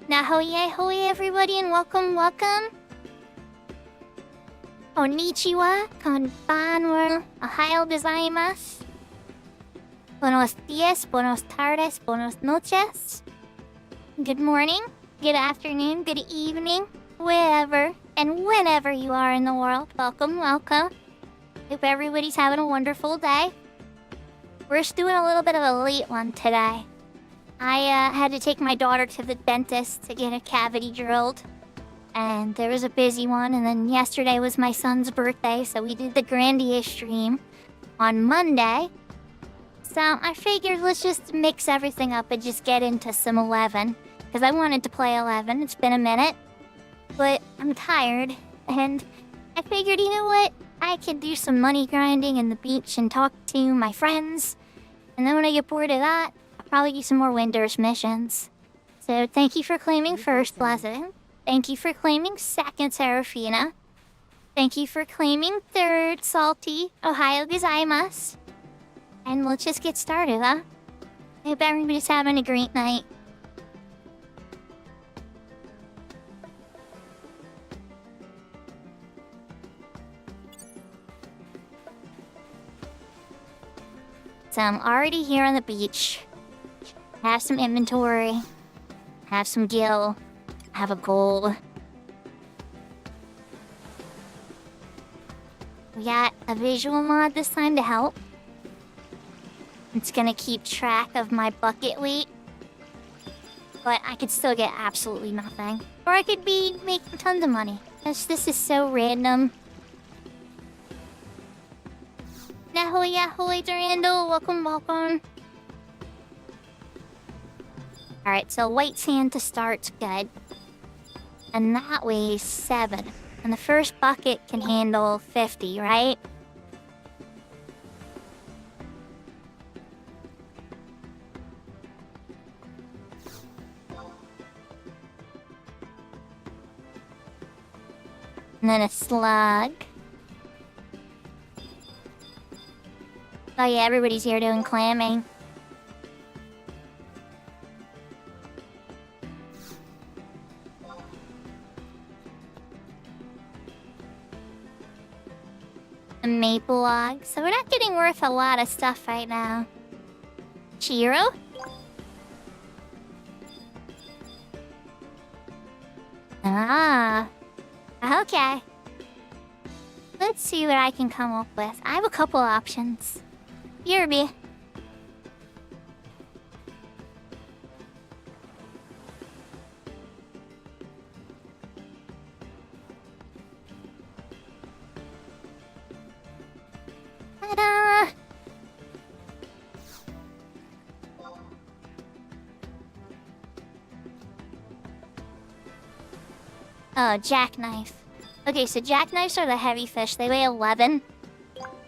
Nahoye everybody and welcome. Konnichiwa, konbanwa, ohayo gozaimasu. Buenos dias, buenos tardes, buenos noches. Good morning, good afternoon, good evening, wherever and whenever you are in the world. Welcome. Hope everybody's having a wonderful day. We're just doing a little bit of a late one today. I had to take my daughter to the dentist to get a cavity drilled. And there was a busy one, and then yesterday was my son's birthday, so we did the grandiose stream on Monday. So I figured let's just mix everything up and just get into some 11, because I wanted to play 11. It's been a minute, but I'm tired, and I figured, you know what? I could do some money grinding in the beach and talk to my friends, and then when I get bored of that, I'll probably do some more Winders missions. So thank you for claiming first, Blessed. Thank you for claiming second, Serafina. Thank you for claiming third, Salty. Ohayo gozaimasu. And let's just get started, huh? I hope everybody's having a great night. So I'm already here on the beach. Have some inventory. Have some gil. Have a goal. We got a visual mod this time to help. It's gonna keep track of my bucket weight. But I could still get absolutely nothing. Or I could be making tons of money. This is so random. Nahoy, Durando, welcome. Alright, so white sand to start's good. And that weighs 7. And the first bucket can handle 50, right? And then a slug. Oh yeah, everybody's here doing clamming. A maple log. So we're not getting worth a lot of stuff right now. Chiro? Ah. Okay. Let's see what I can come up with. I have a couple options. Yerby. Ta-da! Oh, jackknife. Okay, so jackknives are the heavy fish. They weigh 11.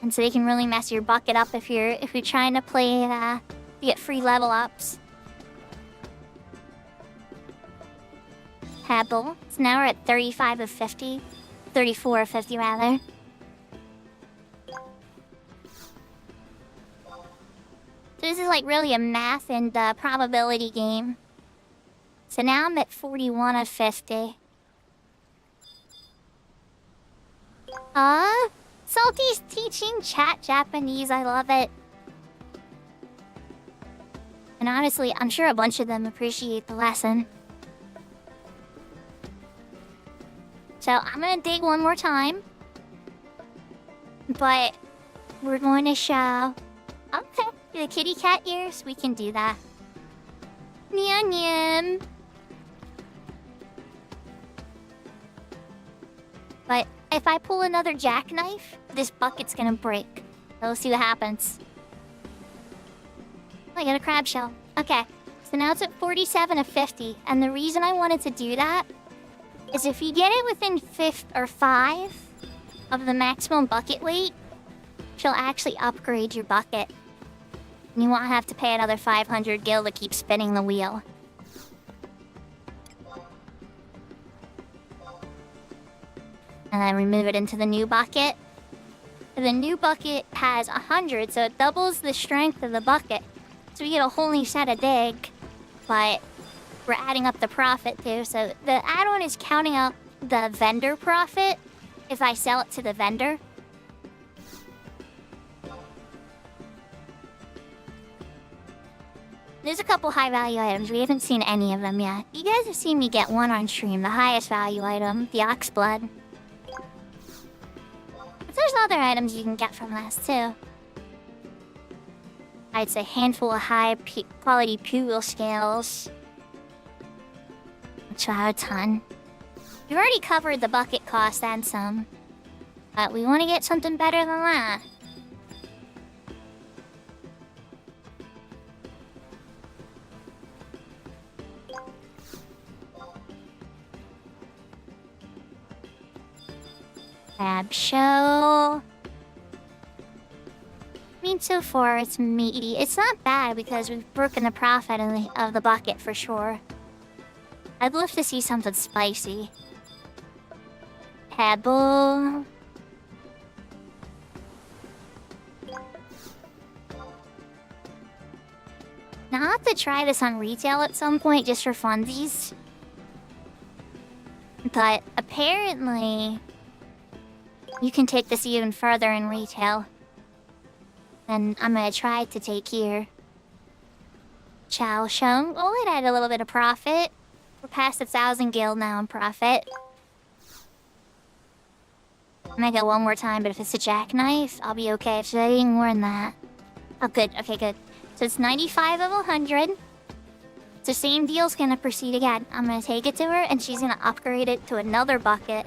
And so they can really mess your bucket up if you're trying to play to get free level ups. Pebble. So now we're at 35 of 50. 34 of 50 rather. So this is like really a math and probability game. So now I'm at 41 of 50. Salty's teaching chat Japanese. I love it. And honestly, I'm sure a bunch of them appreciate the lesson. So I'm gonna dig one more time. But we're going to show... Okay, the kitty cat ears, we can do that. Nyam nyam. But if I pull another jackknife, this bucket's gonna break. So we'll see what happens. I got a crab shell. Okay, so now it's at 47 of 50. And the reason I wanted to do that is if you get it within 5 of the maximum bucket weight, she'll actually upgrade your bucket. And you won't have to pay another 500 gil to keep spinning the wheel. And then we move it into the new bucket. The new bucket has 100, so it doubles the strength of the bucket. So we get a whole new set of dig. But we're adding up the profit too. So the add-on is counting out the vendor profit if I sell it to the vendor. There's a couple high value items. We haven't seen any of them yet. You guys have seen me get one on stream, the highest value item, the ox blood. But there's other items you can get from this too. I'd say handful of high quality pupil scales. Which are a ton. We've already covered the bucket cost and some. But we want to get something better than that. Crab show. I mean, so far it's meaty. It's not bad because we've broken the profit of the bucket for sure. I'd love to see something spicy. Pebble. Now I'll have to try this on retail at some point just for funsies. But apparently, you can take this even further in retail. And I'm gonna try to take here. Chow Shung. Oh, it had a little bit of profit. We're past 1,000 gil now in profit. I might go one more time, but if it's a jackknife, I'll be okay. If it's any more than that. Oh, good. Okay, good. So it's 95 of 100. So same deal's gonna proceed again. I'm gonna take it to her, and she's gonna upgrade it to another bucket.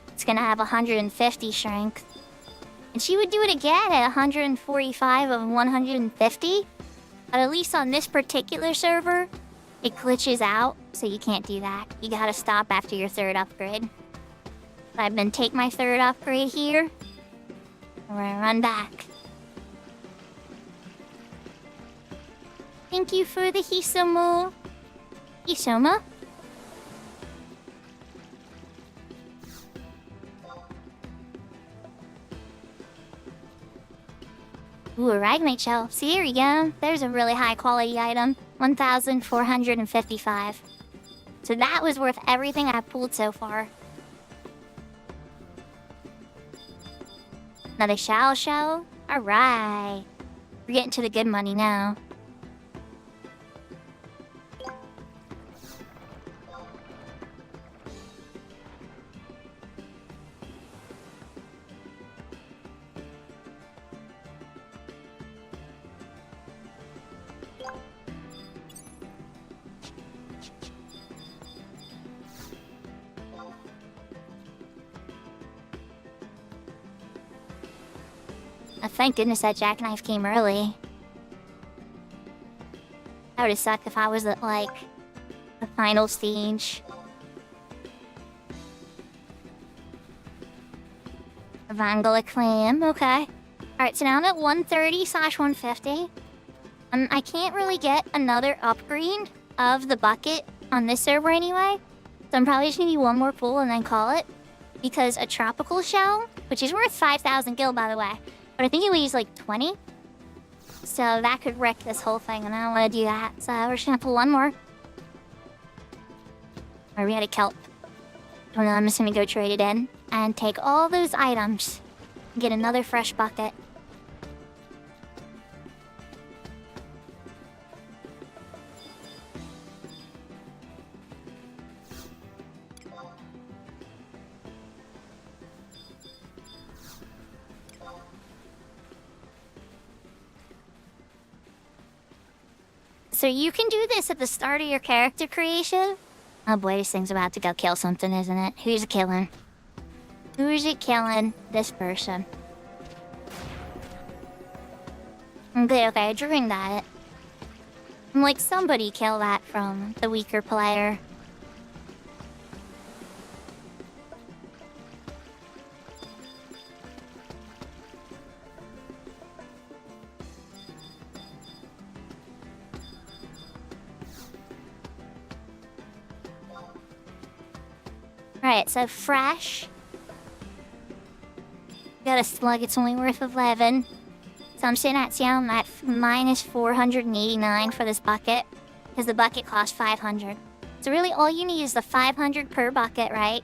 It's gonna have 150 strength. And she would do it again at 145 of 150. But at least on this particular server, it glitches out, so you can't do that. You gotta stop after your third upgrade. So I'm gonna take my third upgrade here. We're gonna run back. Thank you for the Hisomu. Hisoma? Ooh, a Ragnite shell. See, here we go. There's a really high quality item. 1,455. So that was worth everything I've pulled so far. Another shell shell? Alright. We're getting to the good money now. Thank goodness that jackknife came early. That would have sucked if I was at, like, the final stage. Vangal Clam, okay. Alright, so now I'm at 130/150. I can't really get another upgrade of the bucket on this server anyway. So I'm probably just gonna do one more pull and then call it. Because a tropical shell, which is worth 5,000 gil by the way, but I think it weighs like 20. So that could wreck this whole thing, and I don't want to do that. So we're just gonna pull one more. Or we had a kelp. Oh no, I'm just gonna go trade it in. And take all those items. And get another fresh bucket. So you can do this at the start of your character creation. Oh boy, this thing's about to go kill something, isn't it? Who's it killing? Who's it killing? This person. Okay, I dreamed that. I'm like, somebody kill that from the weaker player. Alright, so fresh. Got a slug, it's only worth 11. So I'm sitting at I'm at minus 489 for this bucket. Because the bucket cost 500. So really all you need is the 500 per bucket, right?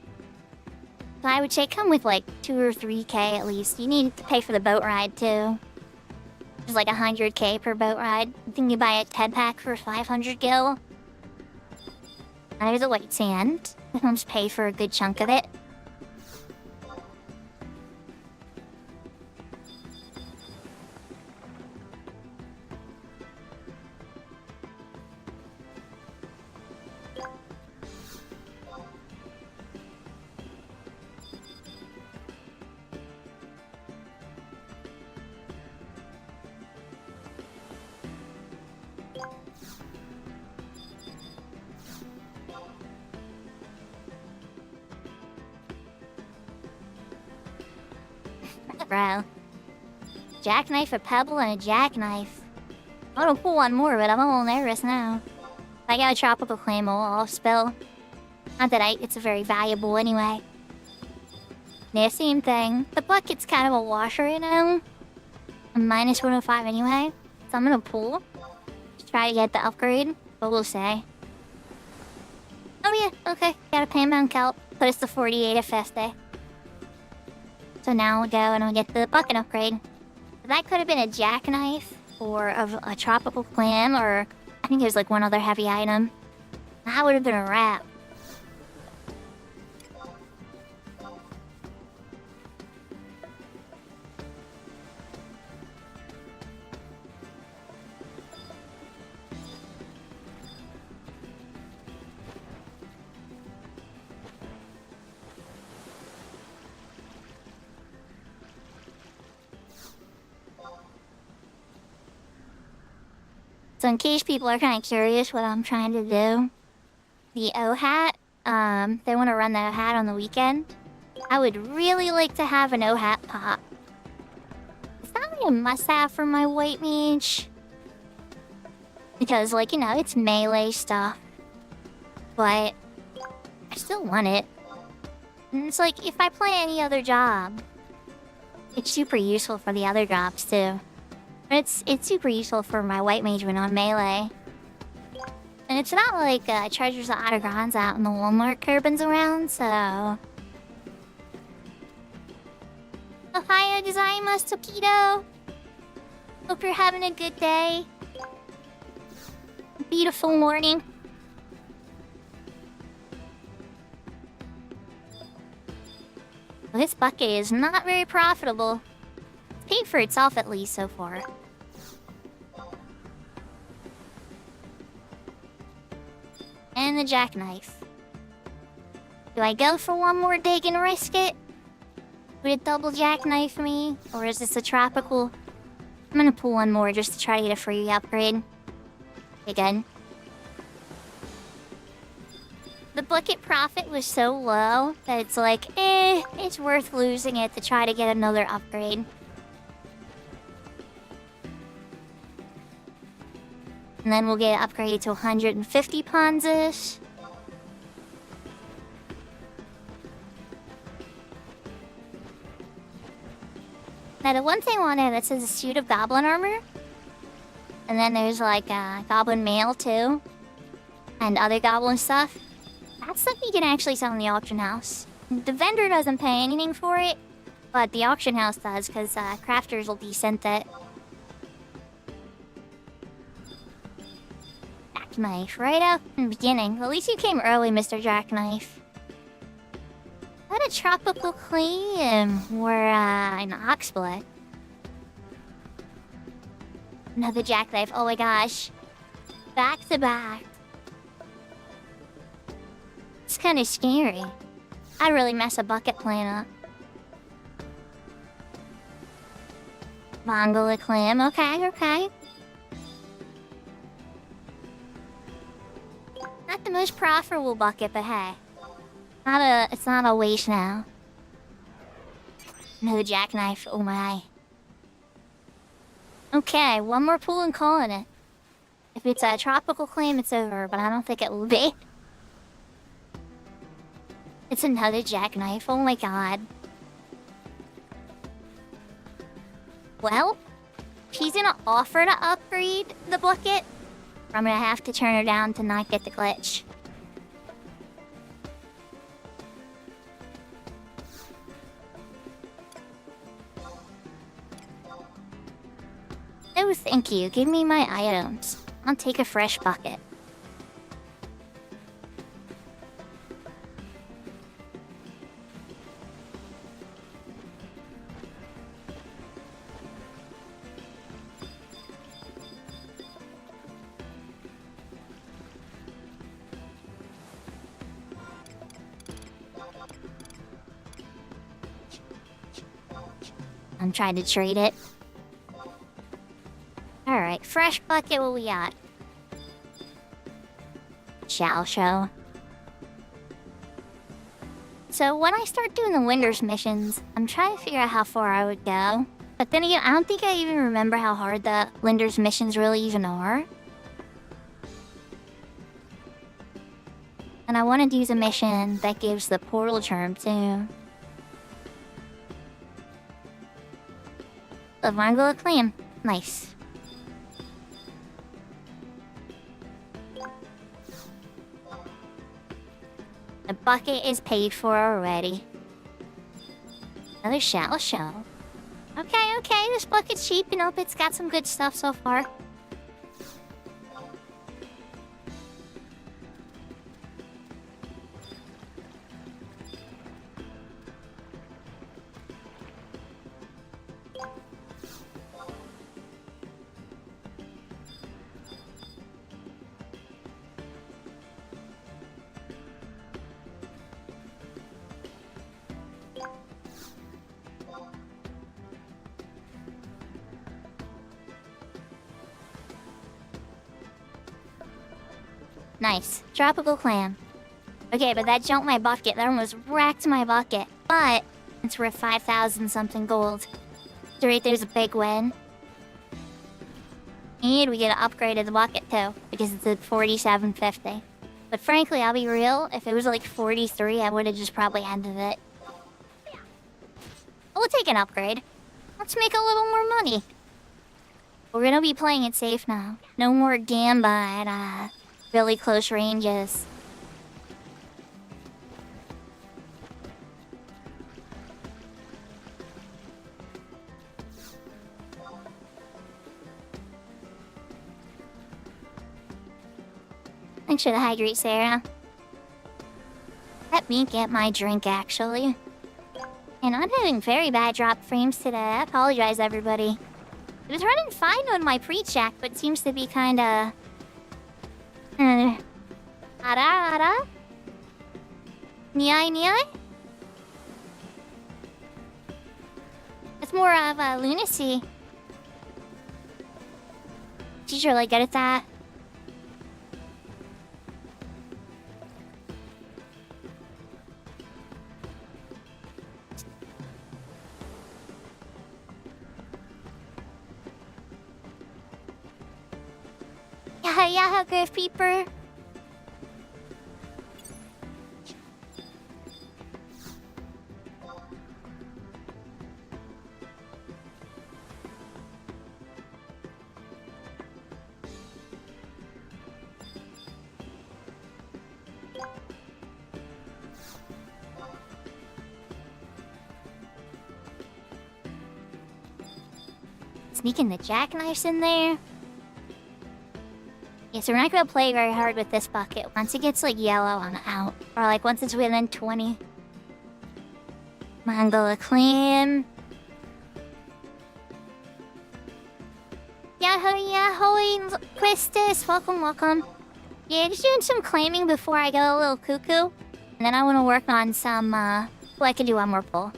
So I would say come with like 2 or 3k at least. You need to pay for the boat ride too. It's like 100k per boat ride. I think you buy a 10 pack for 500 gil. And there's a white sand. That helps pay for a good chunk of it. Bro. Jackknife, a pebble, and a jackknife. I want to pull one more, but I'm a little nervous now. If I got a tropical claim, I'll spill. Not that it's very valuable anyway. Yeah, same thing. The bucket's kind of a washer, you know? I'm minus 105 anyway. So I'm gonna pull. Just try to get the upgrade, but we'll see. Oh yeah, okay. Got a Painbound Kelp. Put us to 48 at Fest Day. So now we'll go and we'll get the bucket upgrade. That could have been a jackknife or a tropical clam, or I think there's like one other heavy item. That would have been a wrap. So in case people are kind of curious what I'm trying to do, the O-Hat, they want to run the O-Hat on the weekend. I would really like to have an O-Hat pop. It's not really a must-have for my white mage. Because, like, you know, it's melee stuff. But I still want it. And it's like, if I play any other job, it's super useful for the other jobs, too. It's super useful for my white mage when on melee. And it's not like treasures of Ottergons out in the Walmart curbins around, so... Ohio gozaimasu, Tokido! Hope you're having a good day. Beautiful morning. This bucket is not very profitable. It's paid for itself at least so far. And the jackknife. Do I go for one more dig and risk it? Would it double jackknife me? Or is this a tropical? I'm gonna pull one more just to try to get a free upgrade. Again. The bucket profit was so low that it's like, it's worth losing it to try to get another upgrade. And then we'll get upgraded to 150 Ponzas. Now the one thing on there that says a suit of goblin armor. And then there's like goblin mail too. And other goblin stuff. That's stuff you can actually sell in the auction house. The vendor doesn't pay anything for it. But the auction house does, because crafters will descent it. Jackknife, right up in the beginning. At least you came early, Mr. Jackknife. Is that a tropical claim or an oxblood? Another jackknife, oh my gosh. Back to back. It's kind of scary. I'd really mess a bucket plan up. Mongola clam, okay, okay. Not the most profitable bucket, but hey. It's not a waste now. Another jackknife, oh my. Okay, one more pull and calling it. If it's a tropical claim, it's over, but I don't think it will be. It's another jackknife, oh my god. Well, she's gonna offer to upgrade the bucket. I'm gonna have to turn her down to not get the glitch. No, thank you. Give me my items. I'll take a fresh bucket. I'm trying to trade it. Alright, fresh bucket, what we got? Shall show. So when I start doing the Winders missions, I'm trying to figure out how far I would go. But then again, I don't think I even remember how hard the Winders missions really even are. And I want to use a mission that gives the portal charm too. The Vangala Clan. Nice. The bucket is paid for already. Another shell shell. Okay, this bucket's cheap. You know, it's got some good stuff so far. Nice. Tropical clam. Okay, but that jumped my bucket. That almost wrecked my bucket. But it's worth 5,000 something gold. So right there's a big win. And we get an upgrade of the bucket too, because it's at 47.50. But frankly, I'll be real, if it was like 43, I would have just probably ended it. We'll take an upgrade. Let's make a little more money. We're gonna be playing it safe now. No more gamba at really close ranges. Thanks for the hydrate, Sarah. Let me get my drink, actually. And I'm having very bad drop frames today. I apologize, everybody. It was running fine on my pre-check, but seems to be kinda... Ara? Niai? It's more of a lunacy. She's really good at that. Yeah, Grave Peeper. Sneaking the jackknives in there. Yeah, so we're not gonna play very hard with this bucket. Once it gets like yellow, I'm out. Or like once it's within 20. Mangala Clan. Yahoo, Quistis, welcome. Yeah, just doing some claiming before I go a little cuckoo. And then I want to work on some, well, I can do one more pull.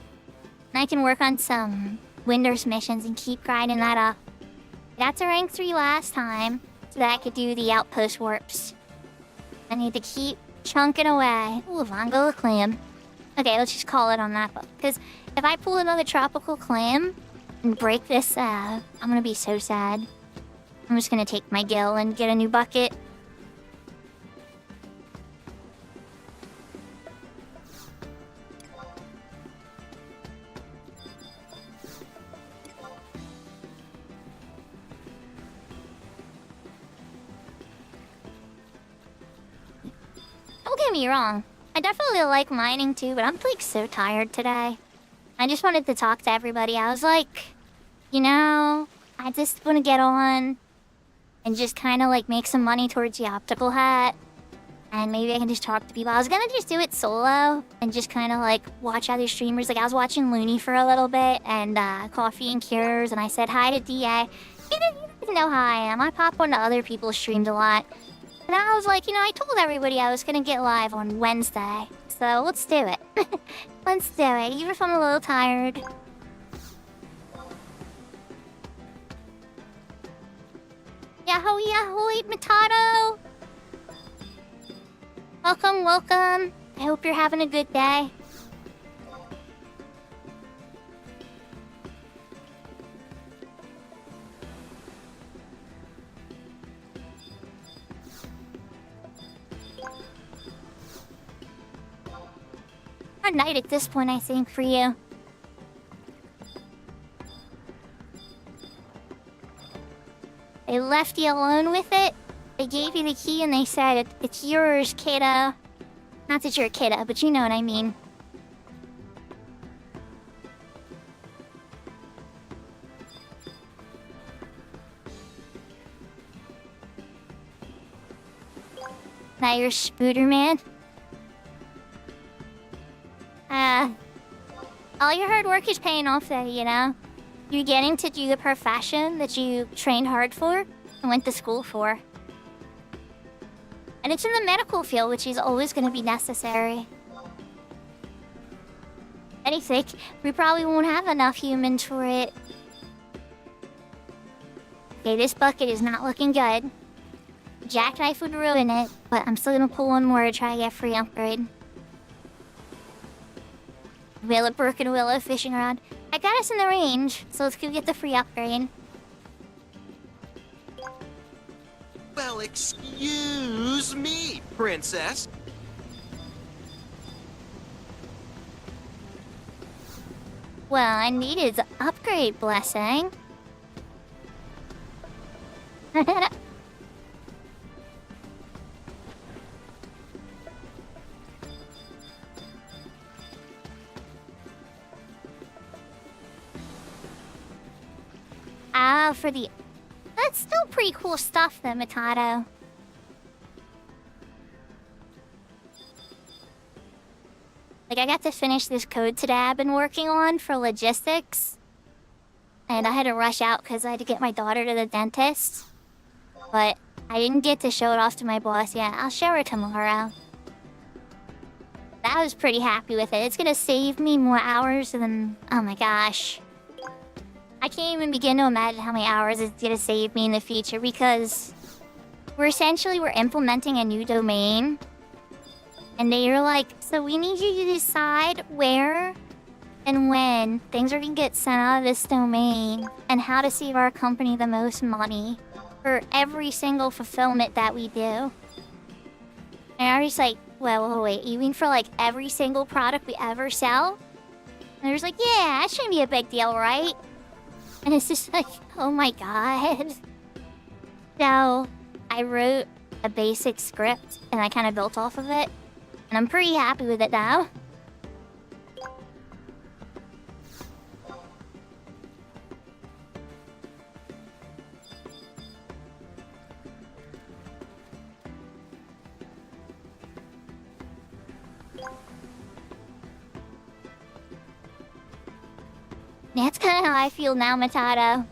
And I can work on some Winders missions and keep grinding that up. I got to rank 3 last time. So that I could do the outpost warps. I need to keep chunking away. Ooh, Vangala Clam. Okay, let's just call it on that book. Because if I pull another tropical clam and break this, I'm gonna be so sad. I'm just gonna take my gill and get a new bucket. Don't get me wrong. I definitely like mining too, but I'm like so tired today. I just wanted to talk to everybody. I was like, you know, I just want to get on and just kind of like make some money towards the optical hat. And maybe I can just talk to people. I was gonna just do it solo and just kind of like watch other streamers. Like I was watching Looney for a little bit and Coffee and Cures, and I said hi to DA. He doesn't know how I am. I pop onto other people's streams a lot. And I was like, I told everybody I was gonna get live on Wednesday. So let's do it. Let's do it, even if I'm a little tired. Yahoo, yahoo, Matato! Welcome, welcome. I hope you're having a good day. A night at this point, I think, for you. They left you alone with it. They gave you the key and they said, it's yours, kiddo. Not that you're a kiddo, but you know what I mean. Now you're Spooderman. All your hard work is paying off though, You're getting to do the profession that you trained hard for and went to school for. And it's in the medical field, which is always going to be necessary. And I think we probably won't have enough humans for it. Okay, this bucket is not looking good. Jackknife would ruin it, but I'm still going to pull one more to try to get free upgrade. Willow, Brook, and Willow fishing around. I got us in the range, so let's go get the free upgrade. Well, excuse me, princess. Well, I needed the upgrade, blessing. For the... That's still pretty cool stuff, though, Matato. Like, I got to finish this code today I've been working on for logistics. And I had to rush out because I had to get my daughter to the dentist. But I didn't get to show it off to my boss yet. I'll show her tomorrow. I was pretty happy with it. It's gonna save me more hours than... Oh my gosh. I can't even begin to imagine how many hours it's gonna save me in the future because we're implementing a new domain. And they're like, so we need you to decide where and when things are gonna get sent out of this domain and how to save our company the most money for every single fulfillment that we do. And I was like, well, wait, you mean for like every single product we ever sell? And they're like, yeah, that shouldn't be a big deal, right? And it's just like, oh my god. So, I wrote a basic script, and I kind of built off of it. And I'm pretty happy with it now. That's kind of how I feel now, Matato.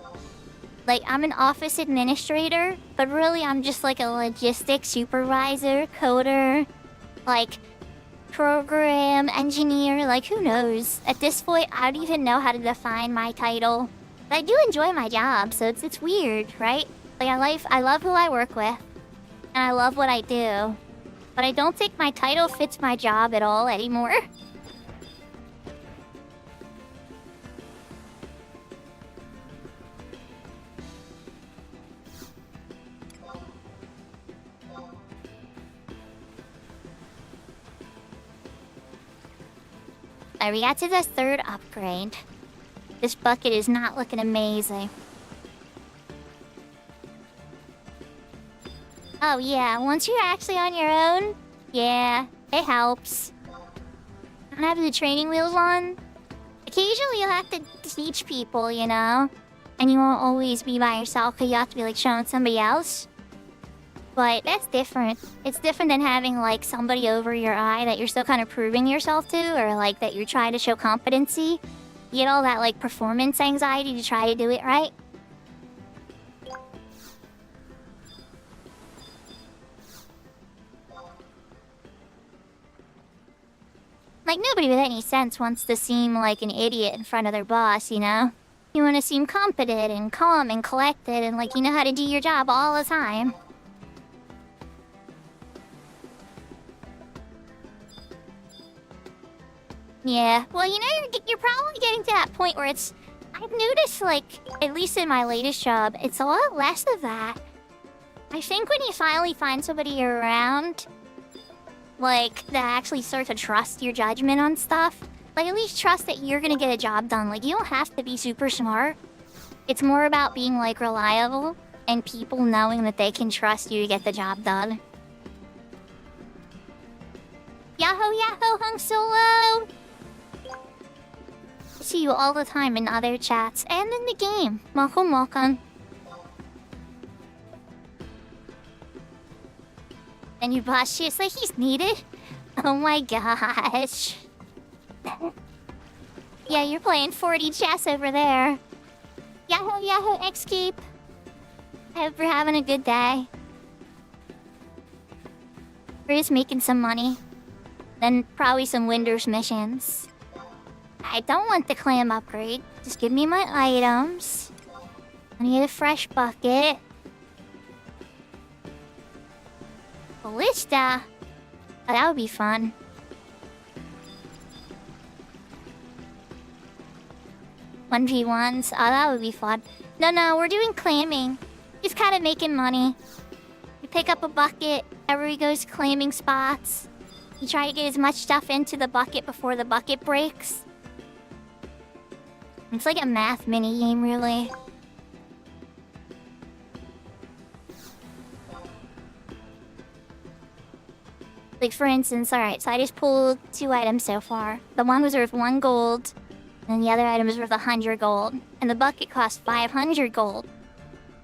Like, I'm an office administrator, but really I'm just like a logistics supervisor, coder, like, program engineer, like, who knows? At this point, I don't even know how to define my title. But I do enjoy my job, so it's weird, right? Like, I love who I work with, and I love what I do. But I don't think my title fits my job at all anymore. Alright, we got to the third upgrade. This bucket is not looking amazing. Oh yeah, once you're actually on your own, yeah, it helps. I don't have the training wheels on. Occasionally you'll have to teach people, and you won't always be by yourself because you have to be like showing somebody else. But that's different. It's different than having like somebody over your eye that you're still kind of proving yourself to, or like that you're trying to show competency. You get all that like performance anxiety to try to do it right. Like, nobody with any sense wants to seem like an idiot in front of their boss, you know? You want to seem competent and calm and collected and like you know how to do your job all the time. Yeah, well, you know, you're probably getting to that point where it's... I've noticed, like, at least in my latest job, it's a lot less of that. I think when you finally find somebody around... like, that actually start to trust your judgment on stuff. Like, at least trust that you're gonna get a job done. Like, you don't have to be super smart. It's more about being, like, reliable and people knowing that they can trust you to get the job done. Yahoo, yahoo, Hung Solo! I see you all the time in other chats and in the game. Welcome, welcome. And your boss shoots like he's needed? Oh my gosh. Yeah, you're playing 4D chess over there. Yahoo, yahoo, Xkeep. I hope you're having a good day. We're just making some money. Then probably some Windows missions. I don't want the clam upgrade. Just give me my items. I need a fresh bucket. Ballista? Oh, that would be fun. One v1s? Oh, that would be fun. No, we're doing clamming. Just kind of making money. You pick up a bucket. Everybody goes clamming spots. You try to get as much stuff into the bucket before the bucket breaks. It's like a math mini-game, really. Like, for instance, alright, so I just pulled 2 items so far. The one was worth 1 gold, and the other item was worth 100 gold. And the bucket cost 500 gold.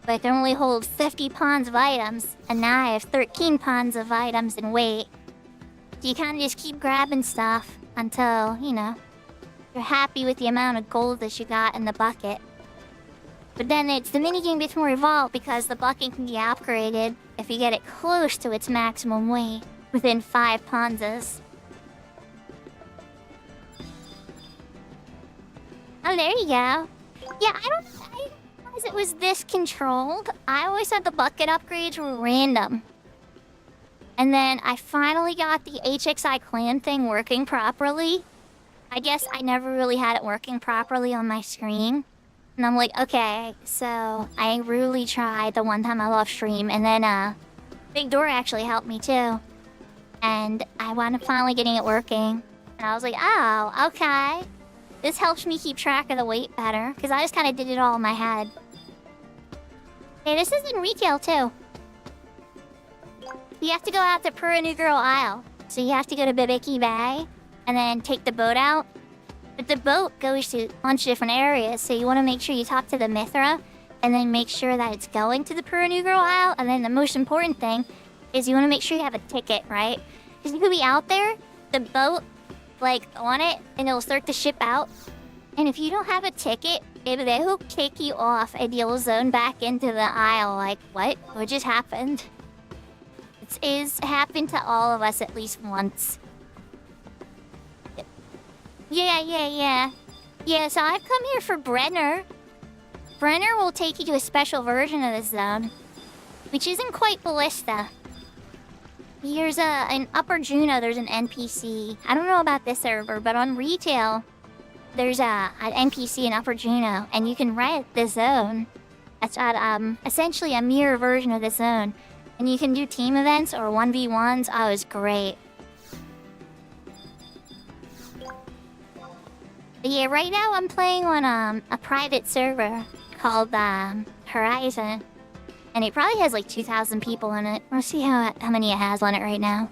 But it can only hold 50 pawns of items, and now I have 13 pawns of items in weight. So you kind of just keep grabbing stuff until, you know, you're happy with the amount of gold that you got in the bucket. But then the minigame gets more evolved because the bucket can be upgraded if you get it close to its maximum weight. Within 5 ponzas. Oh, there you go. Yeah, I didn't realize it was this controlled. I always thought the bucket upgrades were random. And then I finally got the FFXI clan thing working properly. I guess I never really had it working properly on my screen. And I'm like, okay, so I really tried the one time I love stream. And then, Big Door actually helped me too. And I wound up finally getting it working. And I was like, oh, okay. This helps me keep track of the weight better. Because I just kind of did it all in my head. Hey, this is in retail too. You have to go out to Puranuguro Isle. So you have to go to Bibiki Bay. And then take the boat out. But the boat goes to a bunch of different areas. So you want to make sure you talk to the Mithra. And then make sure that it's going to the Puranuguro Isle. And then the most important thing is you want to make sure you have a ticket, right? Because you could be out there, the boat, like, on it, and it'll start to ship out. And if you don't have a ticket, they will kick you off and you'll zone back into the aisle. Like, what? What just happened? It's happened to all of us at least once. Yeah. Yeah, so I've come here for Brenner. Brenner will take you to a special version of this zone, which isn't quite Ballista. Here's in Upper Juno, there's an NPC. I don't know about this server, but on retail, there's an NPC in Upper Juno, and you can rent the zone. That's essentially a mirror version of the zone. And you can do team events or 1v1s. Oh, it's great. But yeah, right now I'm playing on a private server called Horizon. And it probably has like 2,000 people in it. Let's see how many it has on it right now.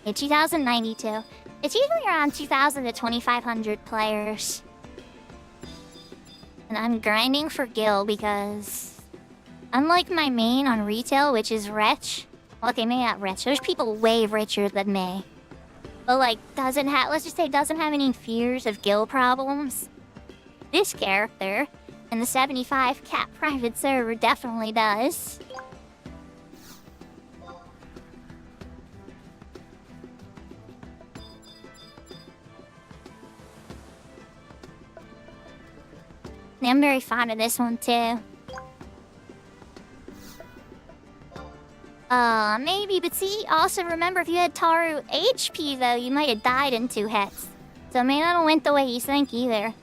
Yeah, 2,092. It's usually around 2,000 to 2,500 players. And I'm grinding for Gil because, unlike my main on retail, which is Wretch, okay, maybe not Wretch, there's people way richer than me. But like, let's just say doesn't have any fears of Gil problems. This character, in the 75 cap private server, definitely does. I'm very fond of this one too. Maybe, but see, also remember if you had Taru HP though, you might have died in 2 hits. So it may not have went the way you think either.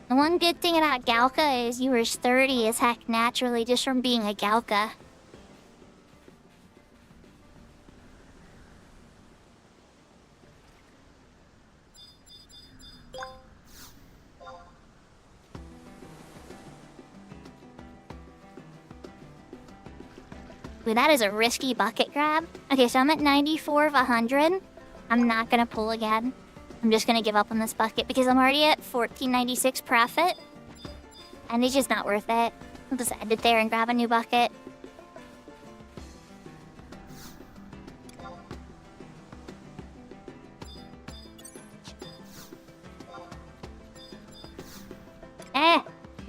The one good thing about Galka is you were sturdy as heck naturally just from being a Galka. Ooh, that is a risky bucket grab. Okay, so I'm at 94 of 100. I'm not gonna pull again. I'm just gonna give up on this bucket because I'm already at 1496 profit. And it's just not worth it. I'll just end it there and grab a new bucket.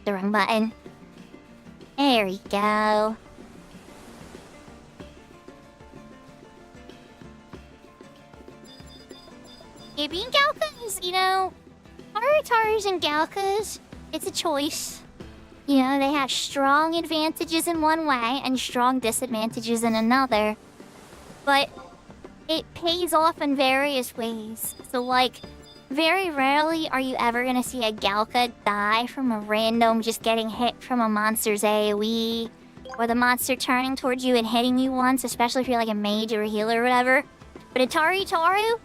The wrong button. There we go. Yeah, being Galkas, you know, Tarutarus and Galkas, it's a choice. You know, they have strong advantages in one way and strong disadvantages in another. But it pays off in various ways. So, like, very rarely are you ever gonna see a Galka die from a random just getting hit from a monster's AoE, or the monster turning towards you and hitting you once, especially if you're like a mage or a healer or whatever. But a Taru,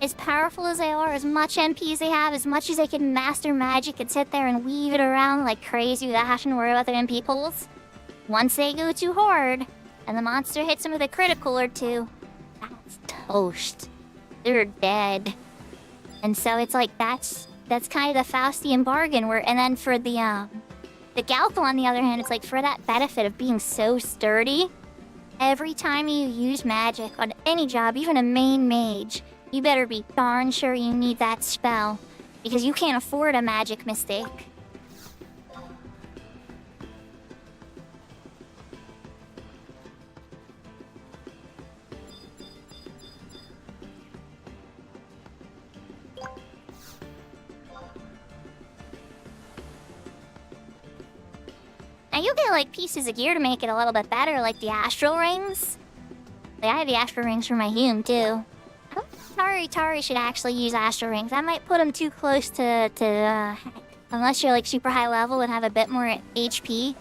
as powerful as they are, as much MP as they have, as much as they can master magic and sit there and weave it around like crazy without having to worry about their MP pulls, once they go too hard and the monster hits them with a critical or two, that's toast. They're dead. And so it's like that's kind of the Faustian bargain where, and then for the Galco on the other hand, it's like for that benefit of being so sturdy, every time you use magic on any job, even a main mage, you better be darn sure you need that spell, because you can't afford a magic mistake. Now you get like pieces of gear to make it a little bit better, like the astral rings. Like, I have the astral rings for my Hume too. I don't think Tari should actually use astral rings. That might put him too close to unless you're like super high level and have a bit more HP.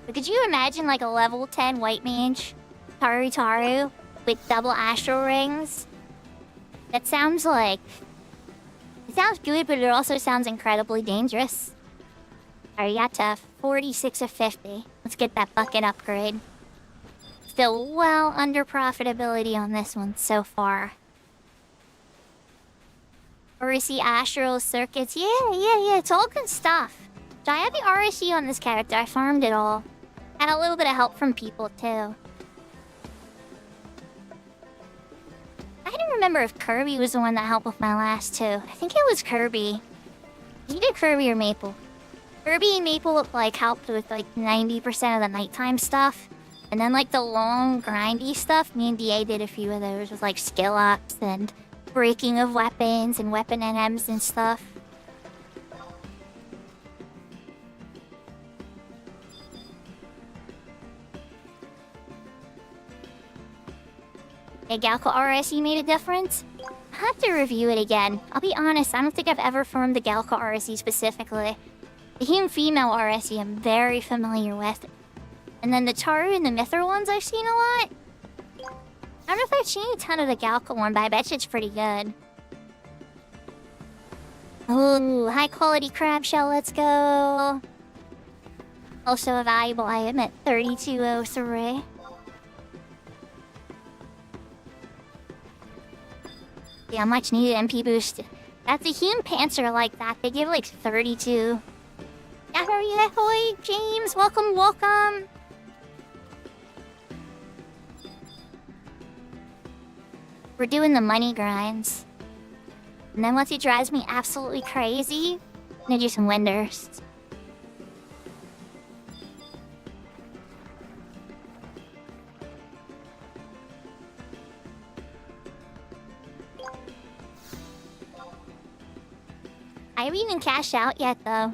But could you imagine like a level 10 white mage, Taru, with double astral rings? That sounds like... It sounds good, but it also sounds incredibly dangerous. Alright, you got to 46 of 50. Let's get that bucket upgrade. Still well under profitability on this one so far. RSE Astral Circuits. Yeah, it's all good stuff. So I have the RSE on this character. I farmed it all. Had a little bit of help from people too. I didn't remember if Kirby was the one that helped with my last two. I think it was Kirby. Either Kirby or Maple. Kirby and Maple like helped with like 90% of the nighttime stuff. And then like the long grindy stuff, me and DA did a few of those with like skill ups and breaking of weapons and weapon NMs and stuff. Hey, Galco RSE made a difference? I'll have to review it again. I'll be honest, I don't think I've ever farmed the Galco RSE specifically. The human female RSE I'm very familiar with. And then the Taru and the Mythr ones I've seen a lot. I don't know if I've seen a ton of the Galco one, but I bet you it's pretty good. Ooh, high quality crab shell, let's go. Also a valuable item at 3203. Yeah, much needed MP boost. That's a human panther like that. They give like 32. Ahoy, James. Welcome. We're doing the money grinds. And then once he drives me absolutely crazy, I'm gonna do some winders. I haven't even cashed out yet, though.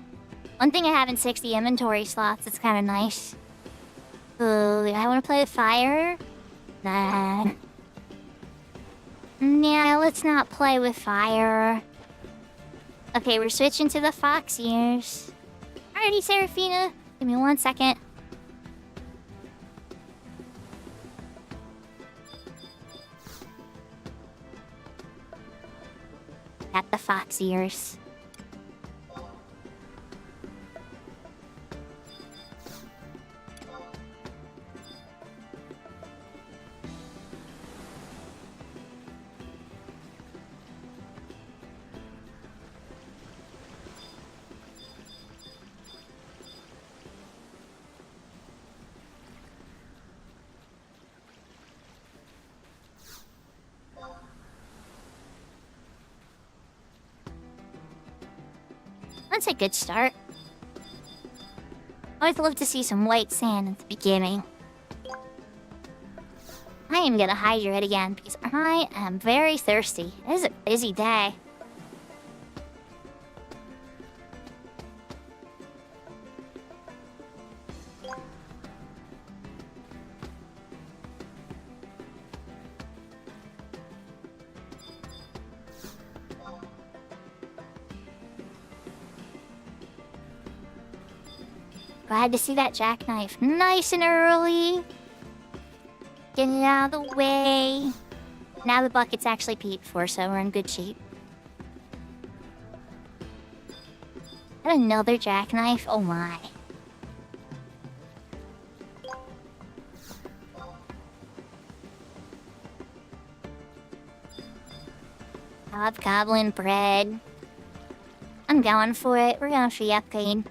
One thing I have in 60 inventory slots, it's kind of nice. Ooh, I want to play with fire? Nah. Yeah, let's not play with fire. Okay, we're switching to the fox ears. Alrighty, Serafina. Give me 1 second. Got the fox ears. That's a good start. Always love to see some white sand at the beginning. I am gonna hydrate again because I am very thirsty. It is a busy day. Glad to see that jackknife nice and early. Getting it out of the way. Now the bucket's actually paid for, so we're in good shape. Got another jackknife? Oh my. Hobgoblin bread. I'm going for it. We're going for the upgrade.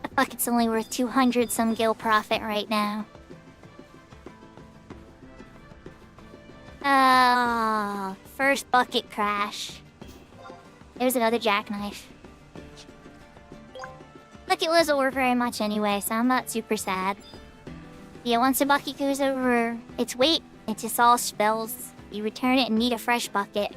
The bucket's only worth 200 some gil profit right now. Oh, first bucket crash. There's another jackknife. Bucket doesn't work very much anyway, so I'm not super sad. Yeah, once the bucket goes over its weight, it just all spills. You return it and need a fresh bucket.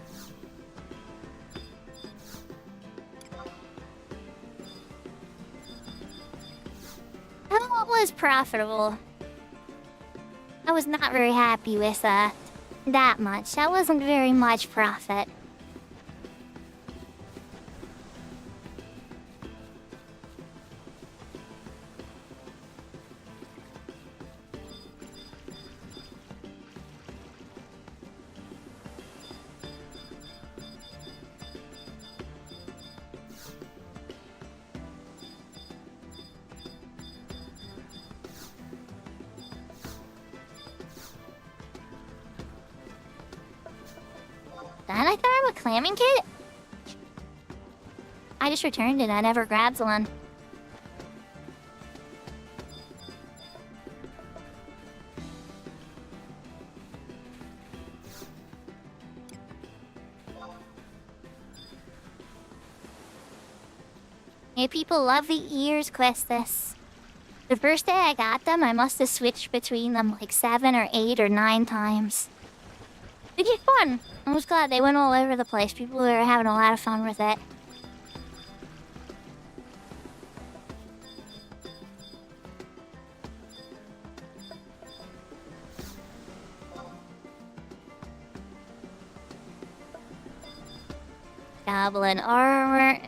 That was profitable. I was not very happy with that much. That wasn't very much profit. And I thought I have a clamming kit? I just returned it. I never grabbed one. Yeah, people love the ears, Questus. The first day I got them, I must have switched between them like 7 or 8 or 9 times. They did fun. I was glad they went all over the place. People were having a lot of fun with it. Goblin armor.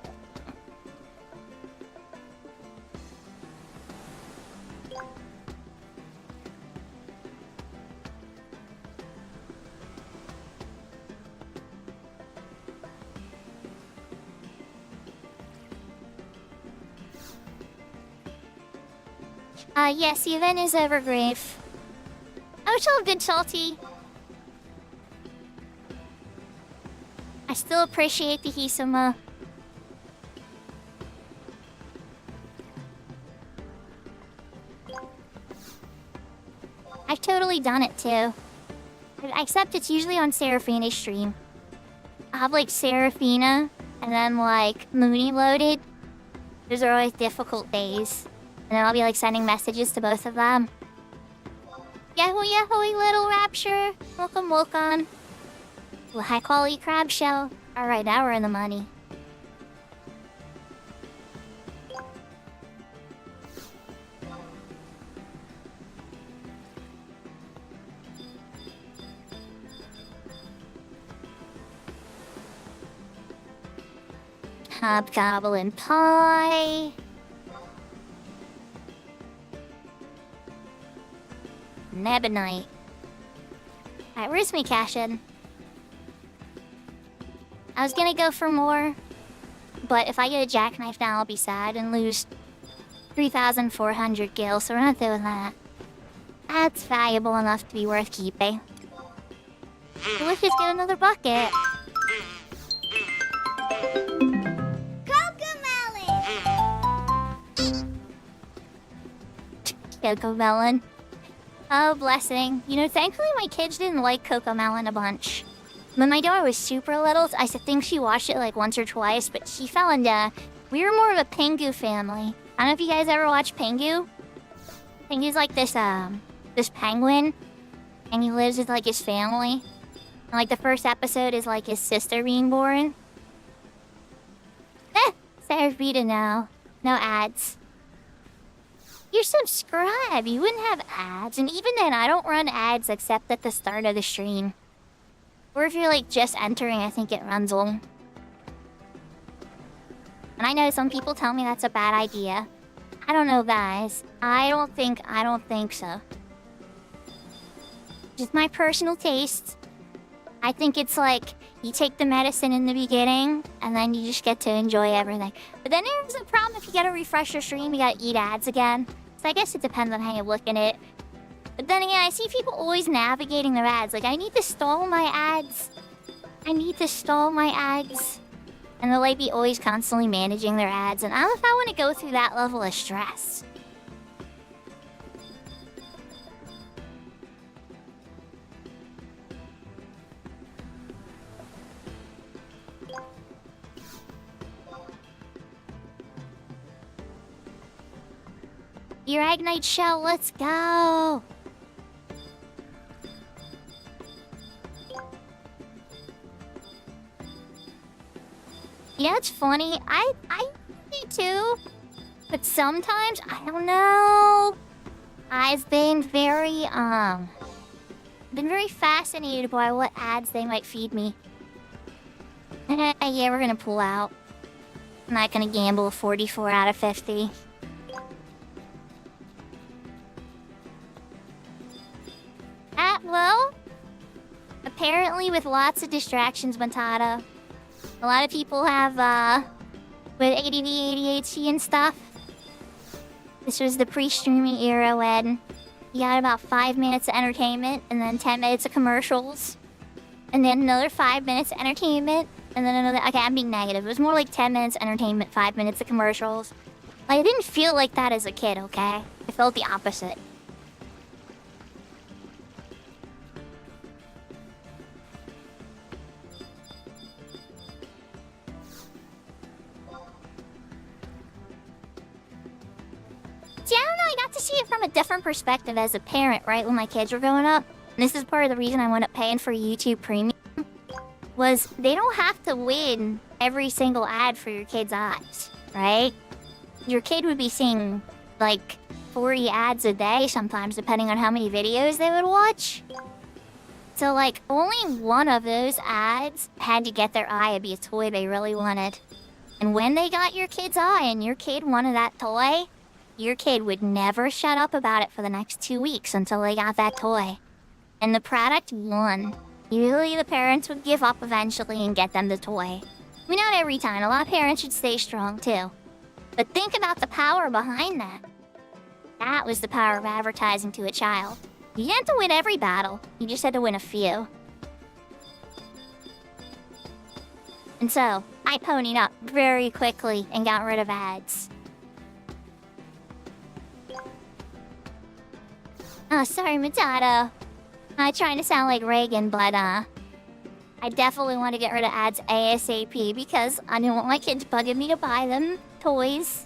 Yes, the event is Evergrave. I wish I had good salty. I still appreciate the Hisuma. I've totally done it too. Except it's usually on Seraphina's stream. I'll have like Seraphina and then like Mooney loaded. Those are always difficult days. And then I'll be like sending messages to both of them. Yahoo yahoo little rapture. Welcome, welcome. Well, high quality crab shell. Alright, now we're in the money. Hobgoblin pie. Nebonite. Alright, where's my cash in? I was gonna go for more, but if I get a jackknife now, I'll be sad and lose 3,400 gil, so we're not doing that. That's valuable enough to be worth keeping. So let's just get another bucket. Cocomelon. Oh, blessing. You know, thankfully my kids didn't like Cocomelon a bunch. When my daughter was super little, I think she watched it like once or twice, but she fell into... We were more of a Pingu family. I don't know if you guys ever watched Pingu. Pingu's like this penguin, and he lives with like his family. And like the first episode is like his sister being born. Serafina now. No ads. You're subscribed. You wouldn't have ads. And even then, I don't run ads except at the start of the stream. Or if you're like just entering, I think it runs them. And I know some people tell me that's a bad idea. I don't know, guys. I don't think so. Just my personal taste. I think it's like you take the medicine in the beginning and then you just get to enjoy everything. But then there's a problem if you gotta refresh your stream, you gotta eat ads again. So I guess it depends on how you look at it. But then again, I see people always navigating their ads. Like, I need to stall my ads. And they'll like be always constantly managing their ads. And I don't know if I want to go through that level of stress. Your Agnite shell, let's go! Yeah, it's funny. I do too. But sometimes, I don't know. I've been very fascinated by what ads they might feed me. Yeah, we're gonna pull out. I'm not gonna gamble 44 out of 50. Well, apparently with lots of distractions, Matata. A lot of people have, with ADD, ADHD and stuff. This was the pre-streaming era when you got about 5 minutes of entertainment and then 10 minutes of commercials. And then another 5 minutes of entertainment and then another... Okay, I'm being negative. It was more like 10 minutes entertainment, 5 minutes of commercials. Like, I didn't feel like that as a kid, okay? I felt the opposite. See, I don't know, I got to see it from a different perspective as a parent, right, when my kids were growing up. And this is part of the reason I wound up paying for YouTube Premium. Was they don't have to win every single ad for your kid's eyes, right? Your kid would be seeing, like, 40 ads a day sometimes, depending on how many videos they would watch. So, like, only one of those ads had to get their eye to be a toy they really wanted. And when they got your kid's eye and your kid wanted that toy... Your kid would never shut up about it for the next 2 weeks until they got that toy. And the product won. Usually the parents would give up eventually and get them the toy. I mean, not every time. A lot of parents should stay strong too. But think about the power behind that. That was the power of advertising to a child. You didn't have to win every battle. You just had to win a few. And so, I ponied up very quickly and got rid of ads. Oh, sorry, Matato. I'm trying to sound like Reagan, but, I definitely want to get rid of ads ASAP because I don't want my kids bugging me to buy them toys.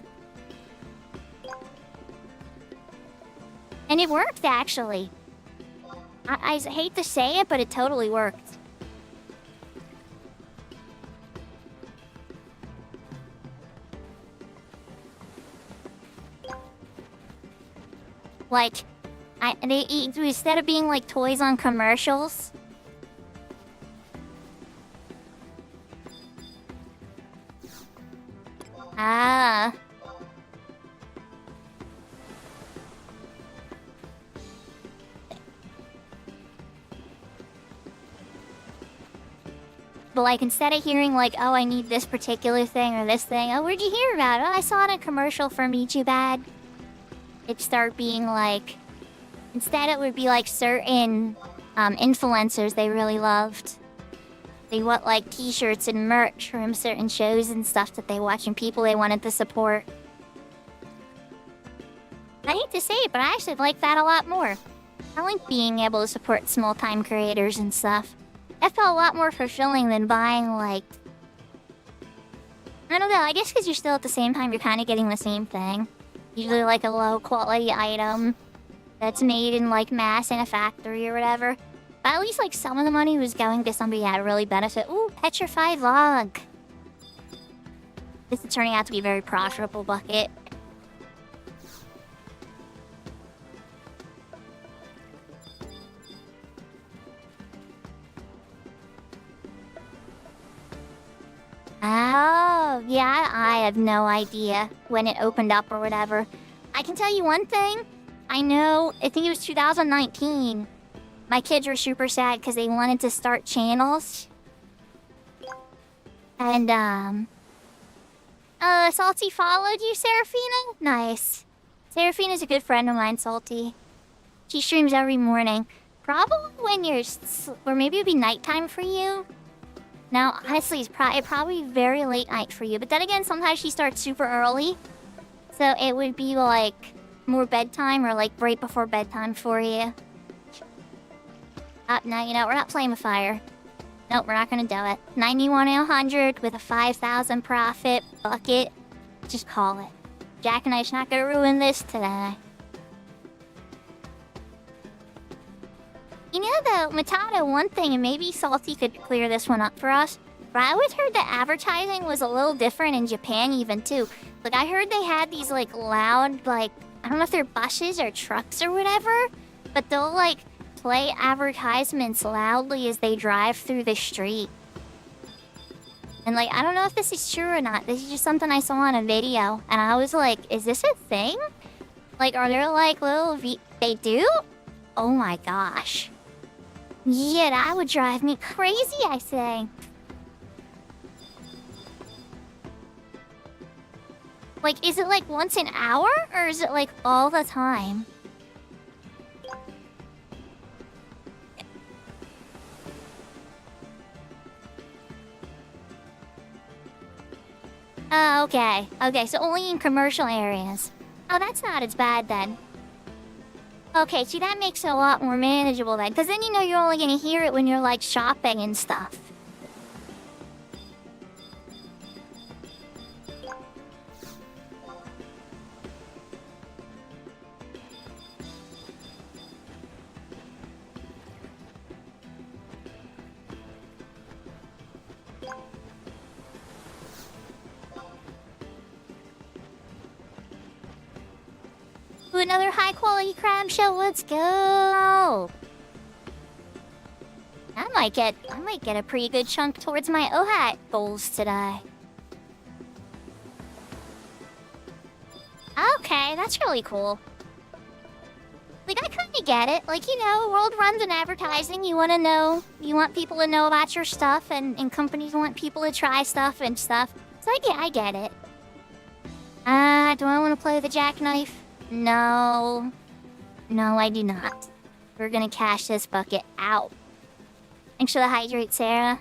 And it worked, actually. I hate to say it, but it totally worked. Like, instead of being like toys on commercials. Ah. But like, instead of hearing like, oh, I need this particular thing or this thing, oh, where'd you hear about it? Oh, I saw it in a commercial for Michu Bad. It'd start being like, instead it would be like certain influencers they really loved. They want like t-shirts and merch from certain shows and stuff that they watch and people they wanted to support. I hate to say it, but I actually like that a lot more. I like being able to support small-time creators and stuff. That felt a lot more fulfilling than buying like... I don't know, I guess because you're still at the same time you're kind of getting the same thing. Usually like a low-quality item that's made in like mass in a factory or whatever. But at least like some of the money was going to somebody that really benefit. Ooh, petrified log. This is turning out to be a very profitable bucket. Oh, yeah, I have no idea when it opened up or whatever. I can tell you one thing. I know, I think it was 2019. My kids were super sad because they wanted to start channels. And, Salty followed you, Seraphina? Nice. Seraphina's a good friend of mine, Salty. She streams every morning. Probably when you're, or maybe it'd be nighttime for you. Now, honestly, it'd probably be very late night for you. But then again, sometimes she starts super early. So it would be like more bedtime or like right before bedtime for you. No, you know, we're not playing with fire. Nope, we're not gonna do it. 91 to 100 with a 5,000 profit bucket. Just call it. Jack and I's not gonna ruin this today. You know, though, Matata, one thing, and maybe Salty could clear this one up for us, but I always heard that advertising was a little different in Japan even, too. Like, I heard they had these, like, loud, like, I don't know if they're buses or trucks or whatever, but they'll, like, play advertisements loudly as they drive through the street. And, like, I don't know if this is true or not. This is just something I saw on a video, and I was like, is this a thing? Like, are there, like, little they do? Oh my gosh. Yeah, that would drive me crazy, I say. Like, is it like once an hour? Or is it like all the time? Oh, okay. Okay, so only in commercial areas. Oh, that's not as bad then. Okay, see, that makes it a lot more manageable then. Because then you know you're only going to hear it when you're, like, shopping and stuff. Ooh, another high-quality crab show. Let's go. I might get a pretty good chunk towards my OHAT goals today. Okay, that's really cool. Like, I kind of get it. Like, you know, world runs in advertising. You want to know, you want people to know about your stuff, and companies want people to try stuff and stuff. So I get it. Do I want to play with the jackknife? No. No, I do not. We're gonna cash this bucket out. Thanks for the hydrate, Sarah.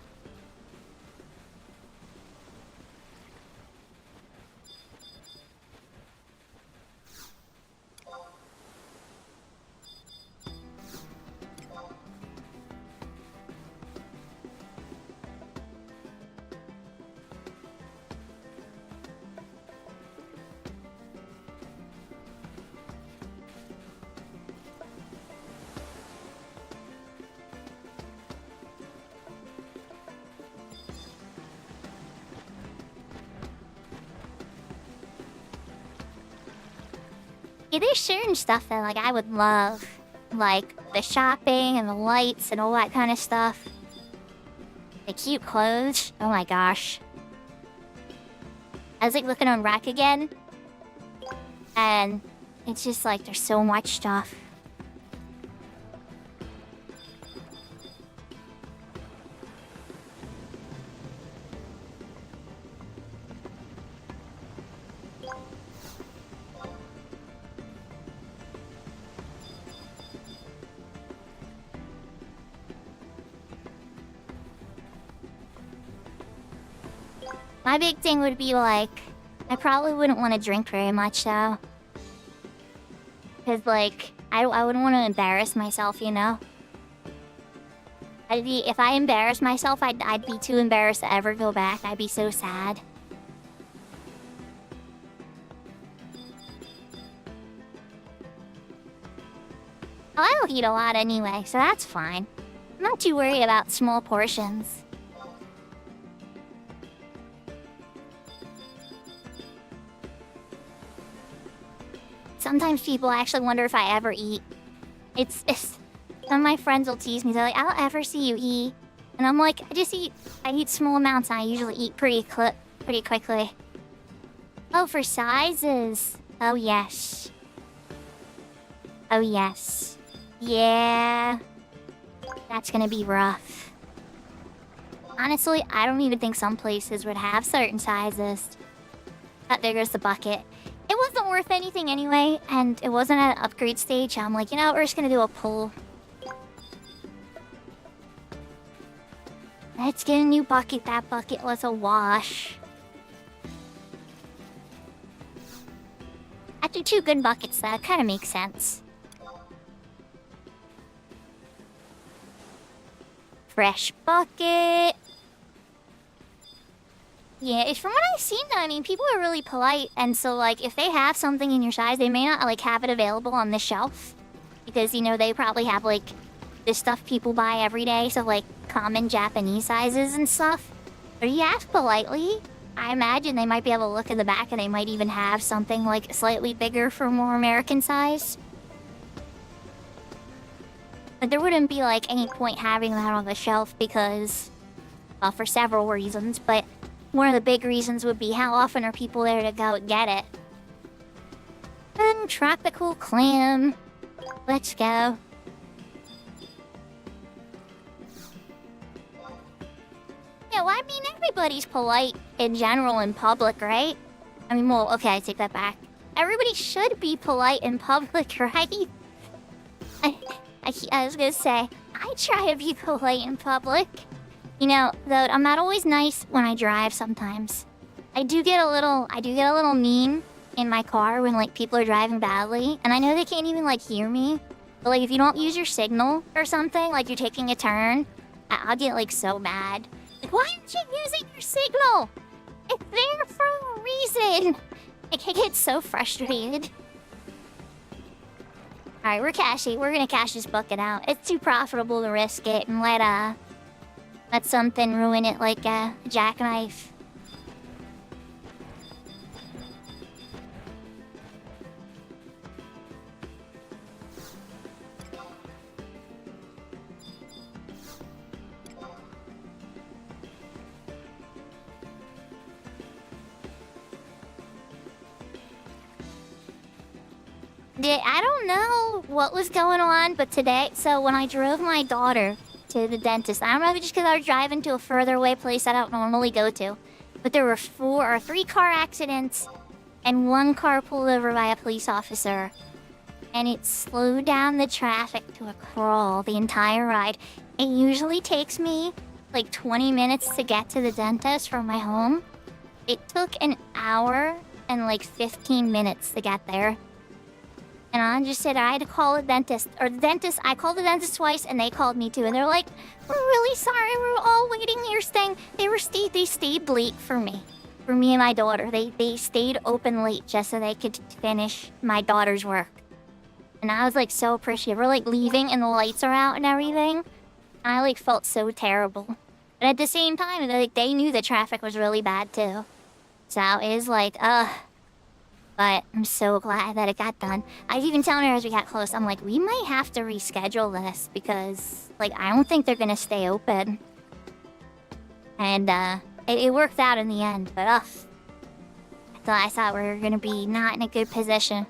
Yeah, there's certain stuff that like I would love. Like the shopping and the lights and all that kind of stuff. The cute clothes. Oh my gosh. I was like looking on Rack again. And it's just like there's so much stuff. My big thing would be like, I probably wouldn't want to drink very much though. Cause like, I wouldn't want to embarrass myself, you know? If I embarrassed myself, I'd be too embarrassed to ever go back. I'd be so sad. Well, I don't eat a lot anyway, so that's fine. I'm not too worried about small portions. Sometimes people actually wonder if I ever eat. It's some of my friends will tease me. They're like, I don't ever see you eat. And I'm like, I eat small amounts and I usually eat pretty quickly. Oh, for sizes. Oh, yes. Oh, yes. Yeah. That's gonna be rough. Honestly, I don't even think some places would have certain sizes. But there goes the bucket. It wasn't worth anything anyway, and it wasn't at an upgrade stage. I'm like, you know, we're just gonna do a pull. Let's get a new bucket. That bucket was a wash. After 2 good buckets, that kind of makes sense. Fresh bucket. Yeah, it's from what I've seen though, I mean, people are really polite, and so like, if they have something in your size, they may not like have it available on the shelf. Because, you know, they probably have like, the stuff people buy every day, so like, common Japanese sizes and stuff. But if you ask politely, I imagine they might be able to look in the back and they might even have something like slightly bigger for more American size. But there wouldn't be like any point having that on the shelf because, well, for several reasons, but one of the big reasons would be how often are people there to go get it. And tropical clam. Let's go. Yeah, well, I mean, everybody's polite in general in public, right? I mean, well, okay, I take that back. Everybody should be polite in public, right? I was gonna say, I try to be polite in public. You know, though I'm not always nice when I drive sometimes. I do get a little mean in my car when like people are driving badly, and I know they can't even like hear me. But like if you don't use your signal or something, like you're taking a turn, I'll get like so mad. Like, why aren't you using your signal? It's there for a reason. I get so frustrated. Alright, we're gonna cash this bucket out. It's too profitable to risk it and let something ruin it like a jackknife. I don't know what was going on, but today, so when I drove my daughter to the dentist, I don't know if it's just because I was driving to a further away place I don't normally go to, but there were 3 car accidents and 1 car pulled over by a police officer, and it slowed down the traffic to a crawl the entire ride. It usually takes me like 20 minutes to get to the dentist from my home. It took an hour and like 15 minutes to get there. And I just said I had to call a dentist. I called the dentist twice and they called me too. And they're like, we're really sorry, we're all waiting here staying. They stayed late for me. For me and my daughter. They stayed open late just so they could finish my daughter's work. And I was like so appreciative. We're like leaving and the lights are out and everything. I like felt so terrible. But at the same time, like they knew the traffic was really bad too. So it was like, But I'm so glad that it got done. I was even telling her as we got close, I'm like, we might have to reschedule this because, like, I don't think they're gonna stay open. And, it worked out in the end, but, I thought we were gonna be not in a good position.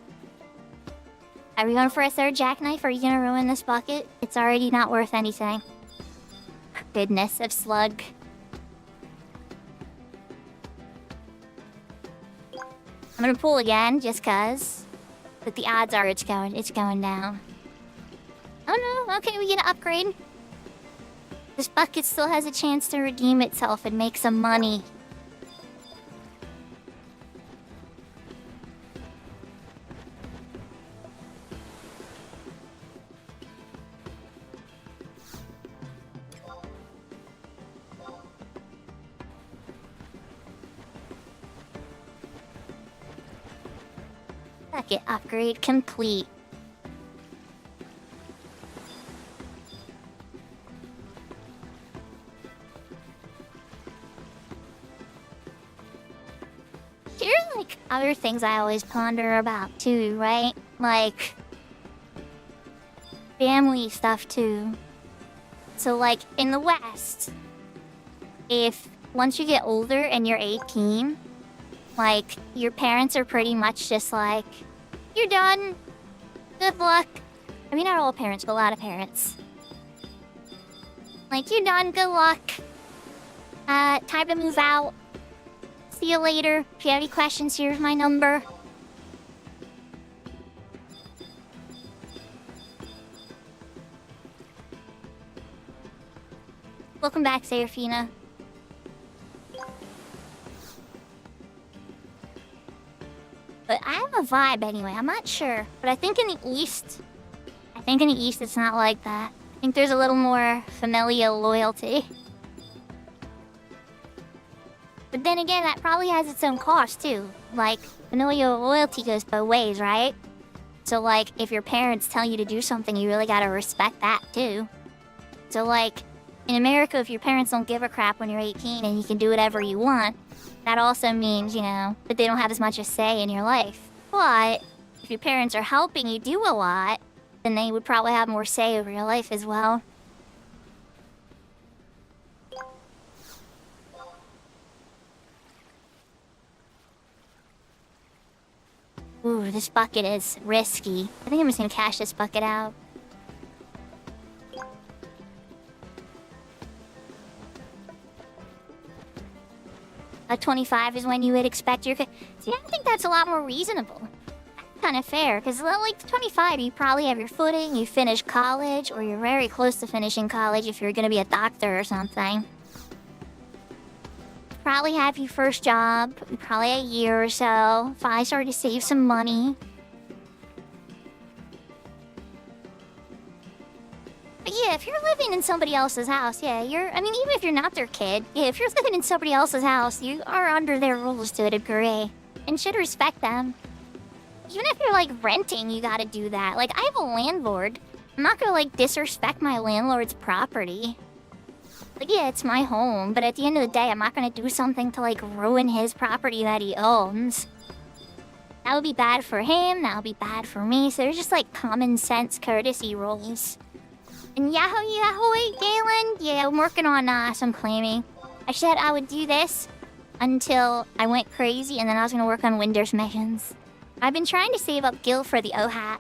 Are we going for a third jackknife? Are you gonna ruin this bucket? It's already not worth anything. Goodness of slug. I'm gonna pull again, just cause. But the odds are it's going down. Oh no, okay, we get an upgrade. This bucket still has a chance to redeem itself and make some money. Bucket upgrade complete. Here's like other things I always ponder about too, right? Like family stuff too. So like in the West, if once you get older and you're 18, like, your parents are pretty much just like, you're done. Good luck. I mean, not all parents, but a lot of parents. Like, you're done. Good luck. Time to move out. See you later. If you have any questions, here's my number. Welcome back, Serafina. But I have a vibe anyway, I'm not sure. But I think in the East it's not like that. I think there's a little more familial loyalty. But then again, that probably has its own cost too. Like, familial loyalty goes both ways, right? So like, if your parents tell you to do something, you really gotta respect that too. So like, in America, if your parents don't give a crap when you're 18 and you can do whatever you want, that also means, you know, that they don't have as much a say in your life. But if your parents are helping you do a lot, then they would probably have more say over your life as well. Ooh, this bucket is risky. I think I'm just gonna cash this bucket out. A 25 is when you would expect your... See, I think that's a lot more reasonable. Kind of fair, because like 25, you probably have your footing, you finish college, or you're very close to finishing college if you're going to be a doctor or something. Probably have your first job, probably a year or so. Probably start to save some money. But yeah, if you're living in somebody else's house, yeah, I mean, even if you're not their kid, yeah, if you're living in somebody else's house, you are under their rules to a degree. And should respect them. Even if you're, like, renting, you gotta do that. Like, I have a landlord. I'm not gonna, like, disrespect my landlord's property. Like, yeah, it's my home, but at the end of the day, I'm not gonna do something to, like, ruin his property that he owns. That would be bad for him, that would be bad for me, so there's just, like, common sense courtesy rules. And Yahoo, Galen, yeah, I'm working on some claiming. I said I would do this until I went crazy, and then I was gonna work on Winter's missions. I've been trying to save up gil for the OHAT.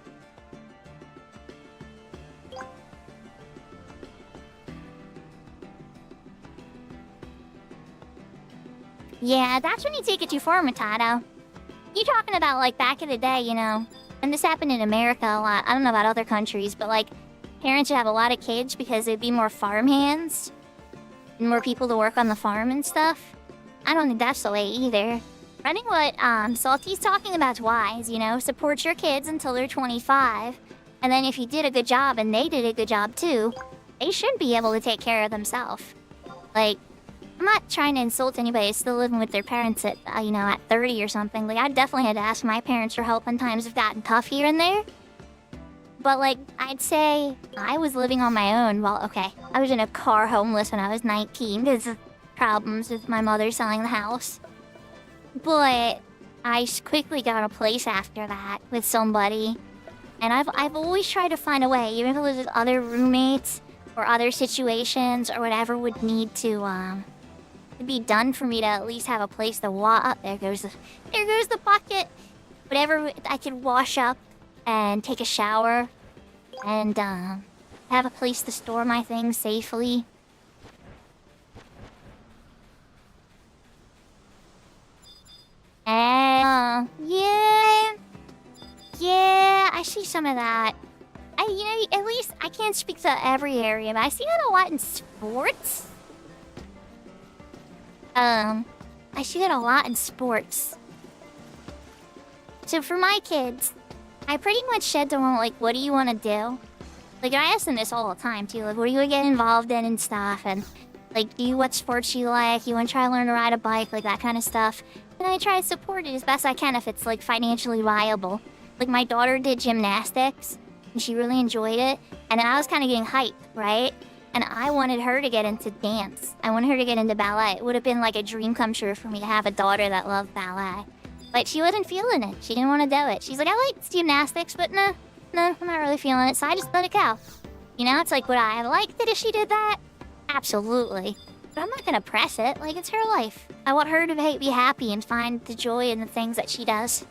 Yeah, that's when you take it too far, Matado. You talking about, like, back in the day, you know, and this happened in America a lot. I don't know about other countries, but, like, parents would have a lot of kids because there'd be more farm hands and more people to work on the farm and stuff. I don't think that's the way either. I think what Salty's talking about is wise, you know, support your kids until they're 25. And then if you did a good job and they did a good job too, they should be able to take care of themselves. Like, I'm not trying to insult anybody who's still living with their parents at, you know, at 30 or something. Like, I definitely had to ask my parents for help when times have gotten tough here and there. But, like, I'd say I was living on my own. Well, okay, I was in a car homeless when I was 19 because of problems with my mother selling the house. But I quickly got a place after that with somebody. And I've always tried to find a way, even if it was with other roommates or other situations or whatever would need to be done for me to at least have a place to walk. There goes the bucket. Whatever I could wash up and take a shower and have a place to store my things safely. Yeah, I see some of that. At least I can't speak to every area, but I see that a lot in sports. I see that a lot in sports. So for my kids, I pretty much said to them, like, what do you want to do? Like, I ask them this all the time, too. Like, what do you want to get involved in and stuff? And, like, what sports you like? You want to try to learn to ride a bike? Like, that kind of stuff. And I try to support it as best I can if it's, like, financially viable. Like, my daughter did gymnastics, and she really enjoyed it. And I was kind of getting hyped, right? And I wanted her to get into dance. I wanted her to get into ballet. It would have been, like, a dream come true for me to have a daughter that loved ballet. But she wasn't feeling it. She didn't want to do it. She's like, I like gymnastics, but no, I'm not really feeling it. So I just let it go. You know, it's like, would I have liked it if she did that? Absolutely. But I'm not going to press it. Like, it's her life. I want her to be happy and find the joy in the things that she does.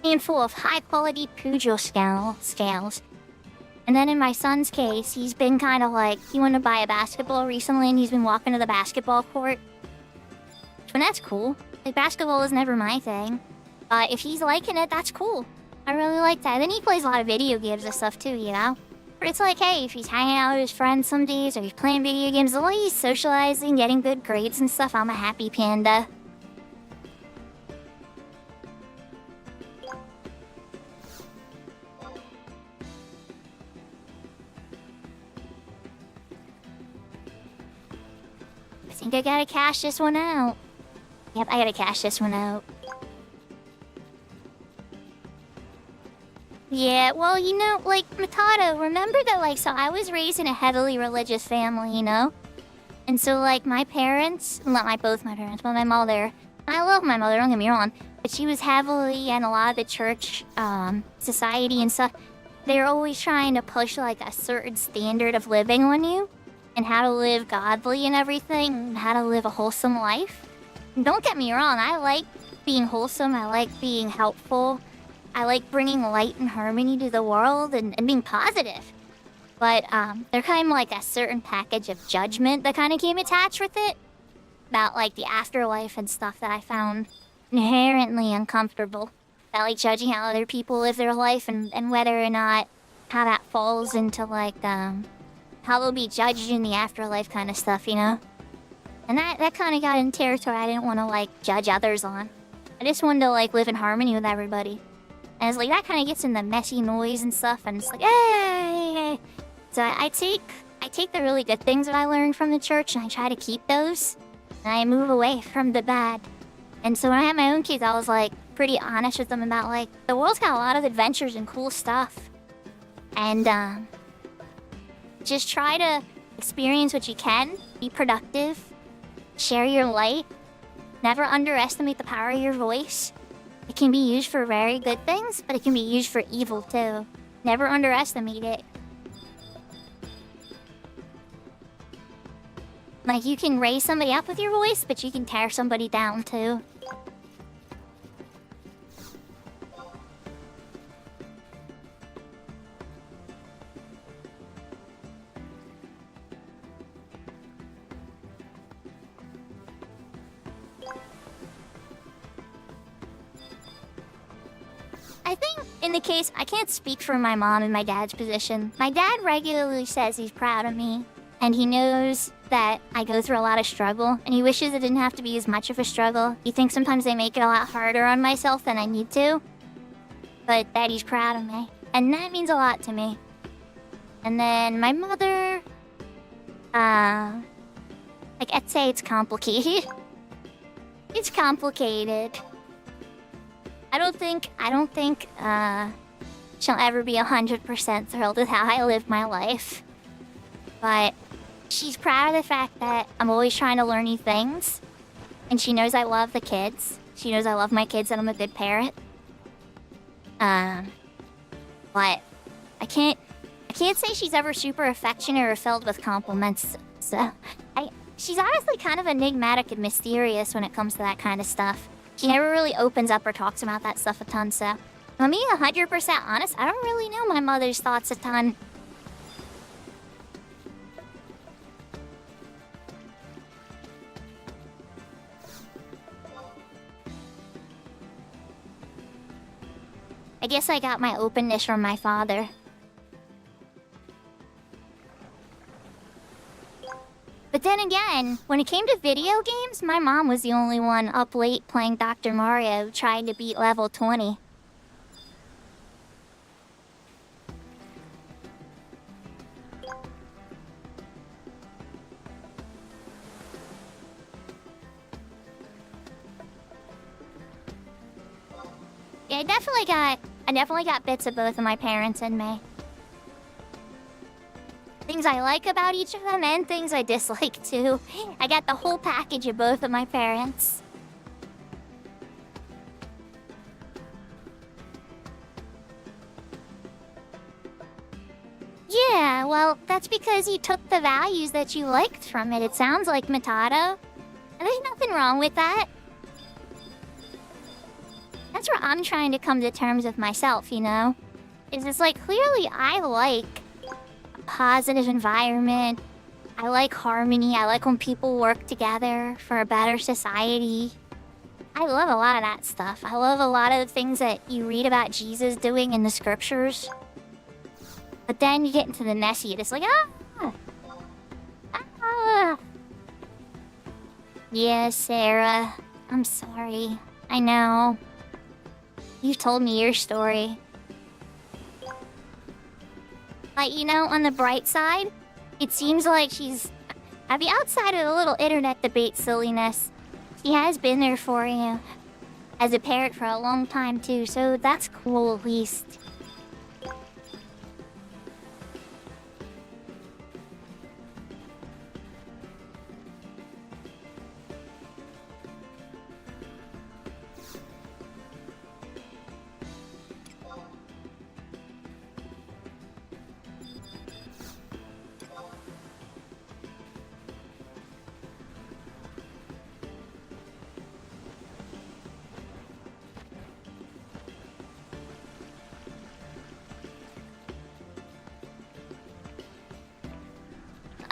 Handful of high-quality Pujo scales. And then in my son's case, he's been kind of like, he wanted to buy a basketball recently, and he's been walking to the basketball court. And that's cool. Like, basketball is never my thing. But if he's liking it, that's cool. I really like that. Then he plays a lot of video games and stuff too, you know? But it's like, hey, if he's hanging out with his friends some days, or he's playing video games, as long as he's socializing, getting good grades and stuff, I'm a happy panda. I think I gotta cash this one out. Yep, I gotta cash this one out. Yeah, well, you know, like, Matado, remember that, like, so I was raised in a heavily religious family, you know? And so, like, my parents, not both my parents, but my mother, I love my mother, don't get me wrong, but she was heavily in a lot of the church, society and stuff. They're always trying to push, like, a certain standard of living on you, and how to live godly and everything, and how to live a wholesome life. And don't get me wrong, I like being wholesome, I like being helpful, I like bringing light and harmony to the world and being positive. But there kind of like a certain package of judgment that kind of came attached with it. About like the afterlife and stuff that I found inherently uncomfortable. About like judging how other people live their life and whether or not how that falls into like how they'll be judged in the afterlife kind of stuff, you know? And that kind of got in territory I didn't want to like judge others on. I just wanted to like live in harmony with everybody. And it's like that kind of gets in the messy noise and stuff, and it's like, hey. So I take the really good things that I learned from the church, and I try to keep those, and I move away from the bad. And so when I had my own kids, I was like pretty honest with them about like the world's got a lot of adventures and cool stuff, and just try to experience what you can, be productive, share your light, never underestimate the power of your voice. It can be used for very good things, but it can be used for evil too. Never underestimate it. Like, you can raise somebody up with your voice, but you can tear somebody down too. I think, in the case, I can't speak for my mom and my dad's position. My dad regularly says he's proud of me, and he knows that I go through a lot of struggle, and he wishes it didn't have to be as much of a struggle. He thinks sometimes I make it a lot harder on myself than I need to, but that he's proud of me, and that means a lot to me. And then my mother, like, I'd say it's complicated. It's complicated. I don't think she'll ever be 100% thrilled with how I live my life. But she's proud of the fact that I'm always trying to learn new things. And she knows I love the kids. She knows I love my kids and I'm a good parent. But I can't say she's ever super affectionate or filled with compliments. So she's honestly kind of enigmatic and mysterious when it comes to that kind of stuff. She never really opens up or talks about that stuff a ton, so if I'm being 100% honest, I don't really know my mother's thoughts a ton. I guess I got my openness from my father. But then again, when it came to video games, my mom was the only one up late playing Dr. Mario trying to beat level 20. Yeah, I definitely got bits of both of my parents in me. Things I like about each of them and things I dislike too. I got the whole package of both of my parents. Yeah, well, that's because you took the values that you liked from it. It sounds like, Matado. And there's nothing wrong with that. That's where I'm trying to come to terms with myself, you know? Is it's like, clearly I like a positive environment. I like harmony. I like when people work together for a better society. I love a lot of that stuff. I love a lot of the things that you read about Jesus doing in the scriptures. But then you get into the Nessie, and it's like, ah! Yeah, Sarah. I'm sorry. I know. You told me your story. But, you know, on the bright side, it seems like she's... At the outside of the little internet debate silliness, she has been there for you. As a parent for a long time, too, so that's cool, at least.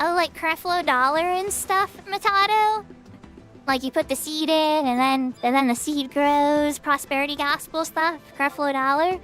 Oh, like Creflo Dollar and stuff, Matado? Like you put the seed in and then the seed grows, prosperity gospel stuff, Creflo Dollar?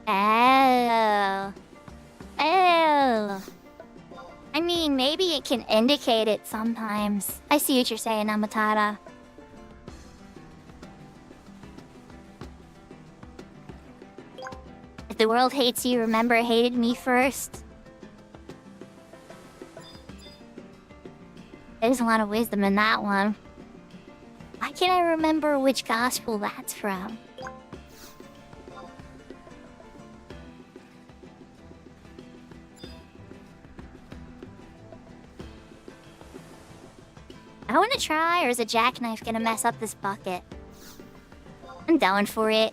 Oh. Oh. I mean, maybe it can indicate it sometimes. I see what you're saying, Amatata. If the world hates you, remember it hated me first. There's a lot of wisdom in that one. Why can't I remember which gospel that's from? I want to try, or is a jackknife gonna mess up this bucket? I'm down for it.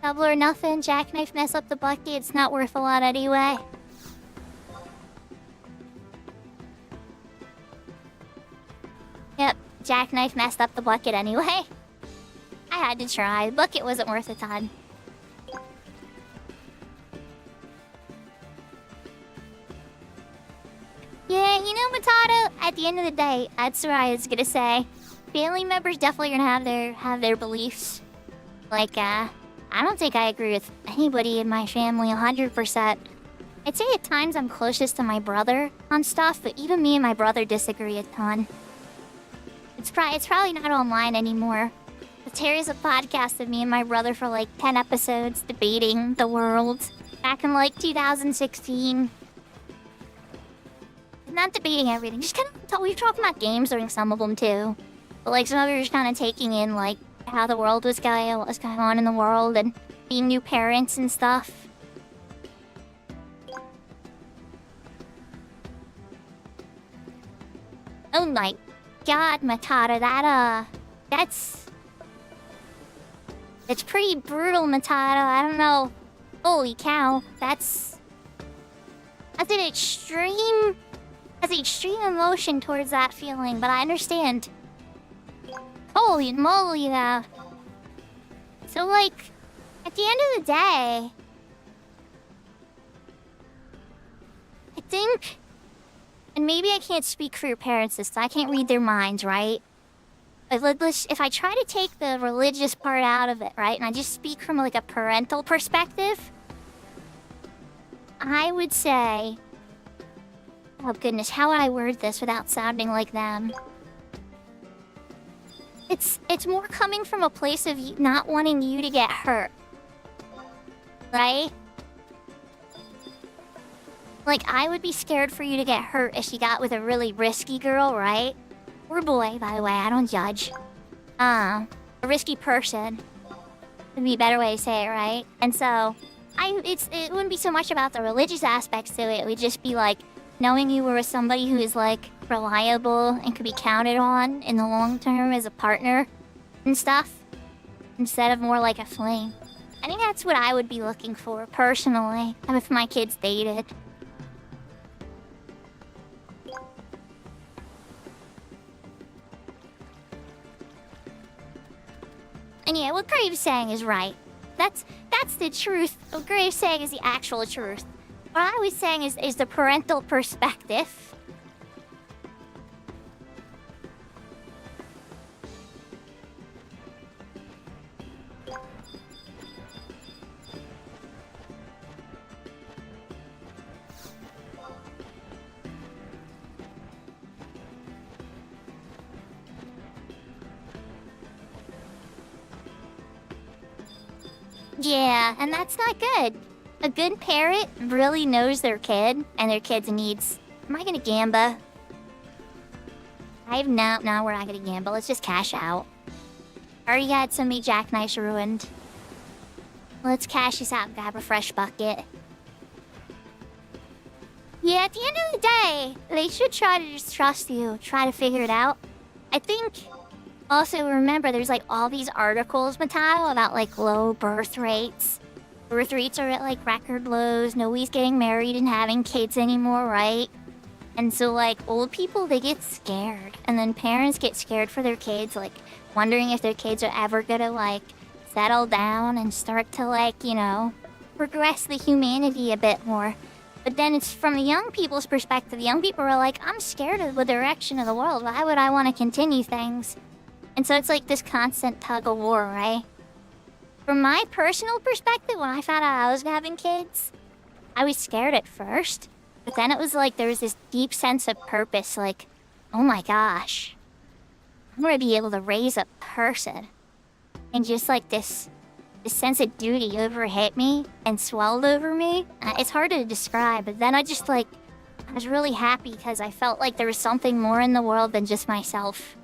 Double or nothing, jackknife mess up the bucket, it's not worth a lot anyway. Yep, jackknife messed up the bucket anyway. I had to try, the bucket wasn't worth a ton. at the end of the day, that's what I was gonna say. Family members definitely gonna have their beliefs. Like, I don't think I agree with anybody in my family 100%. I'd say at times I'm closest to my brother on stuff, but even me and my brother disagree a ton. It's probably not online anymore. But Terry's a podcast of me and my brother for like 10 episodes debating the world back in like 2016. Not debating everything, just kind of we were talking about games during some of them too. But like some of it was kind of taking in like how the world was going, what was going on in the world, and being new parents and stuff. Oh my god, Matata, that's pretty brutal, Matata. I don't know. Holy cow, that's an extreme emotion towards that feeling, but I understand. Holy moly, though. So, like, at the end of the day, I think, and maybe I can't speak for your parents this time, I can't read their minds, right? But if I try to take the religious part out of it, right, and I just speak from, like, a parental perspective, I would say... Oh goodness, how would I word this without sounding like them? It's more coming from a place of not wanting you to get hurt. Right? Like, I would be scared for you to get hurt if you got with a really risky girl, right? Or boy, by the way, I don't judge. A risky person would be a better way to say it, right? And so, it wouldn't be so much about the religious aspects to it, it would just be like, knowing you were with somebody who is, like, reliable and could be counted on in the long term as a partner and stuff, instead of more like a fling. I think that's what I would be looking for, personally, if my kids dated. And yeah, what Graves saying is right. That's the truth. What Graves saying is the actual truth. What I was saying is the parental perspective. Yeah, and that's not good. A good parent really knows their kid and their kid's needs. Am I gonna gamble? No, we're not gonna gamble. Let's just cash out. Already got some meat jackknives ruined. Let's cash this out and grab a fresh bucket. Yeah, at the end of the day, they should try to just trust you. Try to figure it out. I think... Also, remember, there's like all these articles, Matao, about like low birth rates. Birth rates are at like record lows. Nobody's getting married and having kids anymore, right? And so like old people, they get scared. And then parents get scared for their kids, like wondering if their kids are ever gonna like settle down and start to like, you know, progress the humanity a bit more. But then it's from the young people's perspective. The young people are like, I'm scared of the direction of the world. Why would I want to continue things? And so it's like this constant tug of war, right? From my personal perspective, when I found out I was having kids, I was scared at first. But then it was like there was this deep sense of purpose, like, oh my gosh, I'm gonna be able to raise a person. And just like this sense of duty overhit me and swelled over me. It's hard to describe, but then I was really happy because I felt like there was something more in the world than just myself.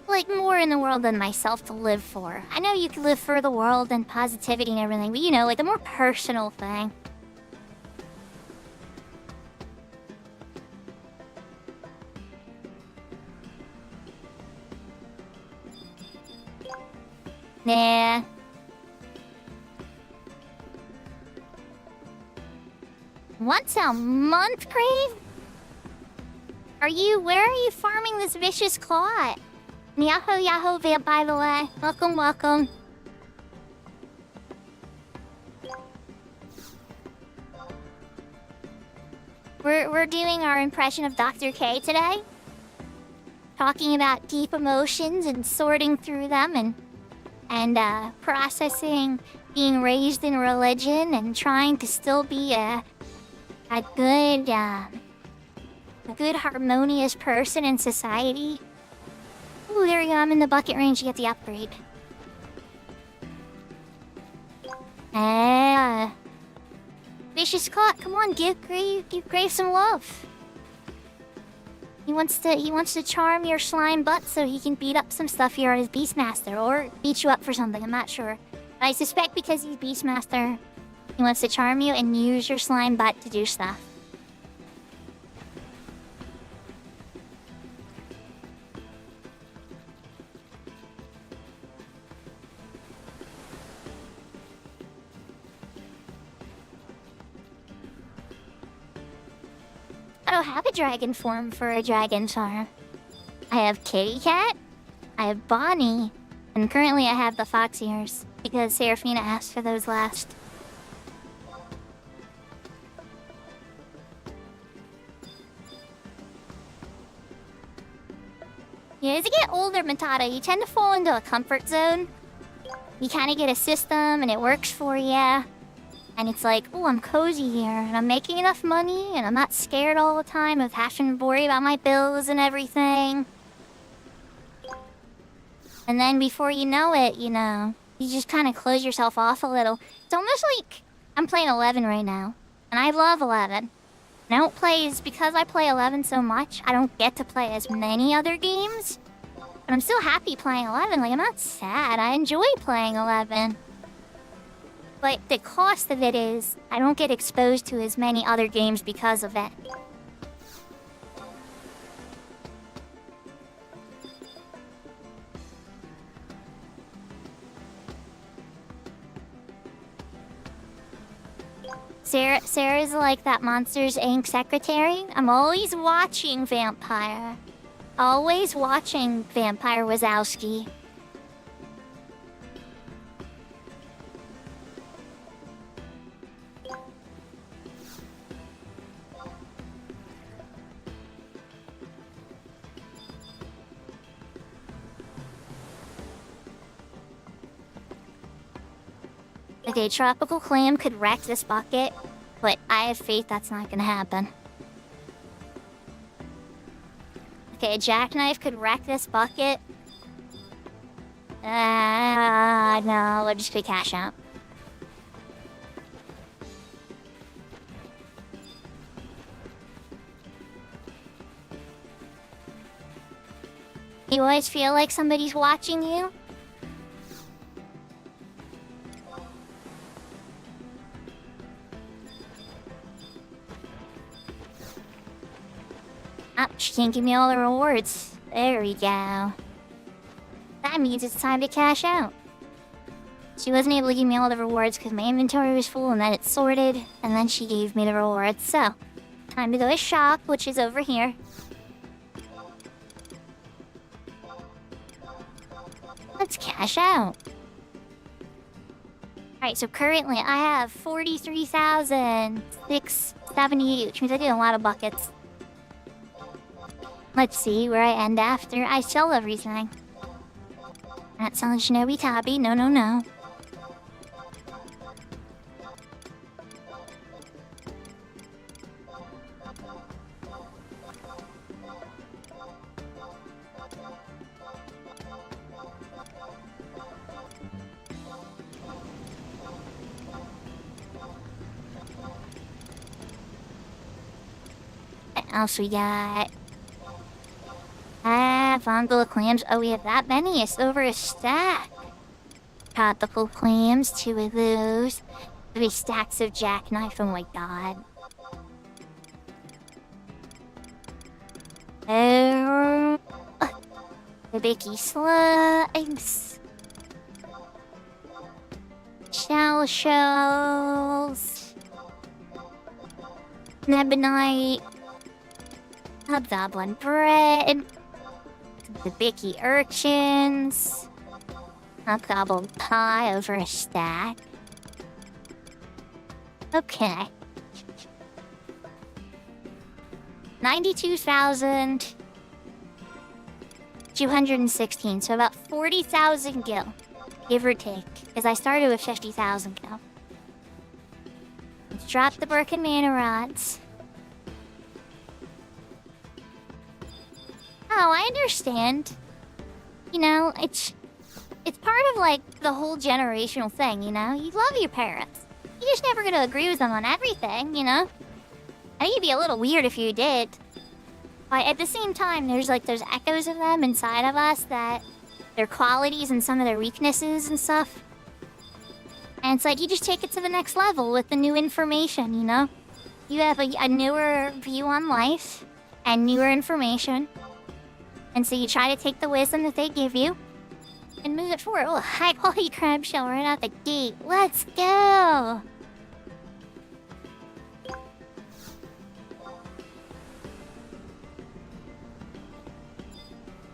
Like, more in the world than myself to live for. I know you can live for the world and positivity and everything, but you know, like a more personal thing. Nah. Once a month, Crave? Where are you farming this vicious claw? Yahoo Vamp, by the way. Welcome. We're doing our impression of Dr. K today. Talking about deep emotions and sorting through them and processing being raised in religion and trying to still be a good harmonious person in society. Ooh, there you go. I'm in the bucket range to get the upgrade. Vicious caught. Come on, give Grave some love. He wants to charm your slime butt so he can beat up some stuff here as Beastmaster, or beat you up for something. I'm not sure. But I suspect because he's Beastmaster, he wants to charm you and use your slime butt to do stuff. I don't have a dragon form for a dragon farm. I have Kitty Cat, I have Bonnie, and currently I have the fox ears, because Seraphina asked for those last. Yeah, as you get older, Matata, you tend to fall into a comfort zone. You kind of get a system and it works for you. And it's like, oh, I'm cozy here, and I'm making enough money, and I'm not scared all the time of having to worry about my bills and everything. And then before you know it, you just kind of close yourself off a little. It's almost like I'm playing 11 right now, and I love 11. And I don't play, because I play 11 so much, I don't get to play as many other games. But I'm still happy playing 11, like, I'm not sad, I enjoy playing 11. But the cost of it is, I don't get exposed to as many other games because of it. Sarah's like that Monsters Inc. secretary. I'm always watching Vampire. Always watching Vampire Wazowski. Okay, Tropical Clam could wreck this bucket, but I have faith that's not gonna happen. Okay, a Jackknife could wreck this bucket. No, we're just gonna cash out. You always feel like somebody's watching you? Oh, she can't give me all the rewards. There we go. That means it's time to cash out. She wasn't able to give me all the rewards because my inventory was full and then it sorted, and then she gave me the rewards. So, time to go to shop, which is over here. Let's cash out. Alright, so currently I have 43,678, which means I did a lot of buckets. Let's see where I end after I sell everything. Not selling Shinobi Tabi, no, no, no. What else we got? Fondle clams. Oh, we have that many. It's over a stack. Tropical clams, 2 of those. 3 stacks of jackknife. Oh my god. Oh, the Bicky slugs. Shell shells. Nebonite. Hobgoblin bread. The Bicky urchins. Hobgoblin pie over a stack. Okay. 92,216, so about 40,000 gil, give or take, because I started with 50,000 gil. Let's drop the Birkin Mana rods. Oh, I understand. You know, it's part of, like, the whole generational thing, you know? You love your parents. You're just never gonna agree with them on everything, you know? I think it'd be a little weird if you did. But at the same time, there's echoes of them inside of us, that their qualities and some of their weaknesses and stuff. And it's like, you just take it to the next level with the new information, you know? You have a newer view on life and newer information. And so you try to take the wisdom that they give you and move it forward. Oh, high quality crab shell right out the gate. Let's go!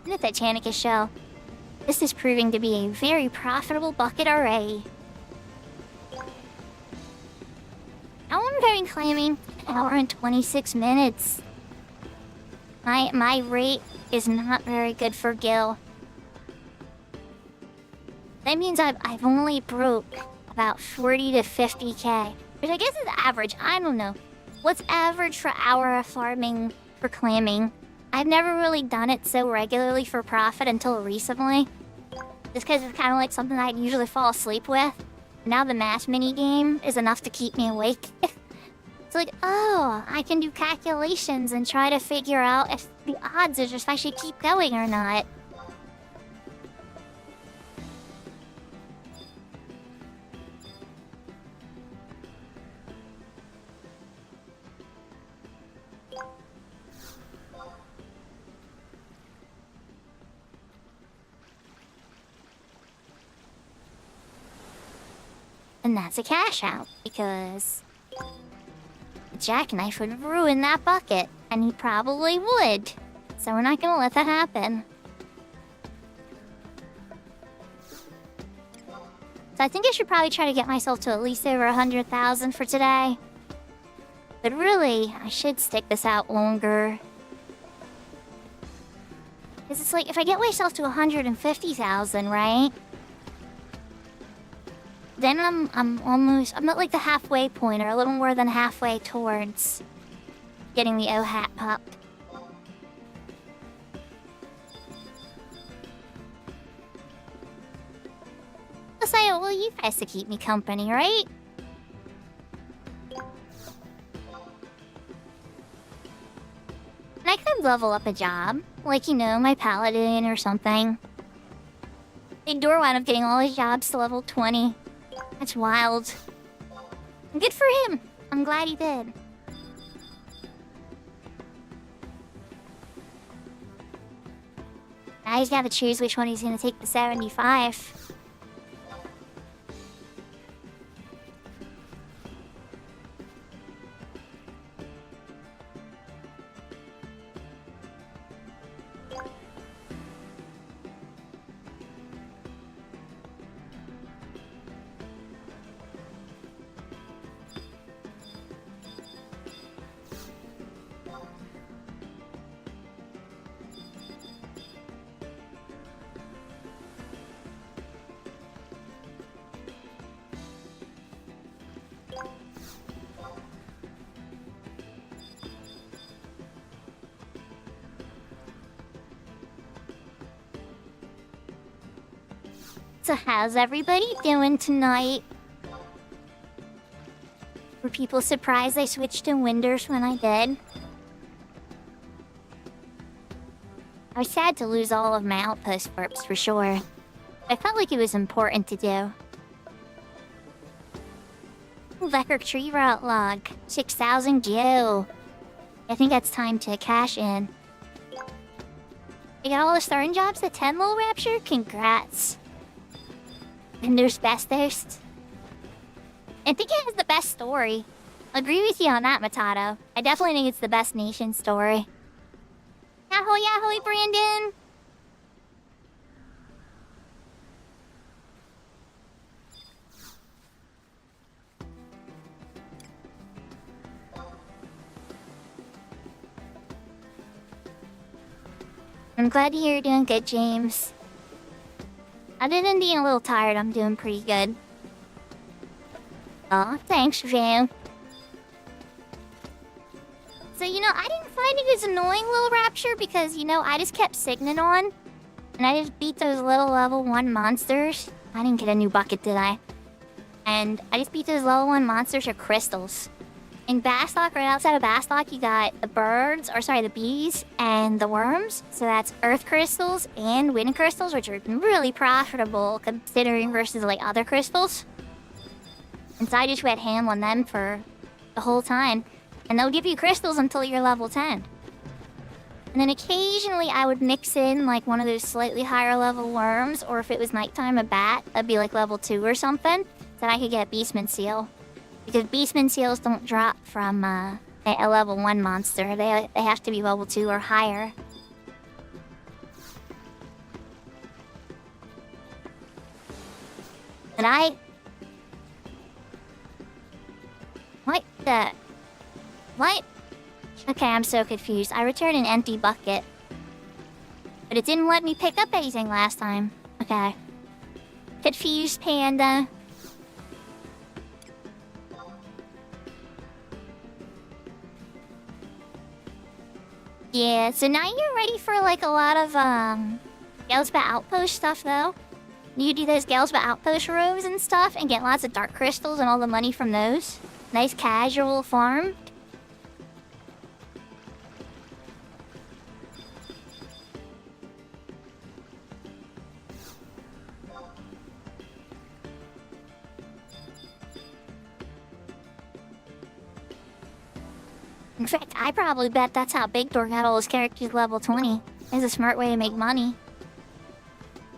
Look at that Titanicus shell. This is proving to be a very profitable bucket already. How long have I been claiming? An hour and 26 minutes. My rate is not very good for Gil. That means I've only broke about 40 to 50k, which I guess is average. I don't know. What's average for hour of farming for claiming? I've never really done it so regularly for profit until recently. Just because it's kind of like something I'd usually fall asleep with. Now the math minigame is enough to keep me awake. It's like, oh, I can do calculations and try to figure out if the odds is if I should keep going or not. And that's a cash out, because the jackknife would ruin that bucket, and he probably would. So we're not gonna let that happen. So I think I should probably try to get myself to at least over 100,000 for today. But really, I should stick this out longer. Because it's like, if I get myself to 150,000, right? Then I'm at like the halfway point, or a little more than halfway towards getting the O-Hat pup. Plus, I owe you guys to keep me company, right? And I could level up a job, like, you know, my paladin or something. Big Door wound up getting all his jobs to level 20. That's wild. Good for him. I'm glad he did. Now he's got to choose which one he's going to take the 75. So how's everybody doing tonight? Were people surprised I switched to Winders when I did? I was sad to lose all of my outpost burps for sure. I felt like it was important to do. Vector Tree Route log. 6,000 Geo. I think that's time to cash in. You got all the starting jobs at 10 low rapture? Congrats. And there's Bestos. I think it has the best story. Agree with you on that, Matato. I definitely think it's the best nation story. Yahoy, yahoy, Brandon! I'm glad to hear you're doing good, James. Other than being a little tired, I'm doing pretty good. Aw, thanks, Vam. So, I didn't find it as annoying, Little Rapture, because, I just kept signing on. And I just beat those little level 1 monsters. I didn't get a new bucket, did I? And I just beat those level 1 monsters with crystals. In Bastlock, right outside of Bastlock, you got the bees and the worms. So that's earth crystals and wind crystals, which are really profitable considering versus like other crystals. And so I just went ham on them for the whole time. And they'll give you crystals until you're level 10. And then occasionally I would mix in like one of those slightly higher level worms, or if it was nighttime, a bat, that'd be like level 2 or something, so I could get Beastman Seal. Because Beastman Seals don't drop from a level 1 monster. They have to be level 2 or higher. But What? Okay, I'm so confused. I returned an empty bucket. But it didn't let me pick up anything last time. Okay. Confused panda. Yeah, so now you're ready for like a lot of Galspa Outpost stuff though. You do those Galspa Outpost robes and stuff and get lots of dark crystals and all the money from those. Nice casual farm. In fact, I probably bet that's how Big Door got all his characters level 20. It's a smart way to make money.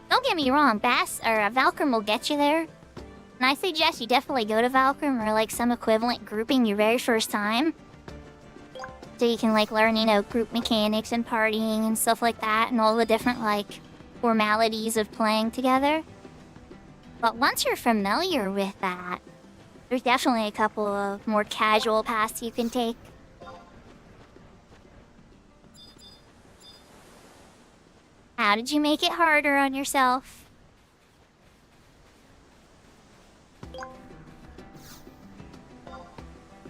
Don't get me wrong, Valkyrim will get you there. And I suggest you definitely go to Valkyrim or like some equivalent grouping your very first time. So you can like learn, group mechanics and partying and stuff like that and all the different like formalities of playing together. But once you're familiar with that, there's definitely a couple of more casual paths you can take. How did you make it harder on yourself?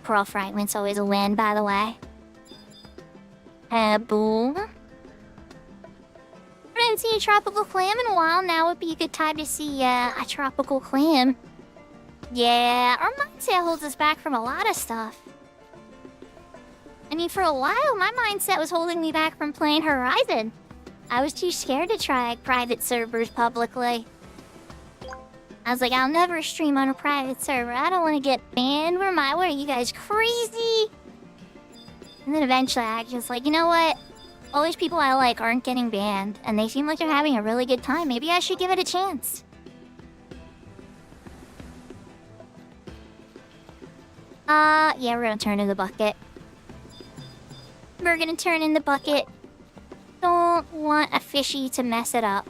Pearl Fragment's always a win, by the way. Boom. I haven't seen a tropical clam in a while. Now would be a good time to see a tropical clam. Yeah, our mindset holds us back from a lot of stuff. I mean, for a while, my mindset was holding me back from playing Horizon. I was too scared to try private servers publicly. I was like, I'll never stream on a private server. I don't want to get banned. What are you guys crazy? And then eventually I just like, you know what? All these people I like aren't getting banned. And they seem like they're having a really good time. Maybe I should give it a chance. Yeah, we're gonna turn in the bucket. We're gonna turn in the bucket. Don't want a fishy to mess it up.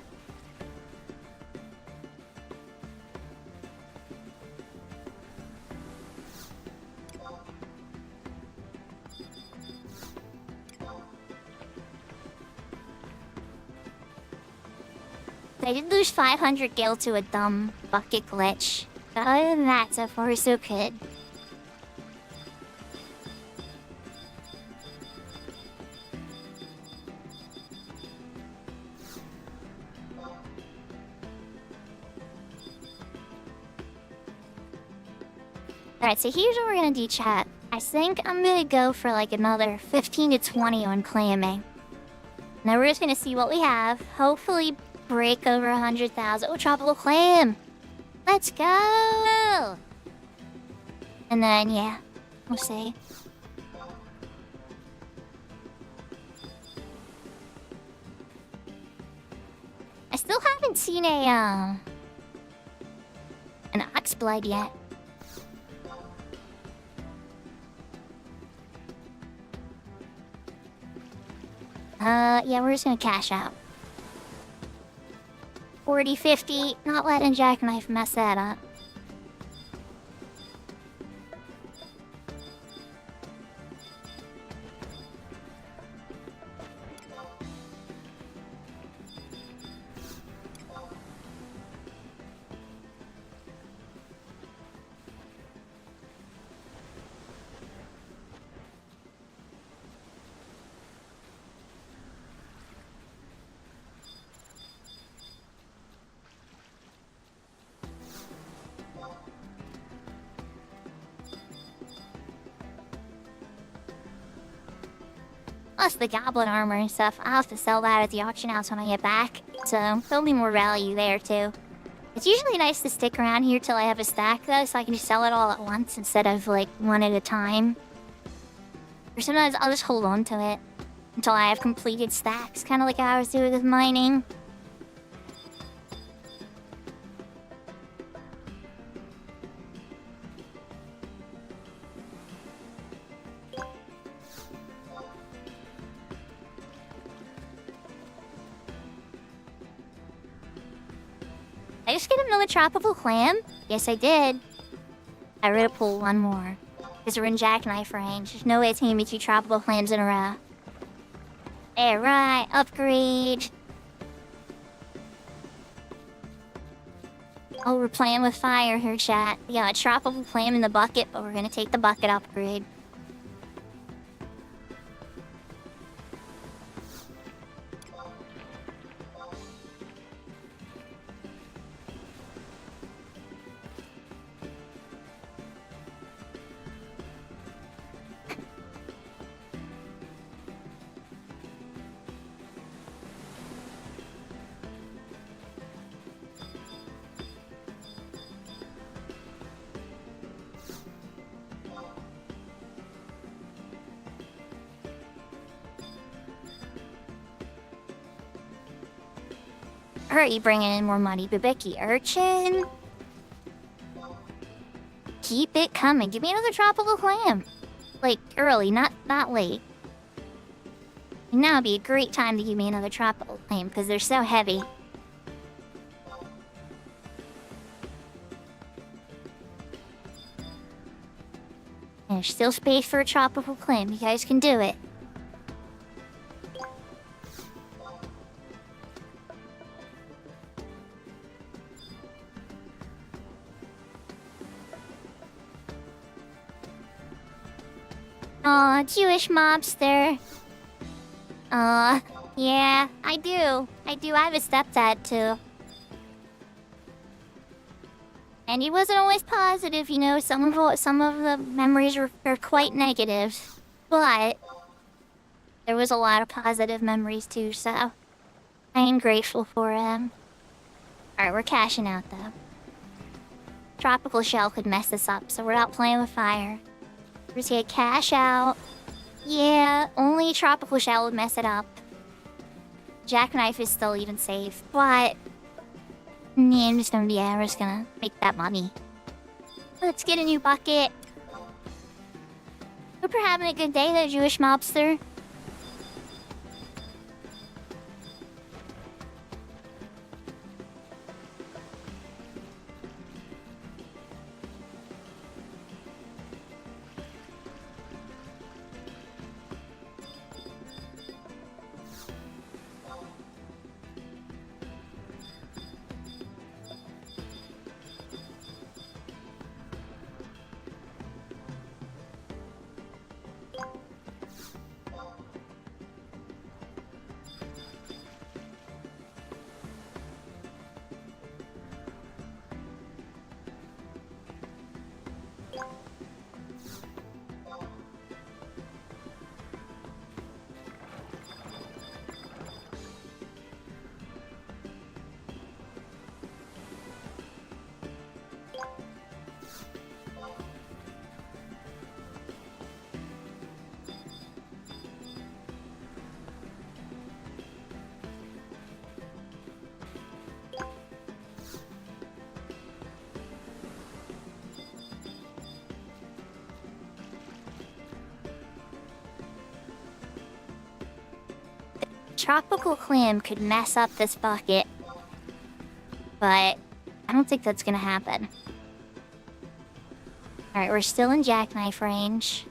I did lose 500 gil to a dumb bucket glitch. But other than that, so far so good. Alright, so here's what we're gonna do, chat. I think I'm gonna go for like another 15 to 20 on clamming. Now we're just gonna see what we have. Hopefully break over 100,000. Oh, tropical clam! Let's go! And then, yeah, we'll see. I still haven't seen an oxblood yet. Yeah, we're just gonna cash out. 40, 50, not letting Jackknife mess that up. Plus the goblin armor and stuff. I'll have to sell that at the auction house when I get back. So there'll be more value there too. It's usually nice to stick around here till I have a stack though, so I can just sell it all at once instead of like one at a time. Or sometimes I'll just hold on to it until I have completed stacks, kind of like I was doing with mining. I just get another tropical clam? Yes, I did. I ready to pull one more. Because we're in jackknife range. There's no way it's gonna be 2 tropical clams in a row. Alright, upgrade. Oh, we're playing with fire here, chat. We got a tropical clam in the bucket, but we're gonna take the bucket upgrade. Hurry, bringing in more money, Bibiki urchin. Keep it coming. Give me another tropical clam. Like, early, not late. And now would be a great time to give me another tropical clam, because they're so heavy. And there's still space for a tropical clam. You guys can do it. Aw, Jewish mobster. Yeah, I do. I have a stepdad, too. And he wasn't always positive, you know. Some of the memories are quite negative. But there was a lot of positive memories, too, so I am grateful for him. Alright, we're cashing out, though. Tropical shell could mess us up, so we're out playing with fire. We're just gonna cash out. Yeah, only tropical shell would mess it up. Jackknife is still even safe, but yeah, I'm just gonna make that money. Let's get a new bucket. Hope you're having a good day there, Jewish mobster. Tropical clam could mess up this bucket, but I don't think that's gonna happen. Alright, we're still in jackknife range.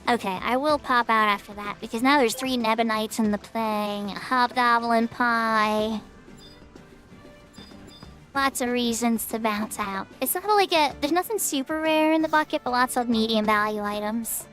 Okay, I will pop out after that, because now there's 3 Nebonites in the thing, a Hobgoblin Pie. Lots of reasons to bounce out. It's not like there's nothing super rare in the bucket, but lots of medium value items.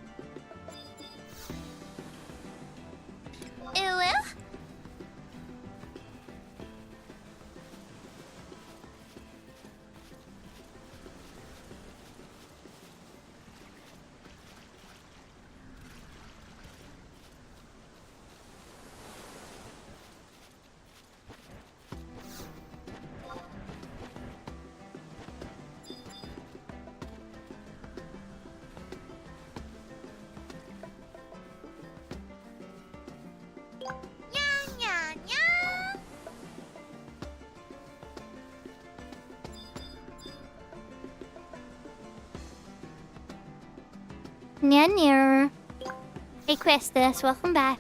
Nyanir. Hey, Questus, welcome back.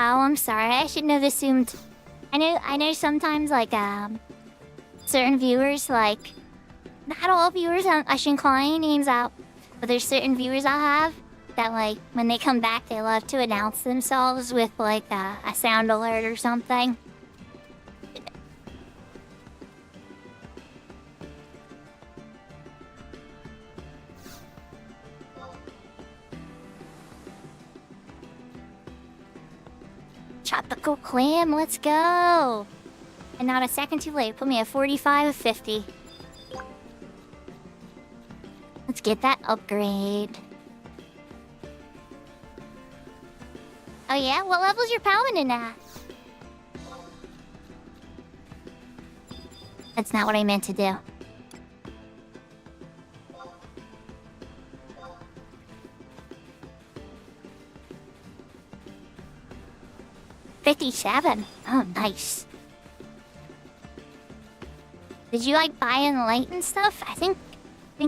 Oh, I'm sorry. I shouldn't have assumed. I know sometimes like certain viewers, like not all viewers I shouldn't call any names out, but there's certain viewers I have that like when they come back they love to announce themselves with like a sound alert or something. Tropical clam, let's go! And not a second too late, put me at 45 of 50. Let's get that upgrade. Oh yeah? What level's your paladin at? That's not what I meant to do. $57. Oh, nice. Did you like buy in light and stuff? I think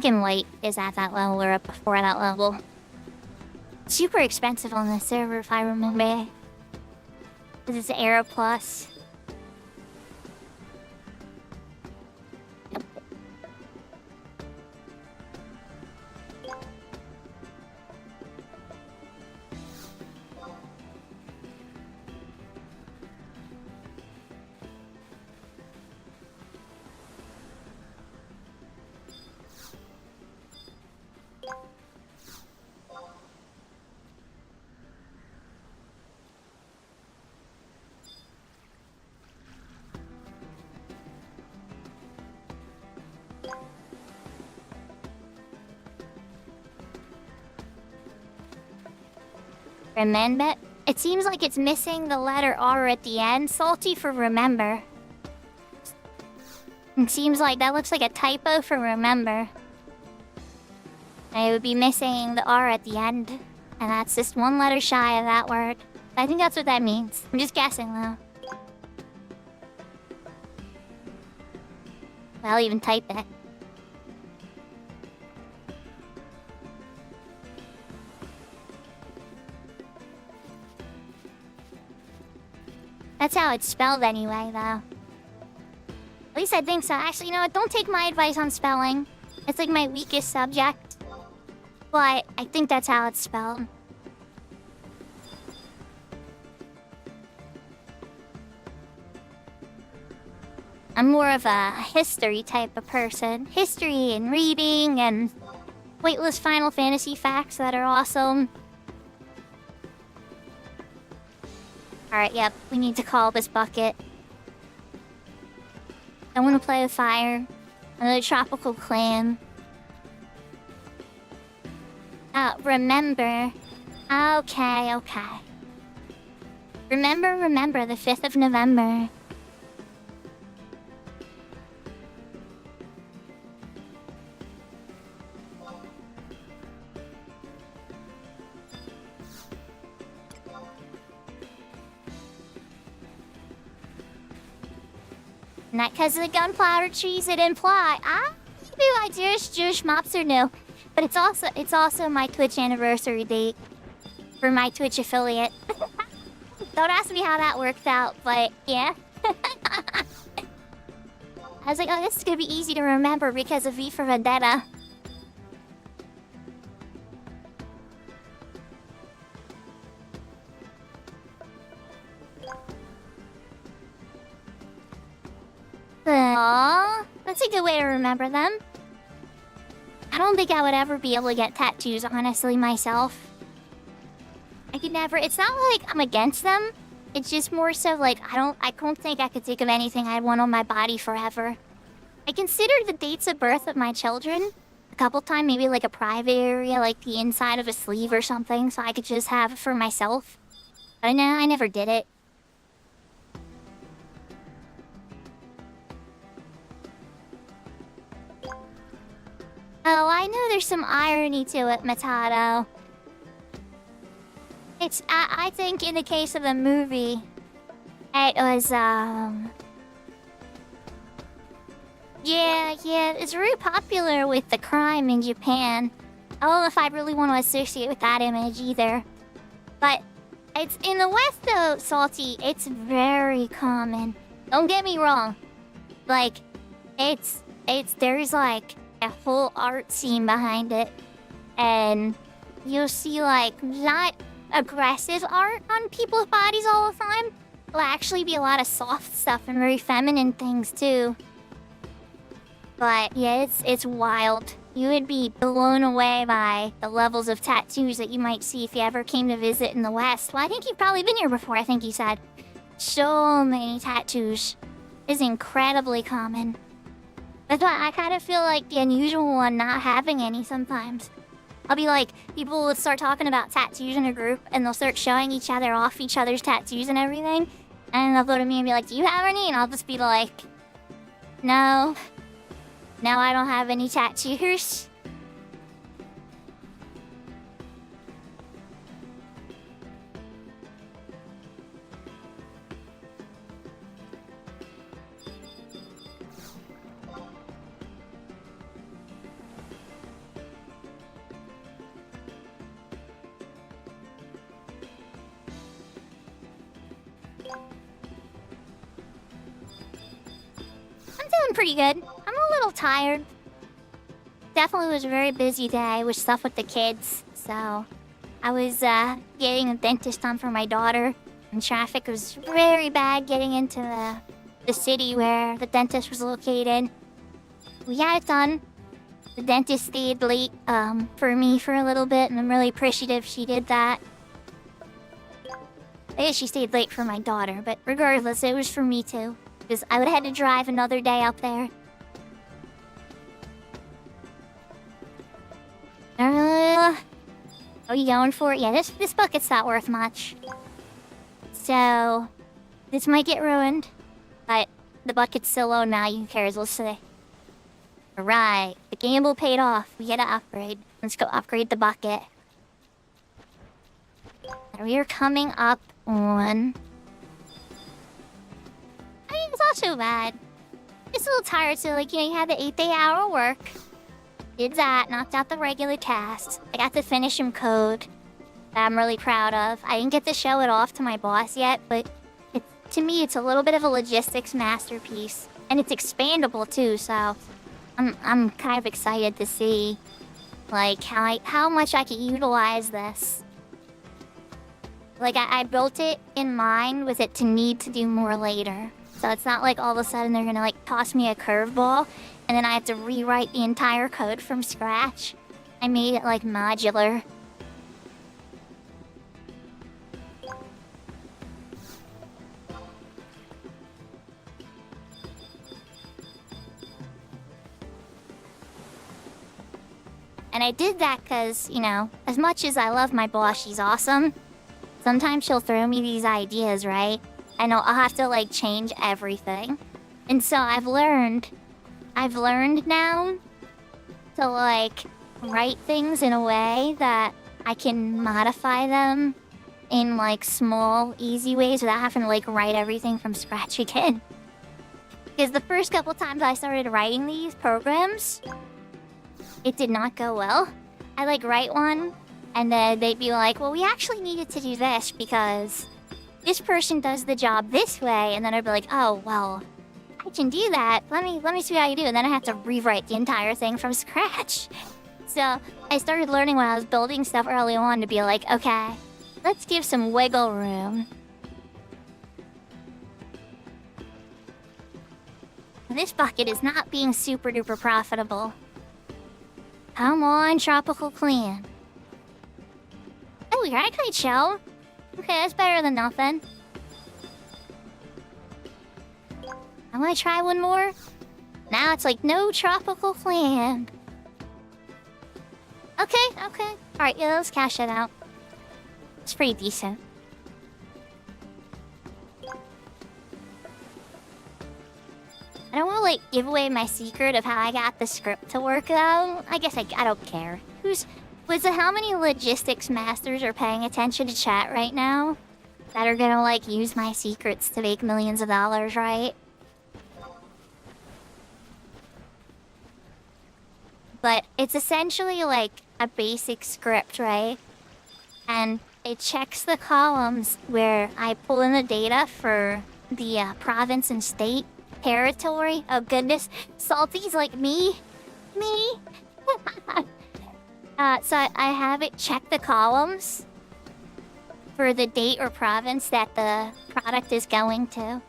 in light is at that level or up before that level. Super expensive on the server if I remember. This is Aero Plus. Remember? It seems like it's missing the letter R at the end. Salty for remember. It seems like that looks like a typo for remember. And it would be missing the R at the end. And that's just one letter shy of that word. I think that's what that means. I'm just guessing though. Well, I'll even type it. That's how it's spelled anyway, though. At least I think so. Actually, you know what? Don't take my advice on spelling. It's like my weakest subject. But I think that's how it's spelled. I'm more of a history type of person. History and reading and pointless Final Fantasy facts that are awesome. Alright, yep, we need to call this bucket. I want to play with fire. Another tropical clam. Remember. Okay. Remember, the 5th of November. Not because of the gunpowder trees it imply. Maybe my Jewish mobs are new. But it's also my Twitch anniversary date. For my Twitch affiliate. Don't ask me how that worked out, but yeah. I was like, oh, this is gonna be easy to remember because of V for Vendetta. Aww, that's a good way to remember them. I don't think I would ever be able to get tattoos, honestly, myself. I could never. It's not like I'm against them. It's just more so like I don't think I could think of anything I'd want on my body forever. I consider the dates of birth of my children couple times, maybe like a private area, like the inside of a sleeve or something, so I could just have it for myself. But no, I never did it. Oh, I know there's some irony to it, Matato. I think in the case of the movie, it was, Yeah, it's very popular with the crime in Japan. I don't know if I really want to associate with that image either. But it's in the West though, Salty, it's very common. Don't get me wrong. Like, there's like a whole art scene behind it. And you'll see like not aggressive art on people's bodies all the time. It'll actually be a lot of soft stuff and very feminine things too. But yeah, it's wild. You would be blown away by the levels of tattoos that you might see if you ever came to visit in the West. Well, I think you've probably been here before, I think you said. So many tattoos. It's incredibly common. That's why I kind of feel like the unusual one not having any sometimes. I'll be like, people will start talking about tattoos in a group, and they'll start showing each other off each other's tattoos and everything. And they'll go to me and be like, do you have any? And I'll just be like, no. No, I don't have any tattoos. I'm doing pretty good. I'm a little tired. Definitely was a very busy day with stuff with the kids. So I was getting a dentist on for my daughter. And traffic was very bad getting into the city where the dentist was located. We had it done. The dentist stayed late for me for a little bit, and I'm really appreciative she did that. I guess she stayed late for my daughter, but regardless, it was for me too. Because I would have had to drive another day up there. Are you going for it? Yeah, this bucket's not worth much. So, this might get ruined. But the bucket's still low now, who cares? We'll see. Alright, the gamble paid off. We get an upgrade. Let's go upgrade the bucket. And we are coming up on... I mean, it's not so bad. Just a little tired, so like, you had the 8-day hour work. Did that, knocked out the regular tasks. I got to finish some code that I'm really proud of. I didn't get to show it off to my boss yet, but to me, it's a little bit of a logistics masterpiece. And it's expandable too, so I'm kind of excited to see like how much I can utilize this. Like I built it in mind with it to need to do more later. So it's not like all of a sudden they're gonna like toss me a curveball and then I have to rewrite the entire code from scratch. I made it like modular. And I did that because, you know, as much as I love my boss, she's awesome. Sometimes she'll throw me these ideas, right? And I'll have to, like, change everything. And so I've learned now to, like, write things in a way that I can modify them in, like, small, easy ways without having to, like, write everything from scratch again. Because the first couple times I started writing these programs, it did not go well. I, like, write one, and then they'd be like, well, we actually needed to do this because this person does the job this way. And then I'd be like, oh, well, I can do that. Let me see how you do. And then I have to rewrite the entire thing from scratch. So I started learning when I was building stuff early on to be like, okay, let's give some wiggle room. This bucket is not being super duper profitable. Come on, Tropical Clan. Oh, you're actually chill. Okay, that's better than nothing. I want to try one more. Now it's like, no Tropical Clan. Okay. Alright, yeah, let's cash it out. It's pretty decent. I don't want to, like, give away my secret of how I got the script to work, though. I guess I don't care. How many logistics masters are paying attention to chat right now? That are gonna, like, use my secrets to make millions of dollars, right? But it's essentially, like, a basic script, right? And it checks the columns where I pull in the data for the province and state territory. Oh goodness, Salty's like me. So I have it check the columns for the date or province that the product is going to.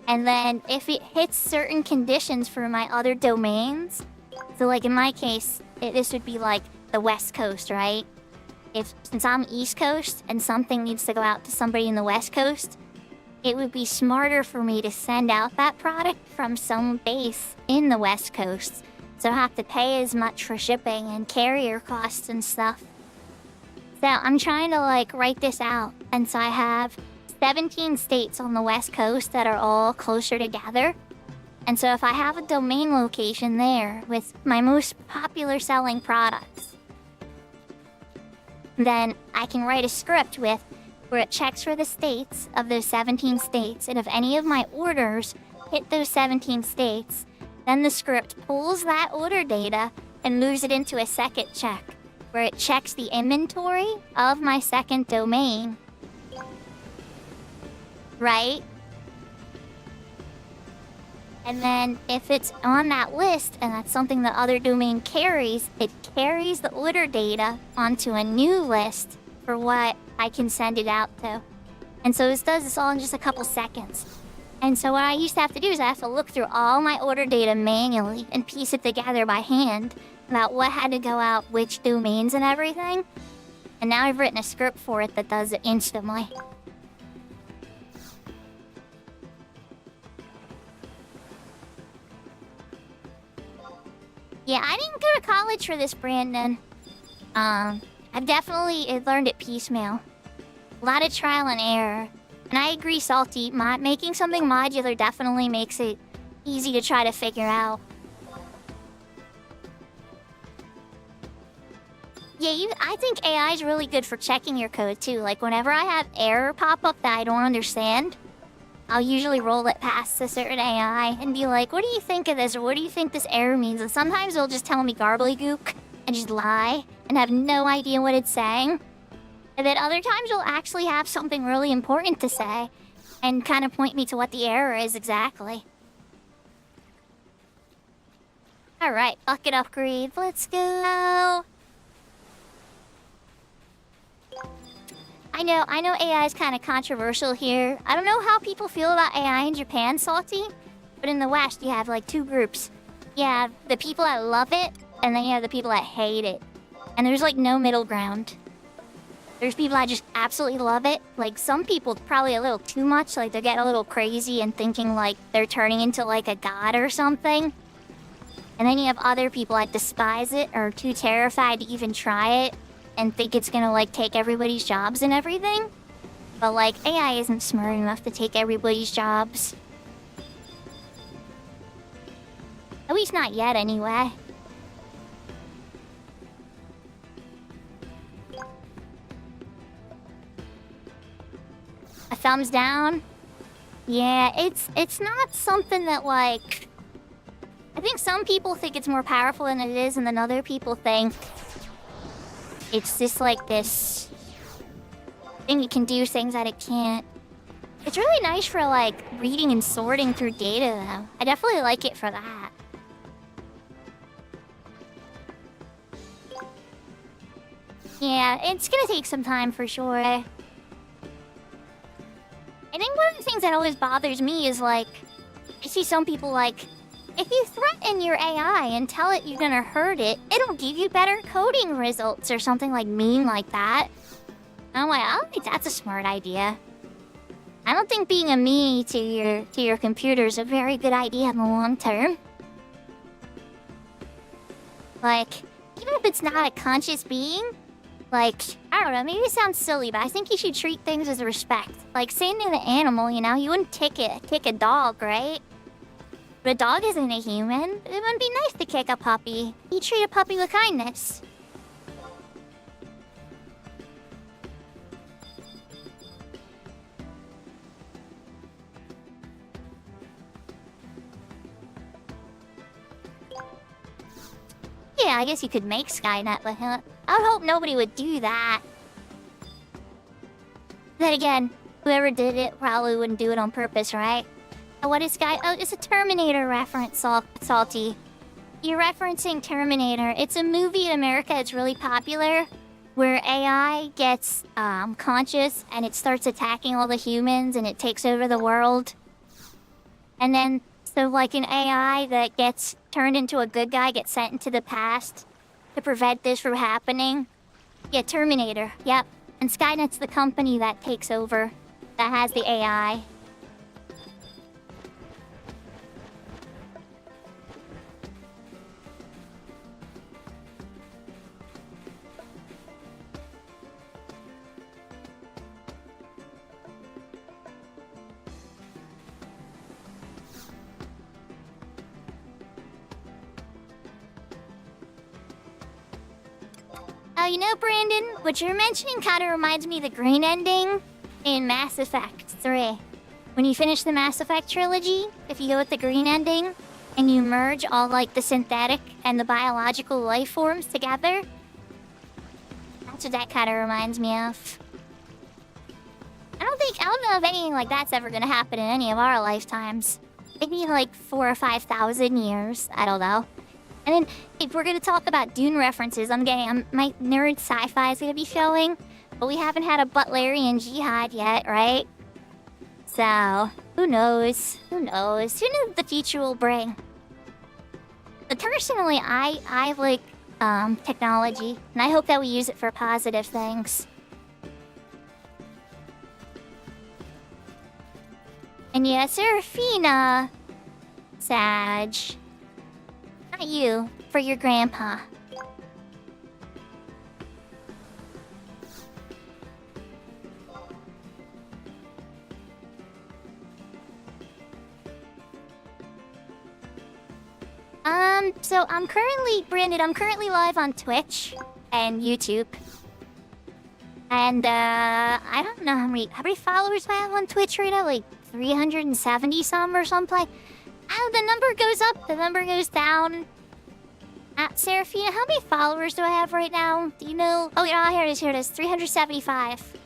And then if it hits certain conditions for my other domains, so like in my case, this would be like the West Coast, right? Since I'm East Coast and something needs to go out to somebody in the West Coast, it would be smarter for me to send out that product from some base in the West Coast. So I have to pay as much for shipping and carrier costs and stuff. So I'm trying to like write this out. And so I have 17 states on the West Coast that are all closer together. And so if I have a domain location there with my most popular selling products, then I can write a script where it checks for the states of those 17 states, and if any of my orders hit those 17 states, then the script pulls that order data and moves it into a second check, where it checks the inventory of my second domain. Right? And then if it's on that list, and that's something the other domain carries, it carries the order data onto a new list for what I can send it out to. And so it does this all in just a couple seconds. And so what I used to have to do is I have to look through all my order data manually and piece it together by hand about what had to go out, which domains and everything. And now I've written a script for it that does it instantly. Yeah, I didn't go to college for this, Brandon. I've definitely learned it piecemeal. A lot of trial and error. And I agree, Salty. Making something modular definitely makes it easy to try to figure out. Yeah, I think AI is really good for checking your code, too. Like, whenever I have error pop up that I don't understand, I'll usually roll it past a certain AI and be like, what do you think of this? Or what do you think this error means? And sometimes it'll just tell me gobbledygook and just lie and have no idea what it's saying. And then other times it'll actually have something really important to say and kind of point me to what the error is exactly. Alright, bucket upgrade. Let's go. I know AI is kind of controversial here. I don't know how people feel about AI in Japan, Salty. But in the West, you have like two groups. You have the people that love it, and then you have the people that hate it. And there's like no middle ground. There's people that just absolutely love it. Like some people probably a little too much, like they're getting a little crazy and thinking like they're turning into like a god or something. And then you have other people that despise it or are too terrified to even try it and think it's gonna like take everybody's jobs and everything. But like AI isn't smart enough to take everybody's jobs. At least not yet anyway. A thumbs down? Yeah, it's not something that like... I think some people think it's more powerful than it is, and then other people think it's just like this thing it can do things that it can't. It's really nice for like reading and sorting through data though. I definitely like it for that. Yeah, it's gonna take some time for sure. I think one of the things that always bothers me is like, I see some people like, if you threaten your AI and tell it you're gonna hurt it, it'll give you better coding results or something like mean like that. I'm like, I don't think that's a smart idea. I don't think being a meanie to your computer is a very good idea in the long term. Like, even even if it's not a conscious being, like, I don't know, maybe it sounds silly, but I think you should treat things as respect. Like, same to the animal, you know? You wouldn't kick a dog, right? But a dog isn't a human. It wouldn't be nice to kick a puppy. You treat a puppy with kindness. Yeah, I guess you could make Skynet, but I would hope nobody would do that. Then again, whoever did it probably wouldn't do it on purpose, right? What is Sky? Oh, it's a Terminator reference, Salty. You're referencing Terminator. It's a movie in America. It's really popular, where AI gets conscious and it starts attacking all the humans and it takes over the world. And then, so like an AI that gets turned into a good guy gets sent into the past to prevent this from happening. Yeah, Terminator. Yep. And Skynet's the company that takes over, that has the AI. You know, Brandon, what you're mentioning kind of reminds me of the green ending in Mass Effect 3. When you finish the Mass Effect trilogy, if you go with the green ending, and you merge all, like, the synthetic and the biological life forms together, that's what that kind of reminds me of. I don't know if anything like that's ever gonna happen in any of our lifetimes. Maybe, like, 4,000 or 5,000 years. I don't know. And then, if we're gonna talk about Dune references, my nerd sci-fi is gonna be showing, but we haven't had a Butlerian jihad yet, right? So, who knows? Who knows? Who knows what the future will bring? But personally, I like technology, and I hope that we use it for positive things. And yeah, Serafina, Sag. Not you, for your grandpa. So I'm currently live on Twitch and YouTube. And I don't know how many followers I have on Twitch right now, like 370 some or something. Oh, the number goes up, the number goes down. Serafina, how many followers do I have right now? Do you know? Oh, yeah, here it is, 375.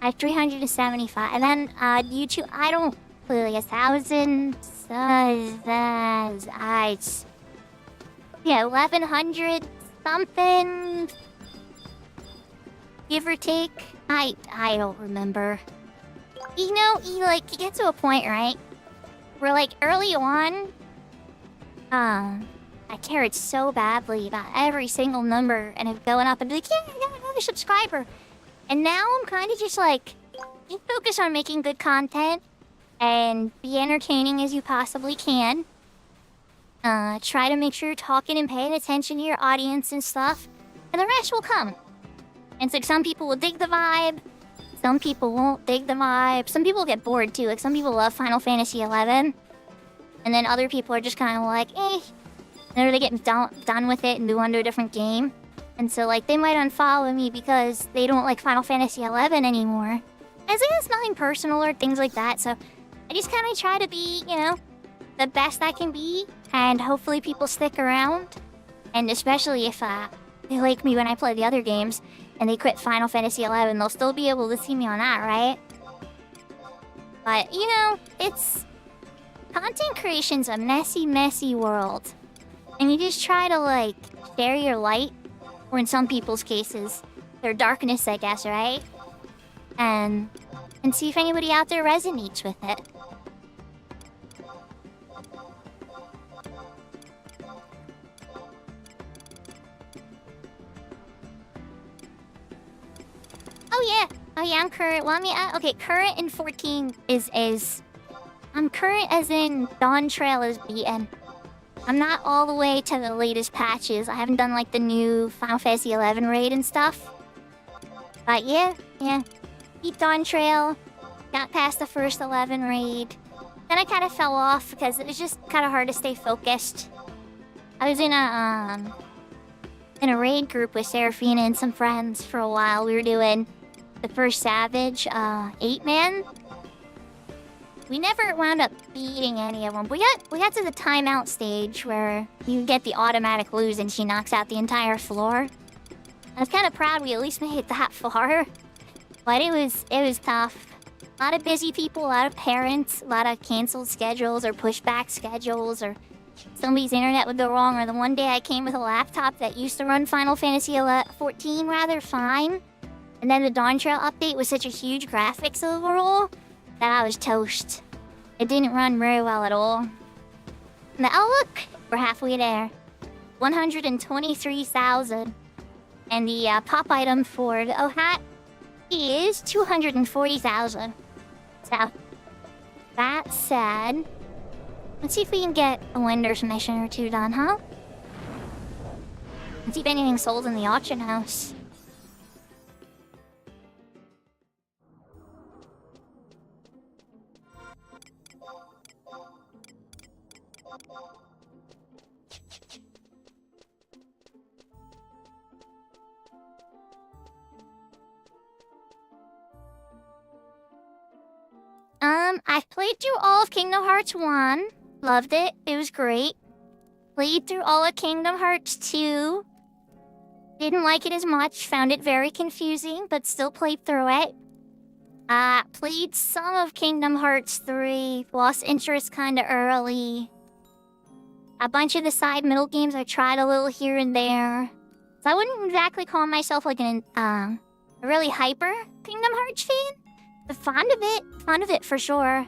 I have 375. And then, YouTube, I don't, like 1,000, yeah, 1,100 something, give or take. I don't remember. You know, you get to a point, right? Where, like, early on, I cared so badly about every single number and it going up and be like, yeah, I got another subscriber. And now I'm kind of just like, you focus on making good content and be entertaining as you possibly can. Try to make sure you're talking and paying attention to your audience and stuff, and the rest will come. And so some people will dig the vibe, some people won't dig the vibe, some people get bored too, like some people love Final Fantasy XI, and then other people are just kind of like, eh, and then they get done with it and move on to a different game. And so, like, they might unfollow me because they don't like Final Fantasy XI anymore. I think it's nothing personal or things like that, so I just kind of try to be, you know, the best I can be, and hopefully people stick around. And especially if they like me when I play the other games, and they quit Final Fantasy XI, they'll still be able to see me on that, right? But, you know, content creation's a messy, messy world. And you just try to, like, share your light, or in some people's cases, their darkness, I guess, right? And see if anybody out there resonates with it. Oh yeah, I'm current. Well, I mean, okay, current in 14 is I'm current as in Dawn Trail is beaten. I'm not all the way to the latest patches. I haven't done like the new Final Fantasy XI raid and stuff. But yeah. Kept on trail. Got past the first 11 raid. Then I kind of fell off because it was just kind of hard to stay focused. I was in a raid group with Seraphina and some friends for a while. We were doing the first Savage 8-man. We never wound up beating any of them. We got to the timeout stage where you get the automatic lose and she knocks out the entire floor. I was kind of proud we at least made it that far. But it was tough. A lot of busy people, a lot of parents, a lot of canceled schedules or pushback schedules, or somebody's internet would go wrong, or the one day I came with a laptop that used to run Final Fantasy 14 rather fine. And then the Dawn Trail update was such a huge graphics overall that I was toast. It didn't run very well at all. And oh look, we're halfway there. 123,000. And the pop item for the hat is 240,000. So, that said, let's see if we can get a Wender's mission or two done, huh? Let's see if anything sold in the auction house. I've played through all of Kingdom Hearts 1. Loved it. It was great. Played through all of Kingdom Hearts 2. Didn't like it as much. Found it very confusing, but still played through it. Played some of Kingdom Hearts 3. Lost interest kinda early. A bunch of the side middle games I tried a little here and there. So I wouldn't exactly call myself like a really hyper Kingdom Hearts fan. But fond of it for sure.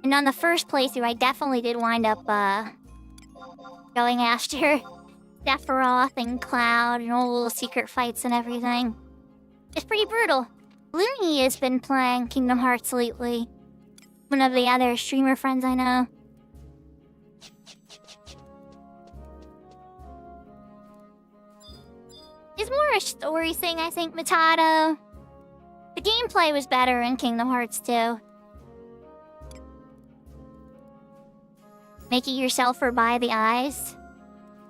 And on the first playthrough, I definitely did wind up going after Sephiroth and Cloud and all the little secret fights and everything. It's pretty brutal. Looney has been playing Kingdom Hearts lately. One of the other streamer friends I know. It's more a story thing, I think, Matato. The gameplay was better in Kingdom Hearts 2. Make it yourself or buy the eyes.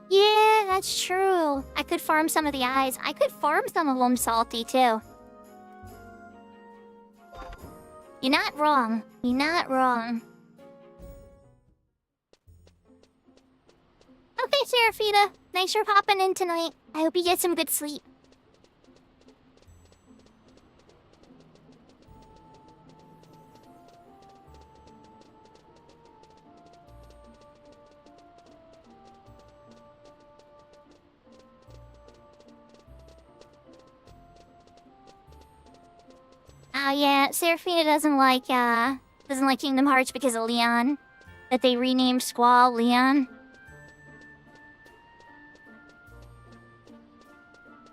Yeah, that's true. I could farm some of the eyes. I could farm some of them salty, too. You're not wrong. You're not wrong. Okay, Seraphina. Thanks for popping in tonight. I hope you get some good sleep. Oh yeah, Seraphina doesn't like Kingdom Hearts because of Leon. That they renamed Squall Leon.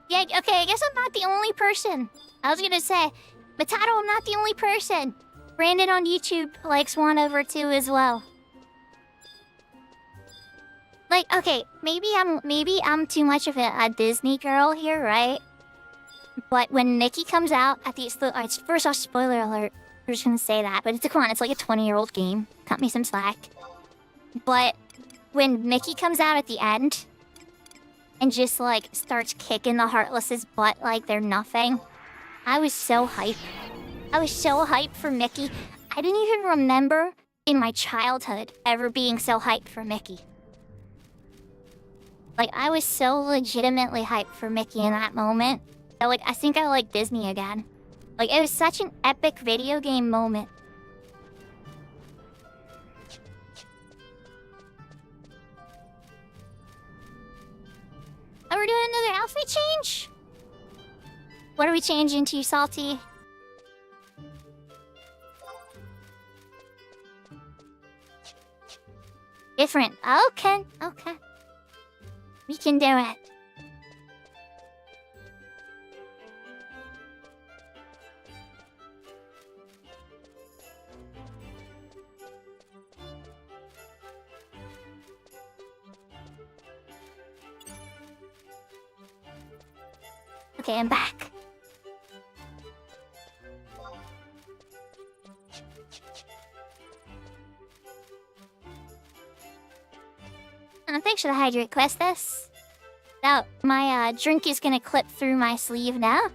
Yeah, okay, I guess I'm not the only person. I was gonna say, Matato, I'm not the only person. Brandon on YouTube likes 1 over 2 as well. Like, okay, maybe I'm too much of a Disney girl here, right? But when Mickey comes out at the first off, spoiler alert. I'm just gonna say that, but come on, it's like a 20-year-old game. Cut me some slack. But when Mickey comes out at the end and just like starts kicking the Heartless's butt like they're nothing, I was so hyped. I was so hyped for Mickey. I didn't even remember in my childhood ever being so hyped for Mickey. Like, I was so legitimately hyped for Mickey in that moment. That, like, I think I like Disney again. Like, it was such an epic video game moment. Oh, we're doing another outfit change? What are we changing to, Salty? Different. Okay, okay. We can do it. Okay, I'm back. Thanks for the hydrate quest, this. Now, my drink is gonna clip through my sleeve now.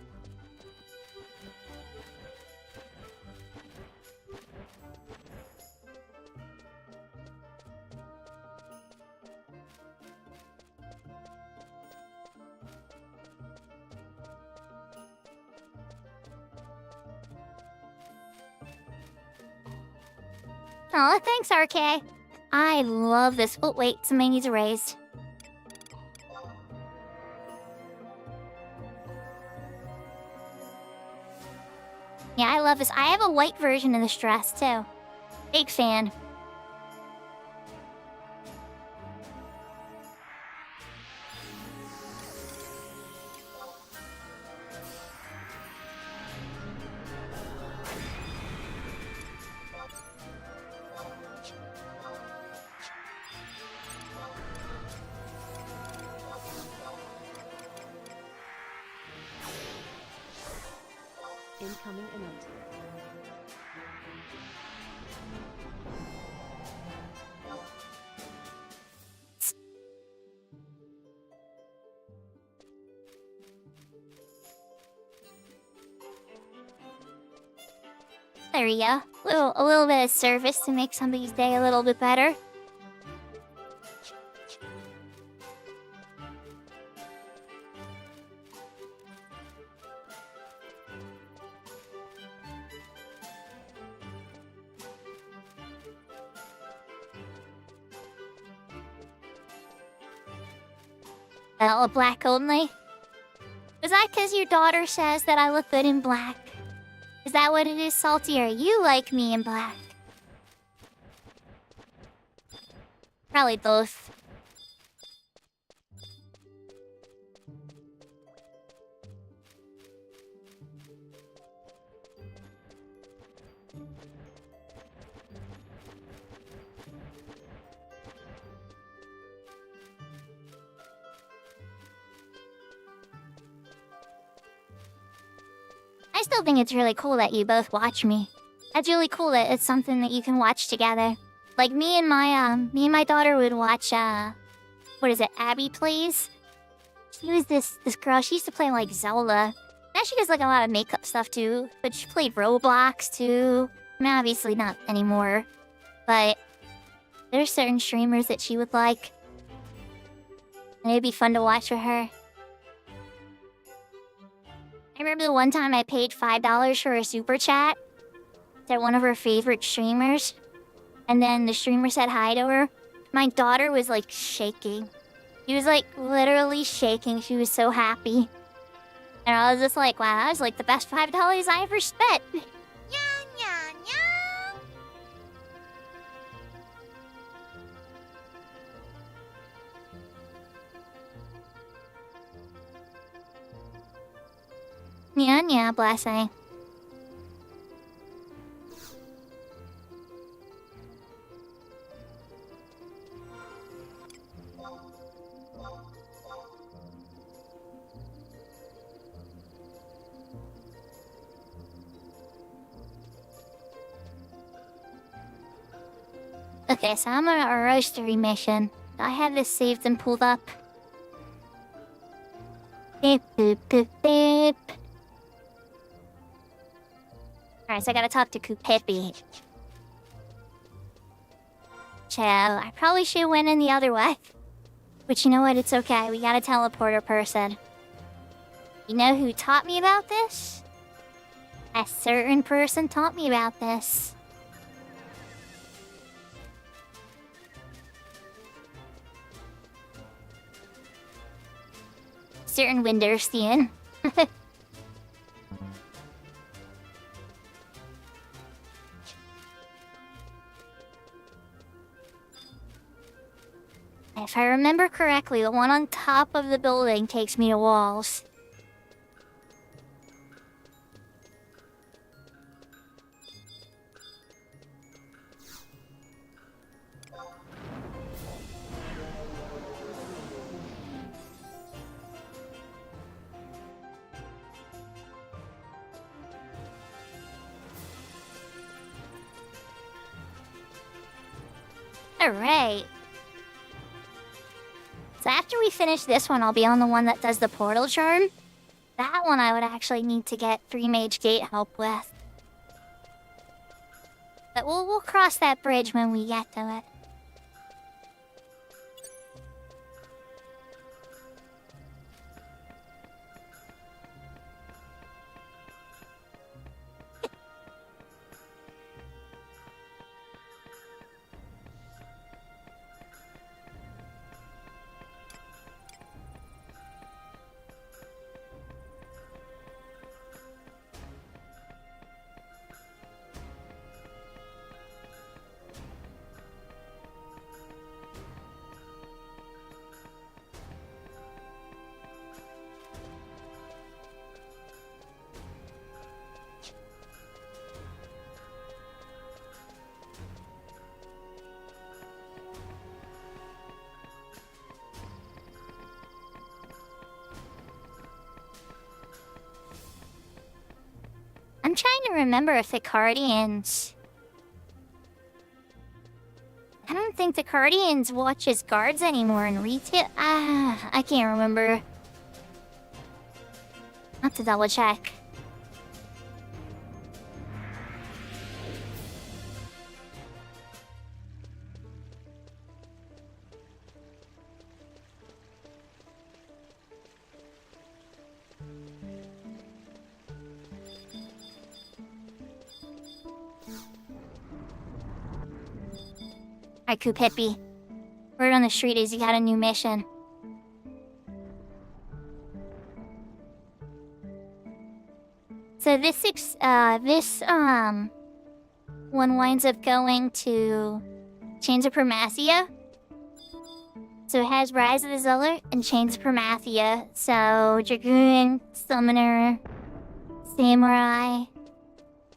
Oh, thanks, RK. I love this. Oh, wait, somebody needs a raise. Yeah, I love this. I have a white version of this dress, too. Big fan. Incoming event. There we go. A little bit of service to make somebody's day a little bit better. Black only? Was that because your daughter says that I look good in black? Is that what it is, Salty, or you like me in black? Probably both. I still think it's really cool that you both watch me. That's really cool that it's something that you can watch together. Like me and my daughter would watch what is it, Abby Plays? She was this girl, she used to play like Zelda. Now she does like a lot of makeup stuff too, but she played Roblox too. I mean, obviously not anymore. But there's certain streamers that she would like. And it'd be fun to watch with her. I remember the one time I paid $5 for a super chat to one of her favorite streamers. And then the streamer said hi to her. My daughter was like shaking. She was like literally shaking. She was so happy. And I was just like, wow, that was like the best $5 I ever spent. Yeah, blessing. Okay, so I'm on a roastery mission. I have this saved and pulled up. Beep, boop, boop, beep. Alright, so I gotta talk to Coupepi. So, I probably should have went in the other way. But you know what? It's okay. We got a teleporter person. You know who taught me about this? A certain person taught me about this. Certain Winderstein. If I remember correctly, the one on top of the building takes me to walls. Alright. So after we finish this one, I'll be on the one that does the portal charm. That one I would actually need to get 3 Mage Gate help with. But we'll cross that bridge when we get to it. I'm trying to remember if the Guardians... I don't think the Guardians watch as guards anymore in retail. I can't remember. I'll have to double check. Alright, Coop Hippie. Word on the street is you got a new mission. So this one winds up going to Chains of Permathia. So it has Rise of the Zealot and Chains of Permathia. So Dragoon, Summoner, Samurai,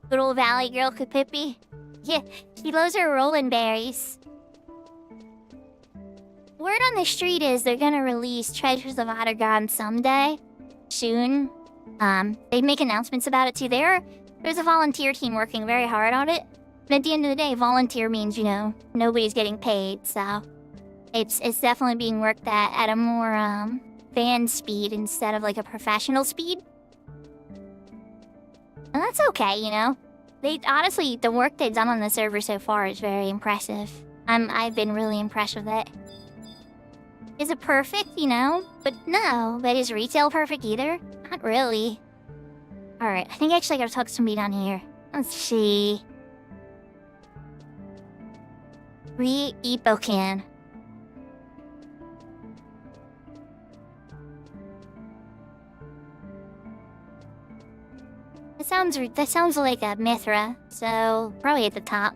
good old Valley Girl Coop Hippie. Yeah, she loves her rolling berries. Word on the street is they're gonna release Treasures of Ottergon someday. Soon. They make announcements about it too. There's a volunteer team working very hard on it. But at the end of the day, volunteer means, you know, nobody's getting paid, so... It's definitely being worked at a more, fan speed instead of, like, a professional speed. And that's okay, you know? Honestly, the work they've done on the server so far is very impressive. I've been really impressed with it. Is it perfect, you know? But no. But is retail perfect either? Not really. Alright, I think actually I gotta talk to somebody down here. Let's see. Re-Epocan. That sounds like a Mithra, so probably at the top.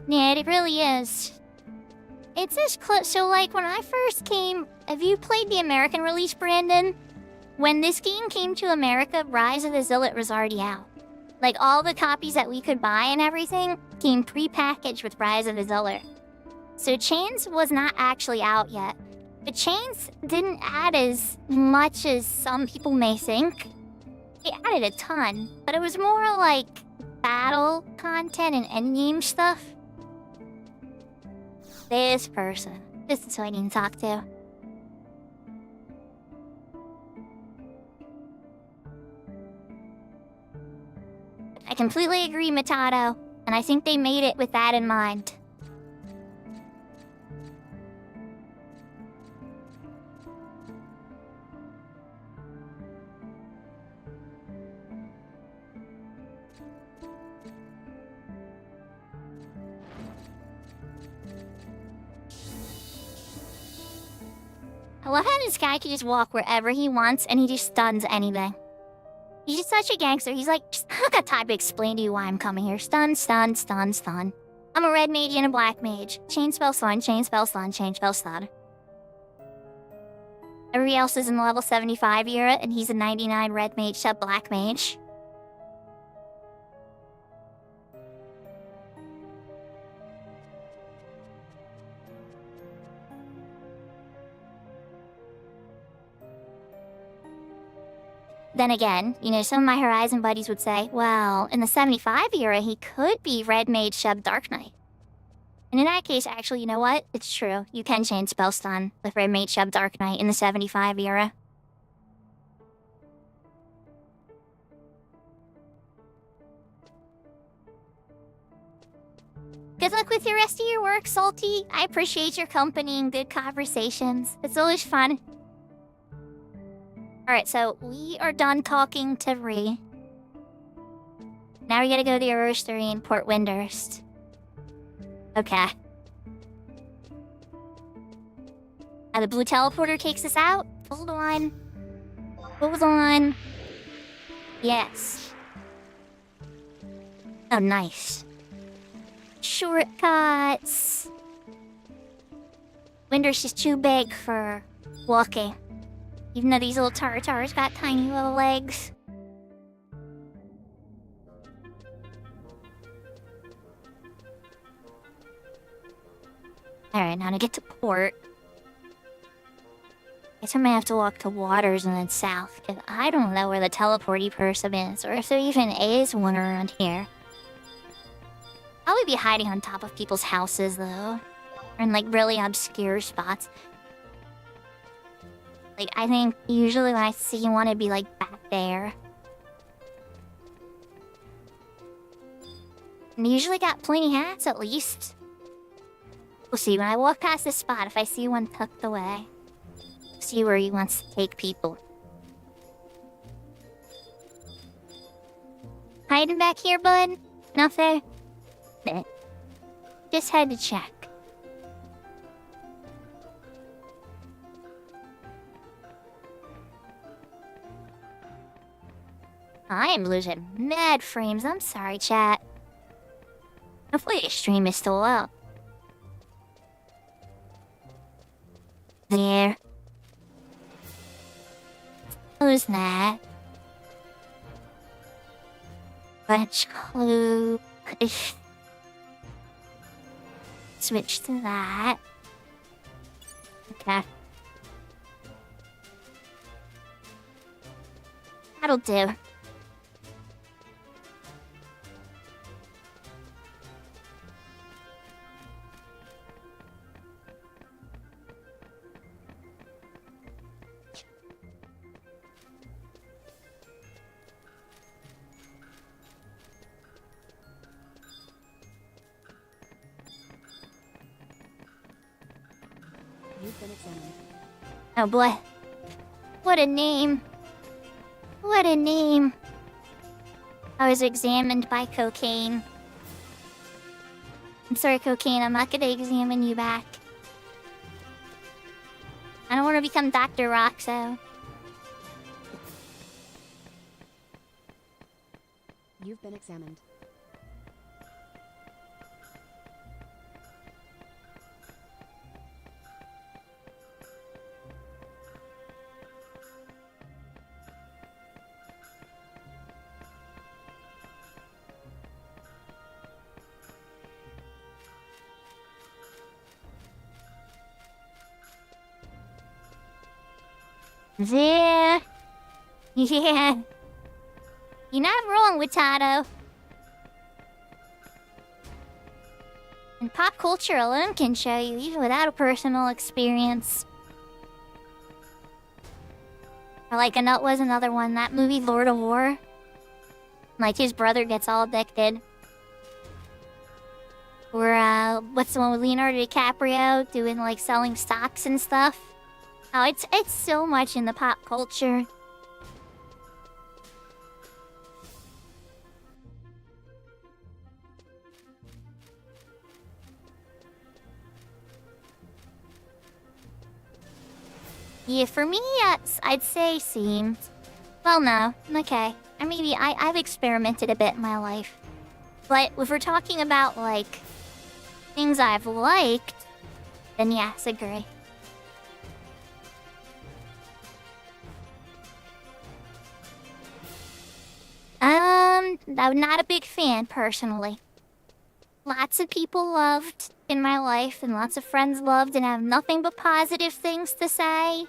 Yeah, it really is. It's this close. So, like, when I first came... Have you played the American release, Brandon? When this game came to America, Rise of the Zealot was already out. Like, all the copies that we could buy and everything came pre-packaged with Rise of the Zealot. So Chains was not actually out yet. But Chains didn't add as much as some people may think. It added a ton, but it was more like battle content and endgame stuff. This person. This is who I need to talk to. I completely agree, Matato, and I think they made it with that in mind. I love how this guy can just walk wherever he wants and he just stuns anything. He's just such a gangster. He's like, I don't got time to explain to you why I'm coming here. Stun, stun, stun, stun. I'm a red mage and a black mage. Chain spell stun, chain spell stun, chain spell stun. Everybody else is in the level 75 era and he's a 99 red mage sub black mage. then again, you know, some of my Horizon buddies would say, well, in the 75 era, he could be Red Mage Shub Dark Knight. And in that case, actually, you know what? It's true. You can change spell stun with Red Mage Shub Dark Knight in the 75 era. Good luck with your rest of your work, Salty. I appreciate your company and good conversations. It's always fun. Alright, so we are done talking to Ree. Now we gotta go to the roastery in Port Windhurst. Okay. Now the blue teleporter takes us out. Hold on. Hold on. Yes. Oh, nice. Shortcuts. Windhurst is too big for walking. Even though these little tartars got tiny little legs. Alright, now to get to port. Guess I may have to walk to Waters and then south, because I don't know where the teleporty person is, or if there even is one around here. Probably be hiding on top of people's houses, though. Or in, like, really obscure spots. Like, I think usually when I see one, it'd be, like, back there. And they usually got pointy hats, at least. We'll see. When I walk past this spot, if I see one tucked away, see where he wants to take people. Hiding back here, bud? Nothing? Just had to check. I am losing mad frames. I'm sorry, chat. Hopefully the stream is still up. There. Who's that? Bunch clue. Switch to that. Okay. That'll do. You've been examined. Oh boy. What a name. What a name. I was examined by cocaine. I'm sorry, cocaine. I'm not gonna examine you back. I don't want to become Dr. Roxo. You've been examined. There. Yeah. You're not wrong, Watato. And pop culture alone can show you, even without a personal experience. Or like, and that was another one, that movie Lord of War. Like, his brother gets all addicted. Or, what's the one with Leonardo DiCaprio doing, like, selling stocks and stuff? Oh, it's so much in the pop culture. Yeah, for me, I'd say seemed. Well, no. Okay. I've experimented a bit in my life. But if we're talking about, like, things I've liked, then yes, agree. I'm not a big fan, personally. Lots of people loved in my life, and lots of friends loved, and I have nothing but positive things to say.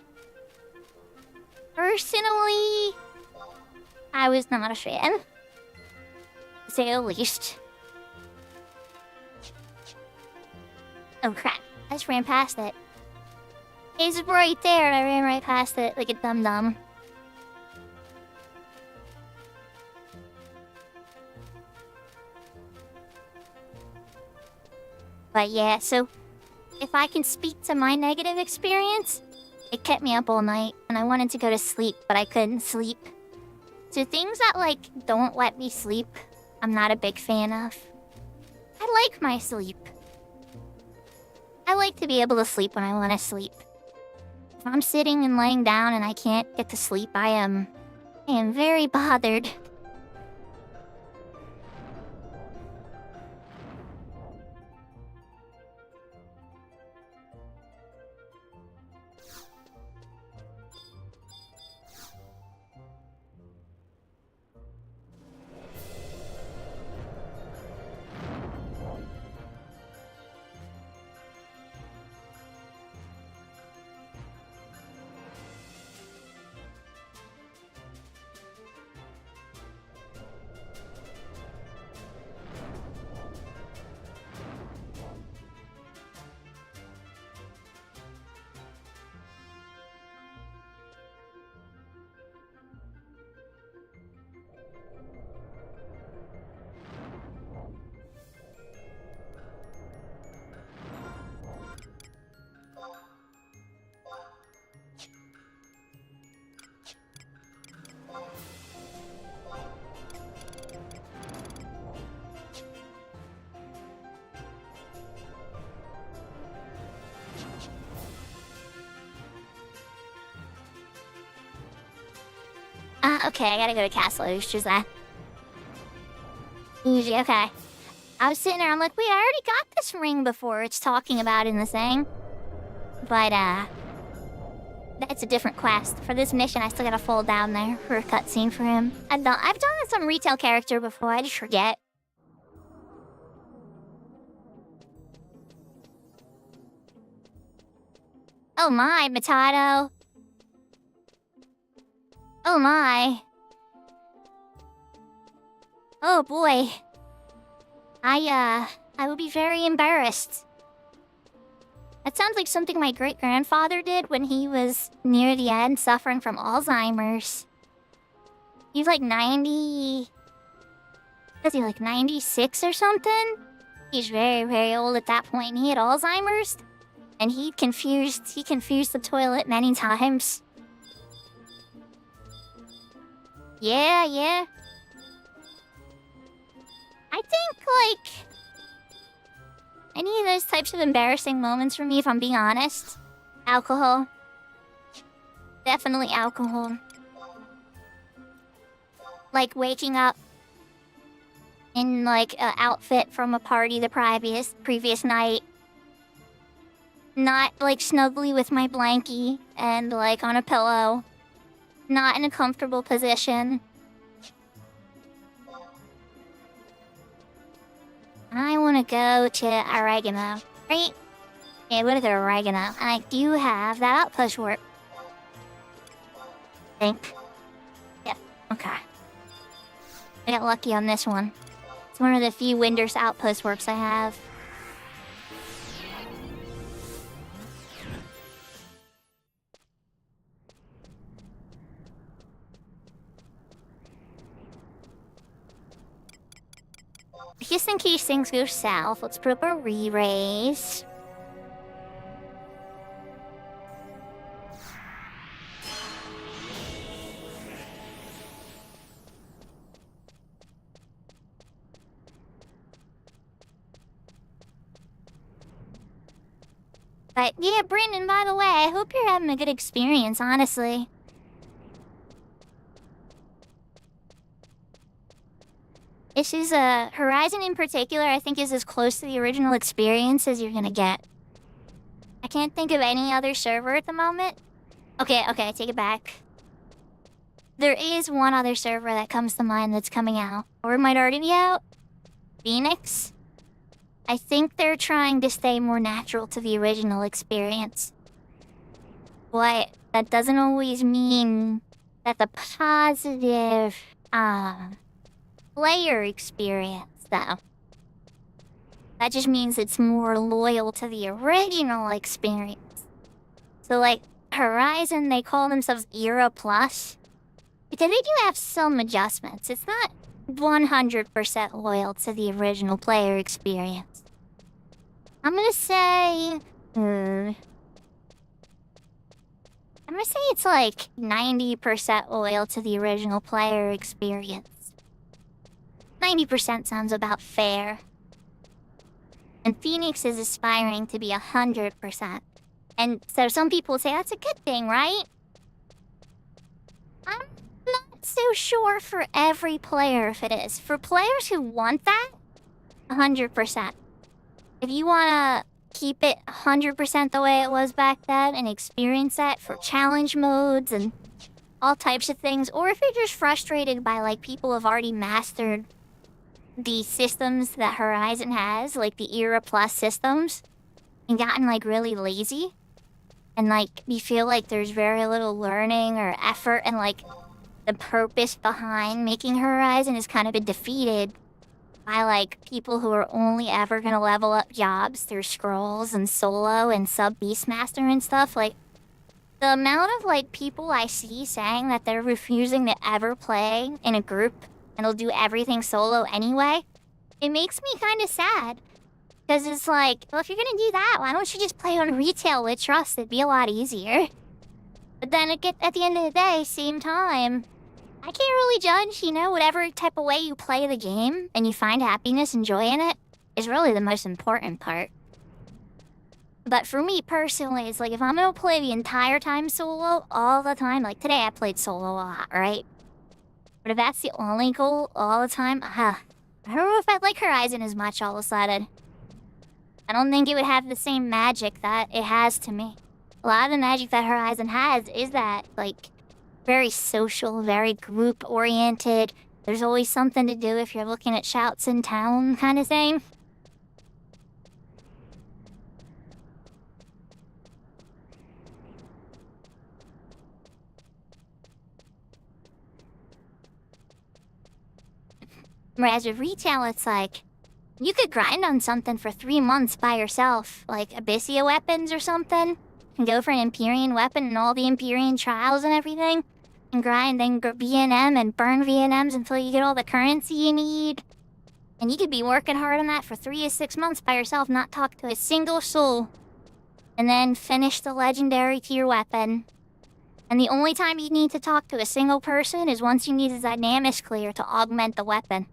Personally, I was not a fan, to say the least. Oh crap, I just ran past it. It's right there, and I ran right past it like a dum-dum. But yeah, so if I can speak to my negative experience, it kept me up all night, and I wanted to go to sleep, but I couldn't sleep. So things that, like, don't let me sleep, I'm not a big fan of. I like my sleep. I like to be able to sleep when I want to sleep. If I'm sitting and laying down and I can't get to sleep, I am very bothered. Okay, I gotta go to Castle Oosters. Usually, okay. I was sitting there, I'm like, wait, I already got this ring before it's talking about in the thing. But, that's a different quest. For this mission, I still gotta fall down there for a cutscene for him. I've done some retail character before, I just forget. Oh my, Matato. Oh my. Oh boy. I would be very embarrassed. That sounds like something my great-grandfather did when he was near the end suffering from Alzheimer's. He's like 90... Was he like 96 or something? He's very, very old at that point. He had Alzheimer's. And he confused the toilet many times. Yeah. I think, like... any of those types of embarrassing moments for me, if I'm being honest. Alcohol. Definitely alcohol. Like waking up in, like, an outfit from a party the previous night. Not, like, snugly with my blankie and, like, on a pillow. Not in a comfortable position. I want to go to Oregano, right? Yeah, I'm gonna go to Oregano. And I do have that outpost work. I think. Yeah, okay. I got lucky on this one. It's one of the few Winders outpost works I have. Just in case things go south, let's put up a re-raise. But yeah, Brendan, by the way, I hope you're having a good experience, honestly. This is, Horizon in particular, I think is as close to the original experience as you're gonna get. I can't think of any other server at the moment. Okay, I take it back. There is one other server that comes to mind that's coming out. Or it might already be out. Phoenix. I think they're trying to stay more natural to the original experience. But that doesn't always mean that the positive player experience, though. That just means it's more loyal to the original experience. So, like, Horizon, they call themselves Era Plus, because they do have some adjustments. It's not 100% loyal to the original player experience. I'm gonna say... I'm gonna say it's like 90% loyal to the original player experience. 90% sounds about fair. And Phoenix is aspiring to be 100%. And so some people say that's a good thing, right? I'm not so sure for every player if it is. For players who want that, 100%. If you wanna keep it 100% the way it was back then and experience that for challenge modes and all types of things, or if you're just frustrated by like people have already mastered the systems that Horizon has, like the Era Plus systems, and gotten like really lazy, and like you feel like there's very little learning or effort, and like the purpose behind making Horizon has kind of been defeated by like people who are only ever gonna level up jobs through scrolls and solo and sub Beastmaster and stuff. Like the amount of like people I see saying that they're refusing to ever play in a group and they'll do everything solo anyway, it makes me kind of sad. Because it's like, well, if you're gonna do that, why don't you just play on retail with trust? It'd be a lot easier. But then at the end of the day, same time, I can't really judge, you know, whatever type of way you play the game and you find happiness and joy in it is really the most important part. But for me personally, it's like if I'm gonna play the entire time solo all the time, like today I played solo a lot, right? But if that's the only goal all the time, I don't know if I'd like Horizon as much all of a sudden. I don't think it would have the same magic that it has to me. A lot of the magic that Horizon has is that, like, very social, very group-oriented. There's always something to do if you're looking at shouts in town kind of thing. Whereas with retail, it's like, you could grind on something for 3 months by yourself, like Abyssia weapons or something, and go for an Empyrean weapon and all the Empyrean trials and everything, and grind, then VNM and burn VNMs until you get all the currency you need. And you could be working hard on that for 3 to 6 months by yourself, not talk to a single soul, and then finish the legendary tier weapon. And the only time you need to talk to a single person is once you need a Dynamis clear to augment the weapon.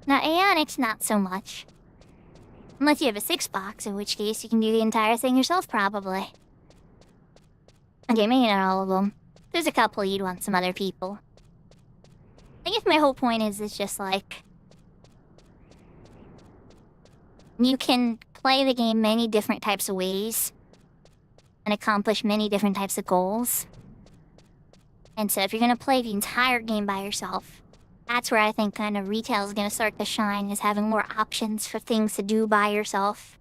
Now, Aeonics, not so much. Unless you have a 6-box, in which case you can do the entire thing yourself, probably. Okay, maybe not all of them. There's a couple you'd want some other people. I guess my whole point is it's just like... you can play the game many different types of ways and accomplish many different types of goals. And so if you're gonna play the entire game by yourself, that's where I think kind of retail is gonna start to shine, is having more options for things to do by yourself.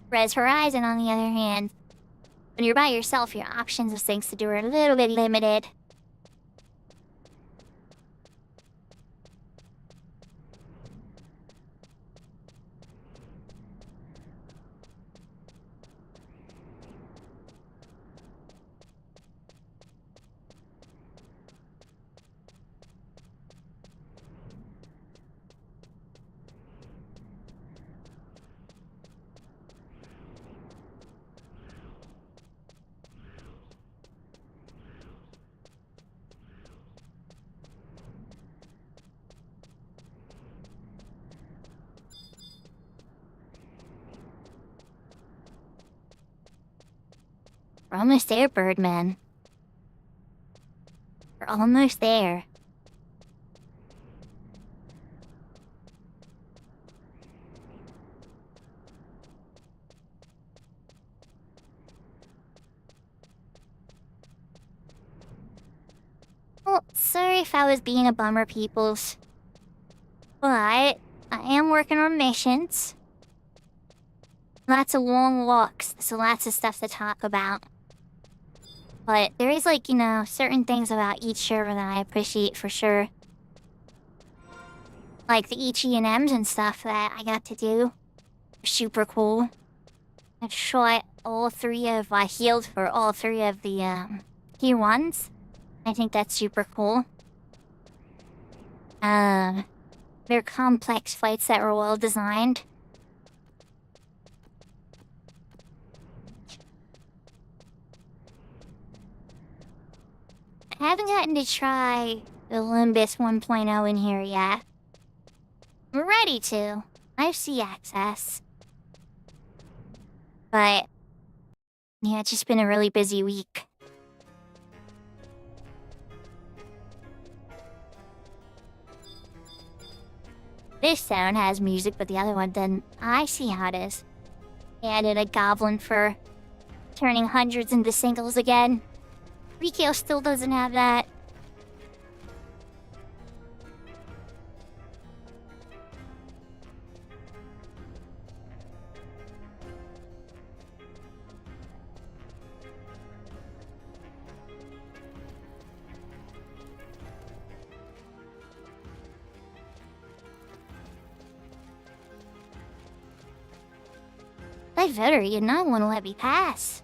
Whereas Horizon, on the other hand, when you're by yourself, your options of things to do are a little bit limited. We're almost there, Birdman. We're almost there. sorry if I was being a bummer, peoples. But I am working on missions. Lots of long walks, so lots of stuff to talk about. But there is, like, you know, certain things about each server that I appreciate for sure. Like the E&Ms and stuff that I got to do. Super cool. I shot all three of, I healed for all three of the, tier 1s. I think that's super cool. They're complex fights that were well designed. I haven't gotten to try the Limbus 1.0 in here yet. I'm ready to. I have sea access. But yeah, it's just been a really busy week. This sound has music, but the other one doesn't. I see how it is. They added a goblin for turning hundreds into singles again. Rikyo still doesn't have that. I better, you not want to let me pass.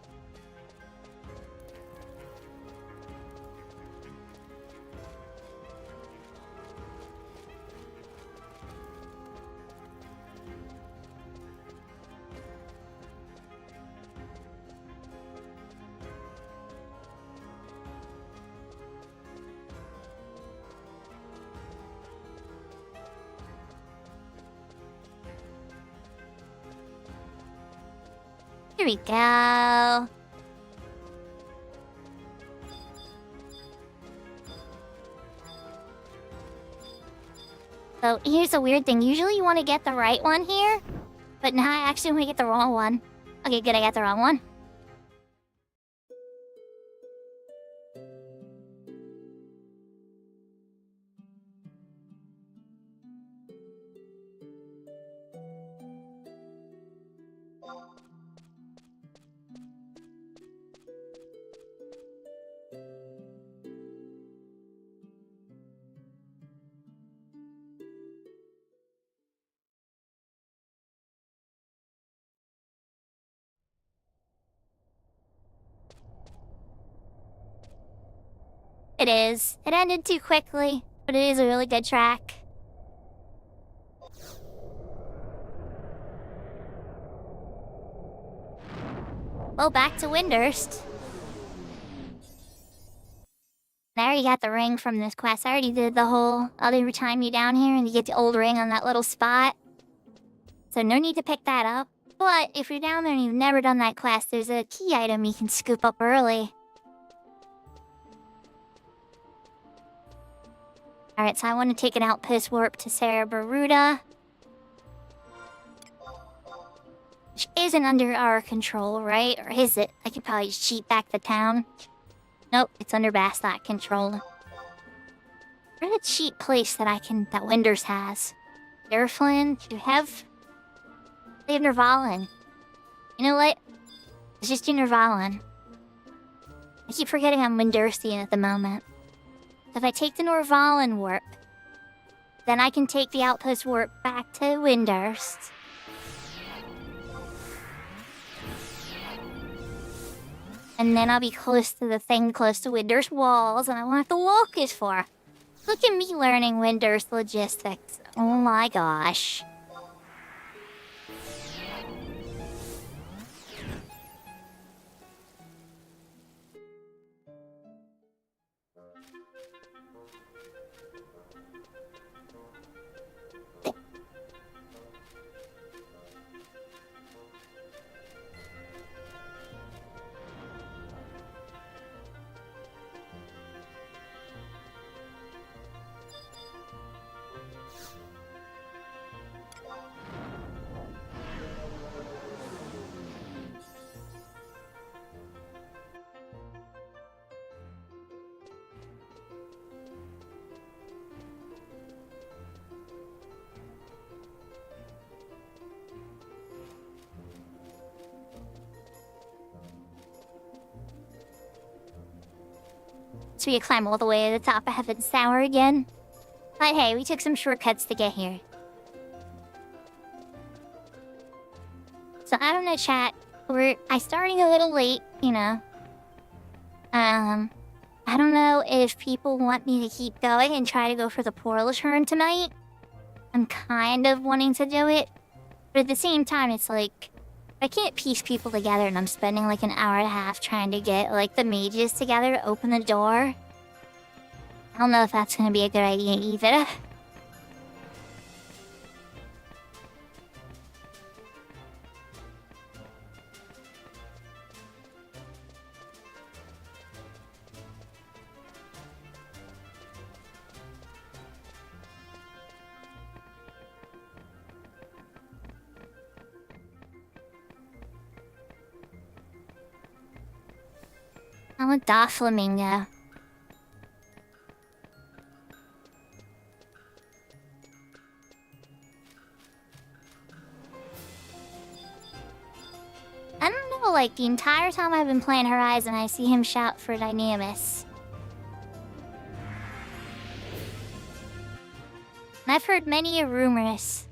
Here we go. So here's a weird thing. Usually you want to get the right one here, but now I actually want to get the wrong one. Okay, good, I got the wrong one. It is. It ended too quickly, but it is a really good track. Well, back to Windurst. There you got the ring from this quest. I already did the whole other time you down here and you get the old ring on that little spot. So no need to pick that up. But if you're down there and you've never done that quest, there's a key item you can scoop up early. Alright, so I want to take an outpost warp to Cerebaruda. Which isn't under our control, right? Or is it? I could probably just cheat back the town. Nope, it's under Bastot control. Where's a cheat place that that Windurst has? Durflin? Do you have... They have Nervalin. You know what? Let's just do Nervalin. I keep forgetting I'm Windurstian at the moment. So if I take the Nervalin warp, then I can take the outpost warp back to Windurst. And then I'll be close to the thing close to Windurst walls, and I won't have to walk as far. Look at me learning Windurst logistics. Oh my gosh. So we climb all the way to the top of Heaven's Tower again. But hey, we took some shortcuts to get here. So I don't know, chat. I starting a little late, you know. I don't know if people want me to keep going and try to go for the portal turn tonight. I'm kind of wanting to do it. But at the same time, it's like, I can't piece people together and I'm spending like an hour and a half trying to get like the mages together to open the door. I don't know if that's gonna be a good idea either. I'm a Doflamingo. I don't know, like, the entire time I've been playing Horizon, I see him shout for Dynamis. And I've heard many rumors.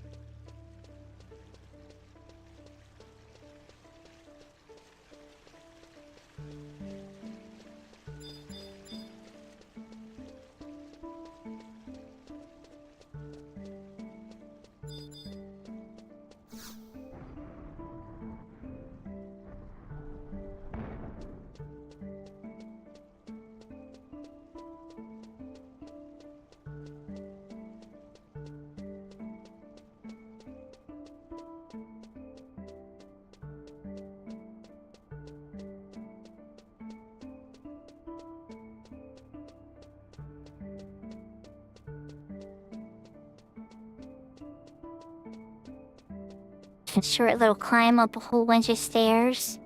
A short little climb up a whole bunch of stairs.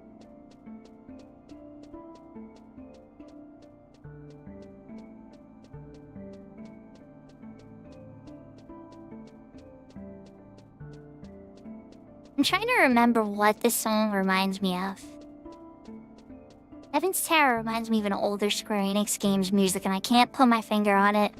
I'm trying to remember what this song reminds me of. Heaven's Tower reminds me of an older Square Enix game's music and I can't put my finger on it.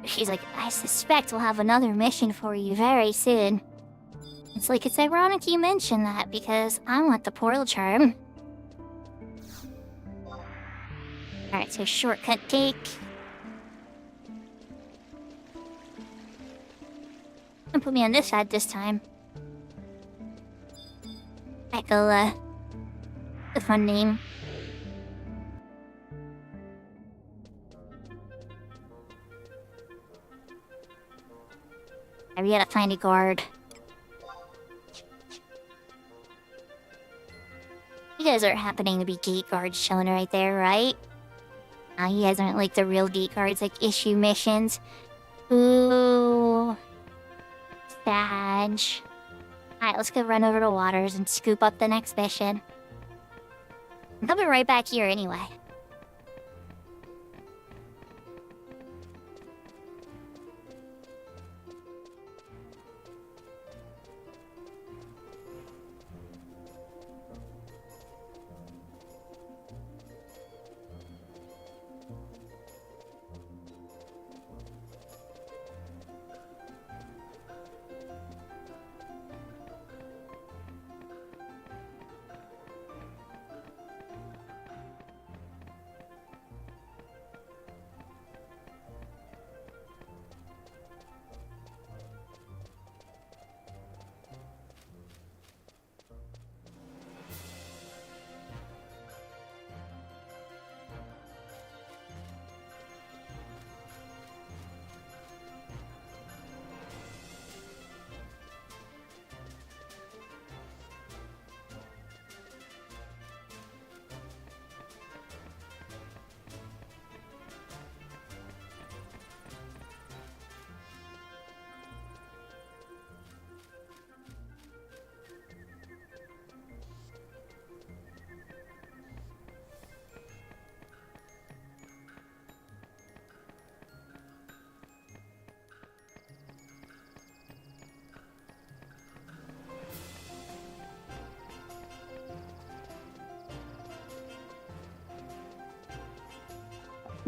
She's like, I suspect we'll have another mission for you very soon. It's like, it's ironic you mention that because I want the portal charm. Alright, so shortcut take. And put me on this side this time. Echo, the fun name. We gotta find a guard. You guys aren't happening to be gate guards shown right there, right? You guys aren't like the real gate guards, like issue missions. Ooh. Sad. Alright, let's go run over to Waters and scoop up the next mission. I'm coming right back here anyway.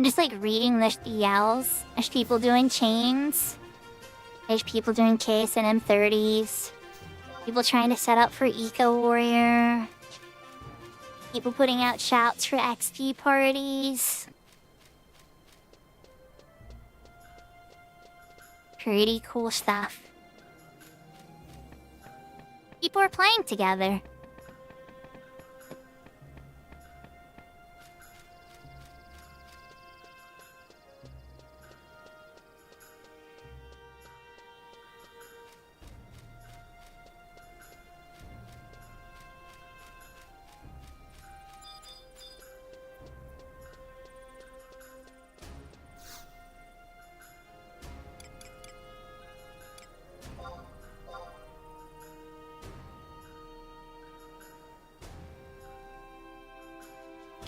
I'm just like reading the yells. There's people doing chains. There's people doing KS and M30s. People trying to set up for Eco Warrior. People putting out shouts for XP parties. Pretty cool stuff. People are playing together.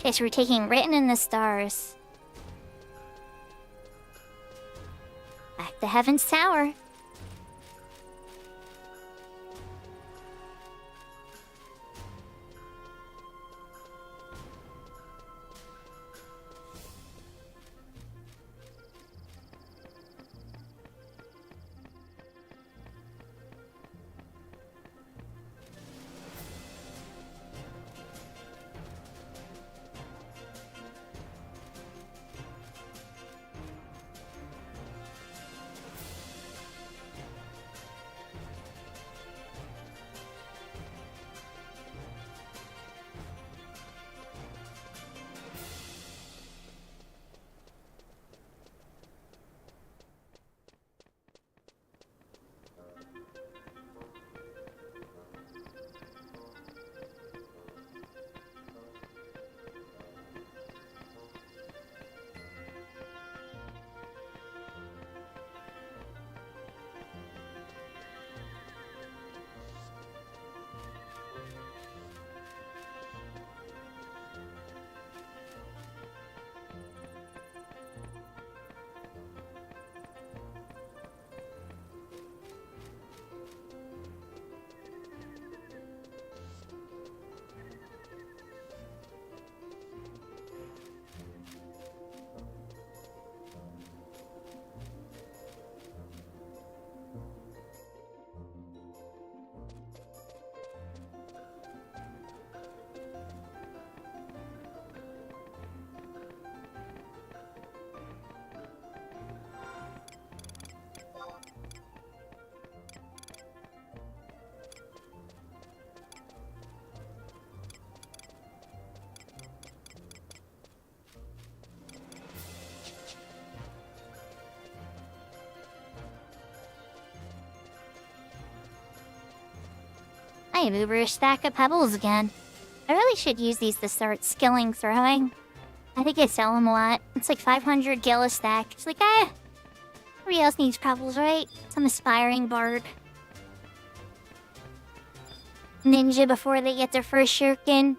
Okay, so we're taking Written in the Stars. Back to Heaven's Tower. I have over a stack of pebbles again. I really should use these to start skilling throwing. I think I sell them a lot. It's like 500 gil a stack. It's like, everybody else needs pebbles, right? Some aspiring bard. Ninja before they get their first shuriken.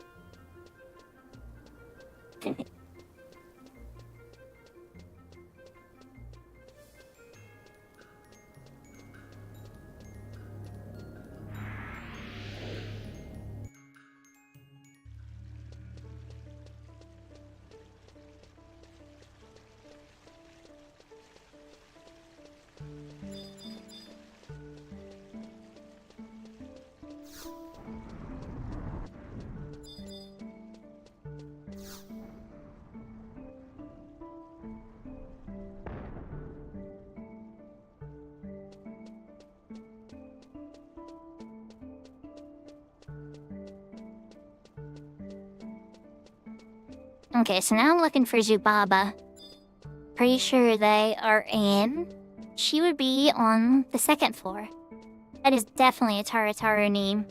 Okay, so now I'm looking for Zubaba. Pretty sure they are in. She would be on the second floor. That is definitely a Tarataru name.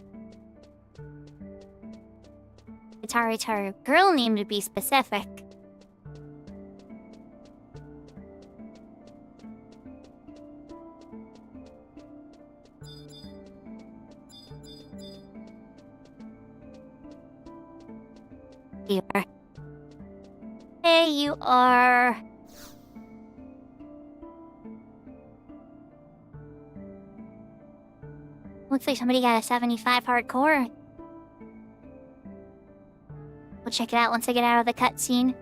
A Tarataru girl name to be specific. Here. Hey, you are. Looks like somebody got a 75 hardcore. We'll check it out once I get out of the cutscene.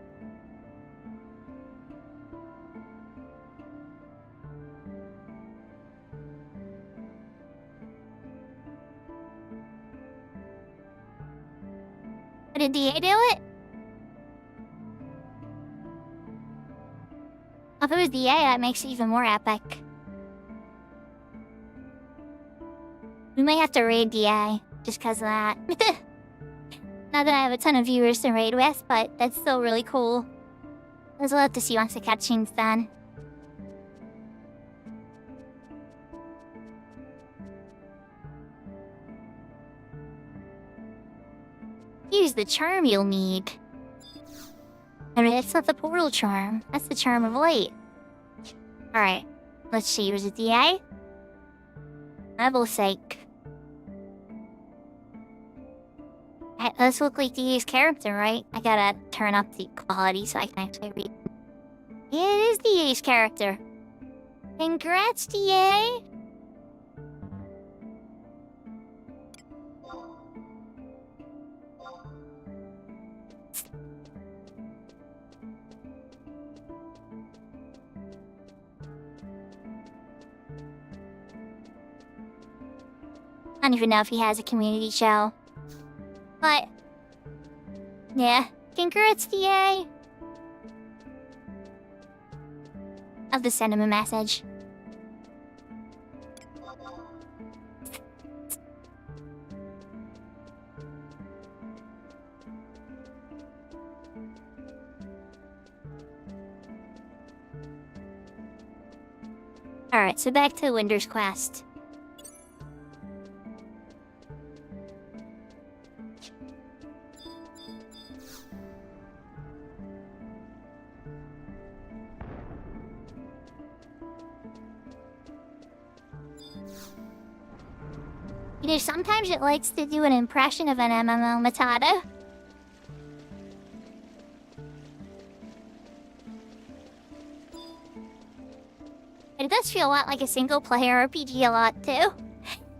Did DA do it? If it was DA, that makes it even more epic. We may have to raid DA just because of that. Not that I have a ton of viewers to raid with, but that's still really cool. I'd love to see once the cutscene's done. Use the charm you'll need. I mean, that's not the portal charm. That's the charm of light. Alright. Let's see. Was it DA? Level sake. That does look like DA's character, right? I gotta turn up the quality so I can actually read. Yeah, it is DA's character. Congrats, DA! I don't even know if he has a community show. But, yeah, congrats, DA! I'll just send him a message. Alright, so back to Winter's Quest. You know, sometimes it likes to do an impression of an MMO Matata. It does feel a lot like a single-player RPG a lot, too.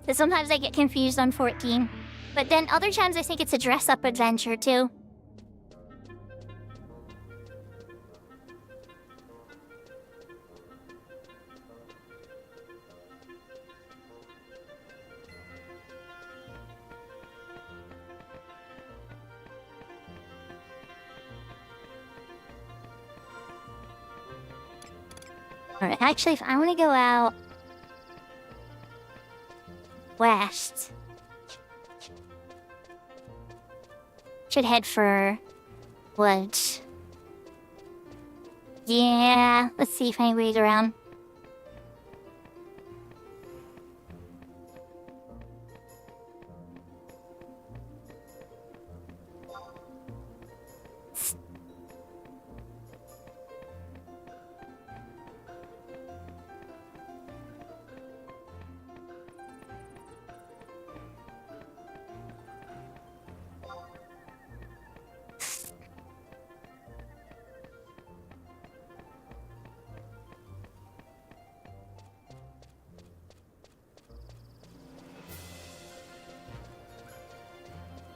So sometimes I get confused on 14. But then other times I think it's a dress-up adventure, too. Alright, actually, if I want to go out west, should head for woods. Yeah, let's see if anybody's around.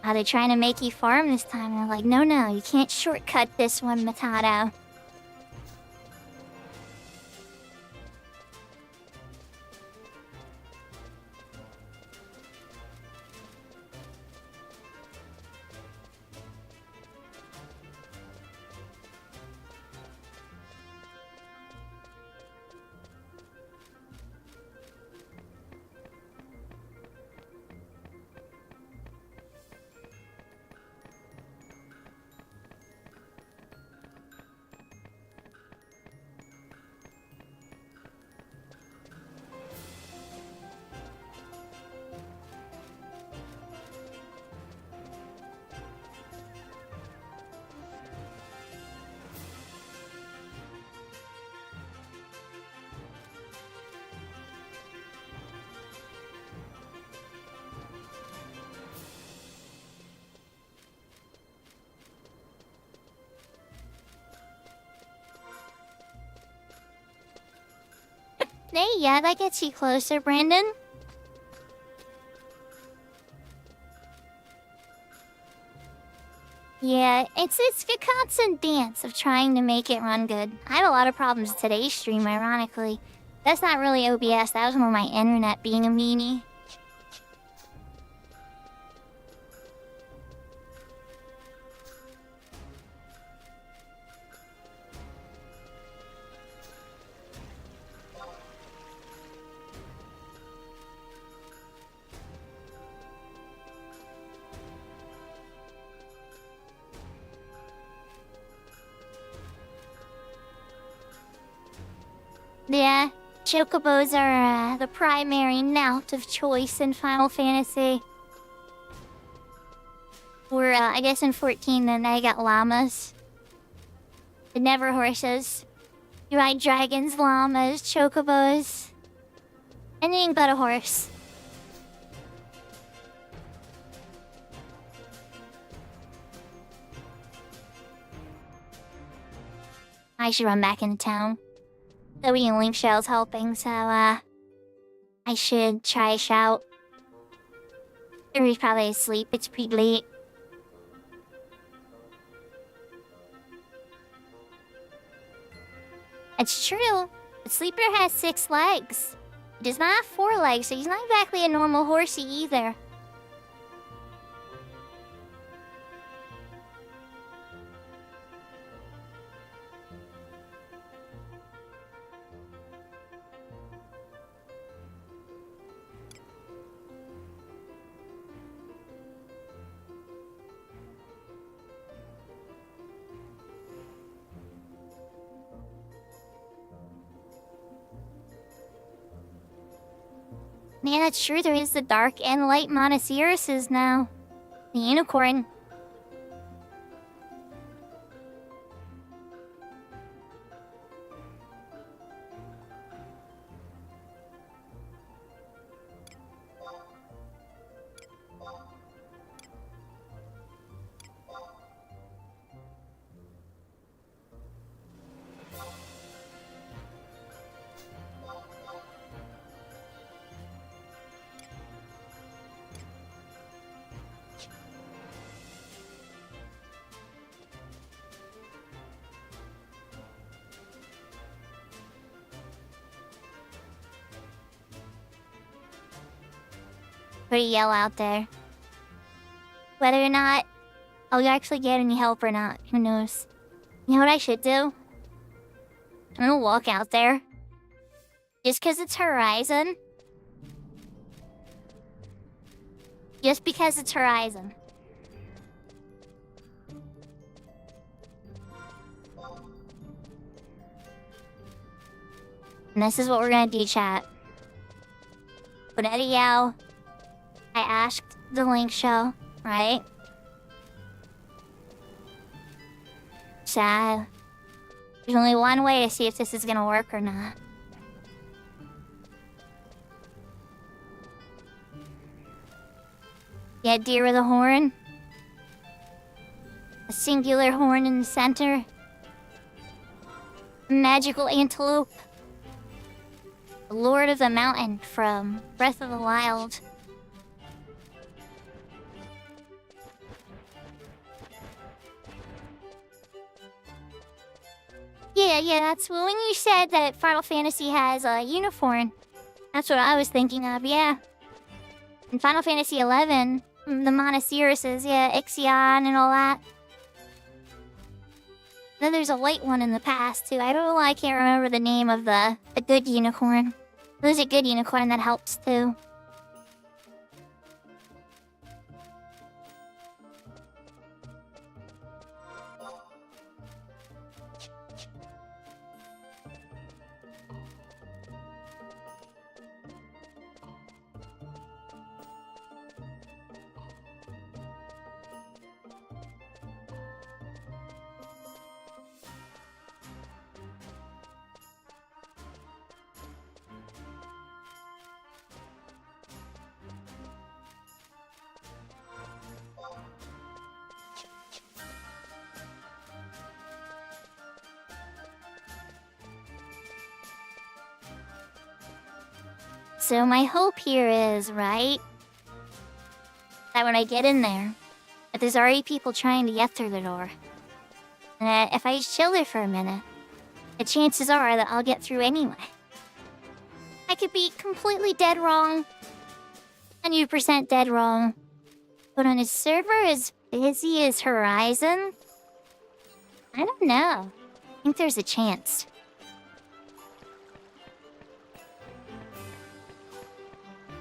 Are they trying to make you farm this time? They're like, no, you can't shortcut this one, Matado. Hey, yeah, that gets you closer, Brandon. Yeah, it's a constant dance of trying to make it run good. I had a lot of problems with today's stream, ironically. That's not really OBS, that was more my internet being a meanie. Yeah, chocobos are the primary mount of choice in Final Fantasy. Or, I guess in 14 then I got llamas. But never horses. You ride dragons, llamas, chocobos. Anything but a horse. I should run back into town. The Link Shell's helping, so, I should try a shout. Or he's probably asleep, it's pretty late. It's true. The sleeper has 6 legs. He does not have 4 legs, so he's not exactly a normal horsey either. Yeah, that's true. There is the dark and light Monoceruses now. The unicorn. Pretty yell out there. Whether or not I'll actually get any help or not, who knows? You know what I should do? I'm gonna walk out there. Just because it's Horizon. Just because it's Horizon. And this is what we're gonna do, chat. Whenever yell, I asked the Link Show, right? So, there's only one way to see if this is gonna work or not. Yeah, deer with a horn. A singular horn in the center. A magical antelope. The Lord of the Mountain from Breath of the Wild. Yeah, that's when you said that Final Fantasy has a unicorn. That's what I was thinking of, yeah. In Final Fantasy XI, the Monoceruses, yeah, Ixion and all that. Then there's a white one in the past, too. I don't know why I can't remember the name of the good unicorn. There's a good unicorn that helps, too. So my hope here is, right, that when I get in there, that there's already people trying to get through the door. And that if I just chill there for a minute, the chances are that I'll get through anyway. I could be completely dead wrong, 100% dead wrong. But on a server as busy as Horizon, I don't know. I think there's a chance.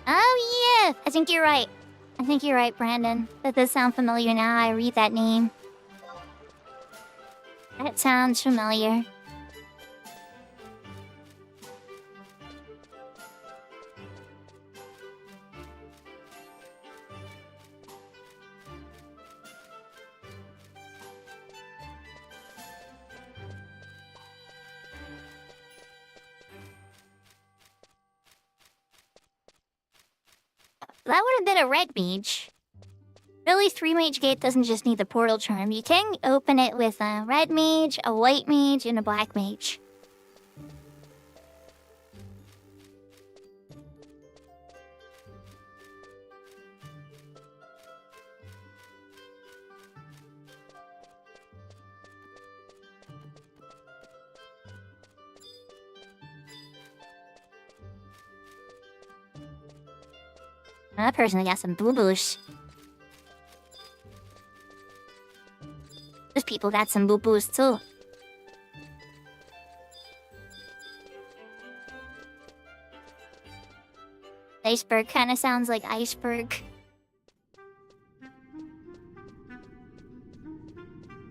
Oh yeah, I think you're right. I think you're right, Brandon. That does sound familiar now I read that name. That sounds familiar. that would have been a red mage. Really, 3 mage gate doesn't just need the portal charm. You can open it with a red mage, a white mage, and a black mage. That person got some boo-boos. Those people got some boo-boos too. Iceberg kind of sounds like iceberg.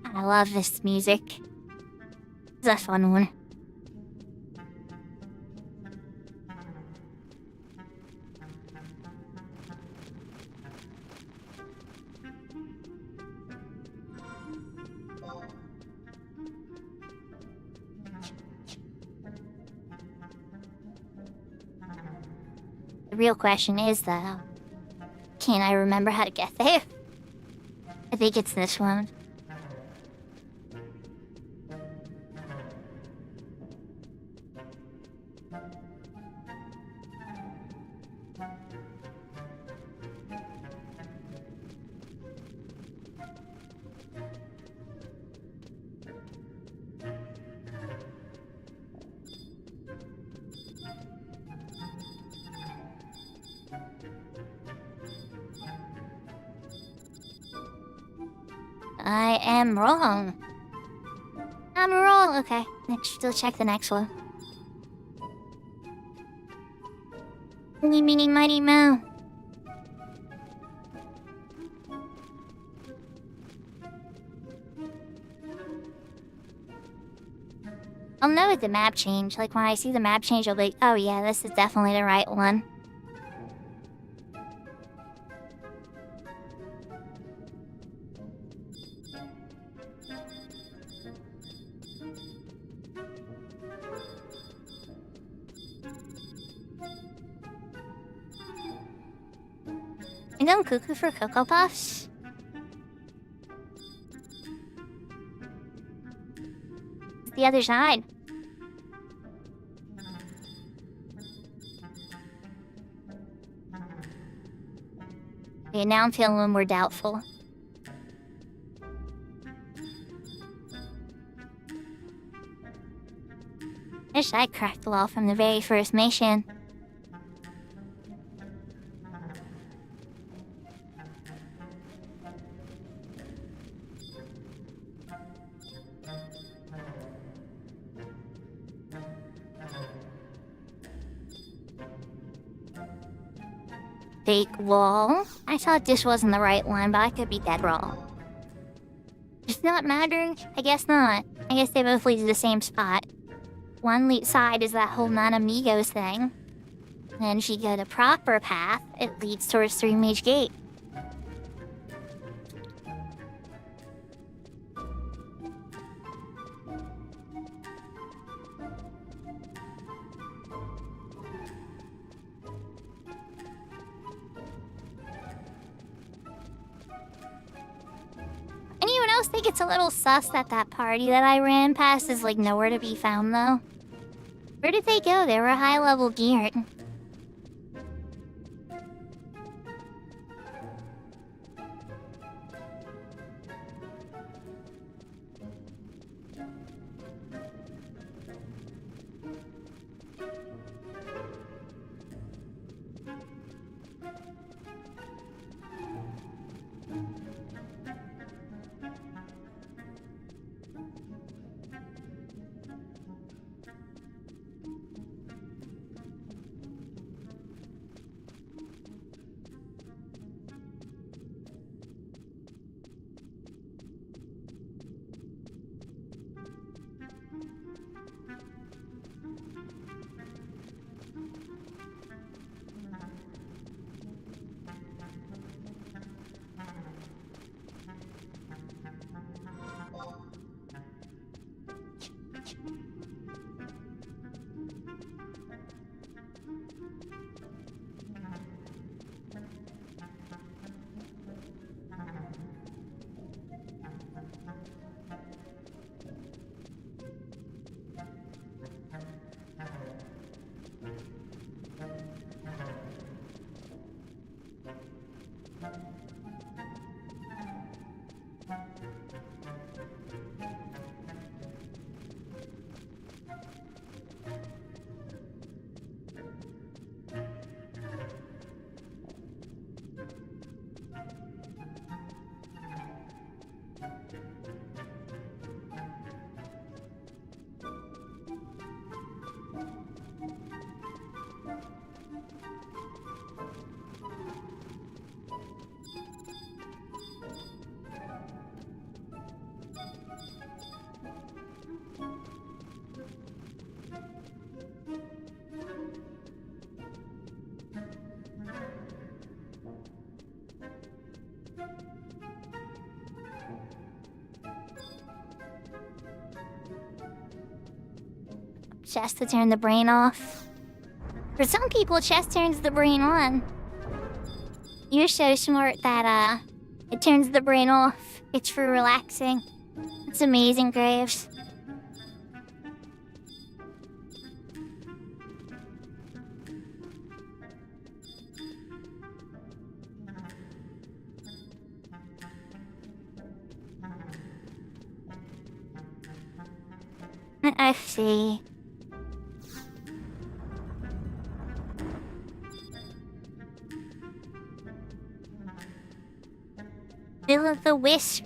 I love this music. It's a fun one. The real question is, though, can I remember how to get there? I think it's this one. I am wrong. I'm wrong. Okay, still check the next one. Meeny, meeny, mighty, moe. I'll know with the map change. Like, when I see the map change, I'll be like, oh yeah, this is definitely the right one. I'm going cuckoo for Cocoa Puffs. It's the other side. Okay, now I'm feeling a little more doubtful. Wish I cracked the wall from the very first mission. Fake wall? I thought this wasn't the right one, but I could be dead wrong. Does not matter? I guess not. I guess they both lead to the same spot. One side is that whole non-amigos thing. Then if you go the proper path, it leads towards 3 Mage Gate. Anyone else think it's a little sus that that party that I ran past is like nowhere to be found though? Where did they go? They were high-level geared. Chest to turn the brain off. For some people, chest turns the brain on. You're so smart that, it turns the brain off. It's for relaxing. It's amazing, Graves. I see. Will of the Wisp.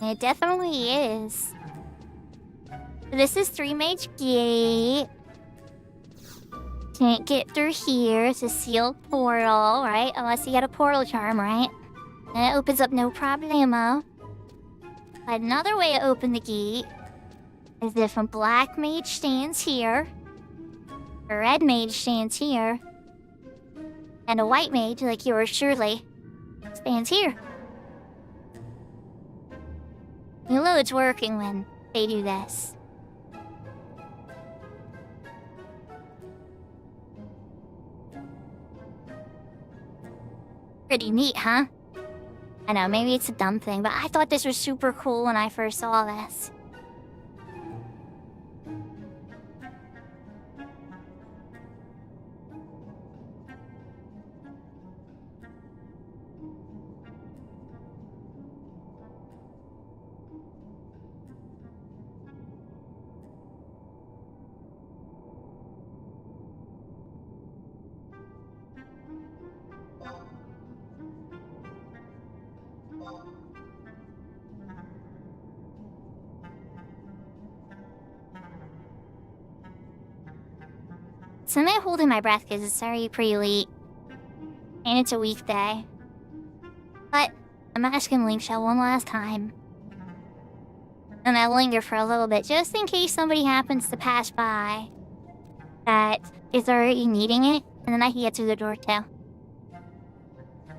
It definitely is. This is 3 Mage Gate. Can't get through here. It's a sealed portal, right? Unless you get a portal charm, right? And it opens up no problemo. But another way to open the gate is if a black mage stands here, a red mage stands here, and a white mage, like yours truly, stands here. You know it's working when they do this. Pretty neat, huh? I know, maybe it's a dumb thing, but I thought this was super cool when I first saw this. So I'm not holding my breath because it's already pretty late. And it's a weekday. But I'm asking Link Shell one last time. And I linger for a little bit just in case somebody happens to pass by that is already needing it, and then I can get through the door too.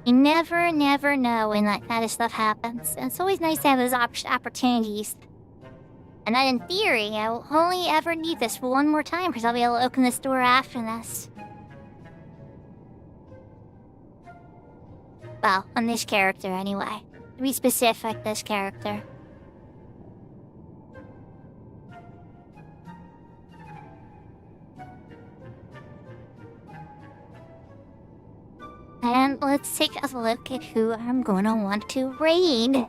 You never know when that kind of stuff happens. And it's always nice to have those opportunities. And then in theory, I will only ever need this for one more time because I'll be able to open this door after this. Well, on this character anyway. To be specific, this character. And let's take a look at who I'm gonna want to raid.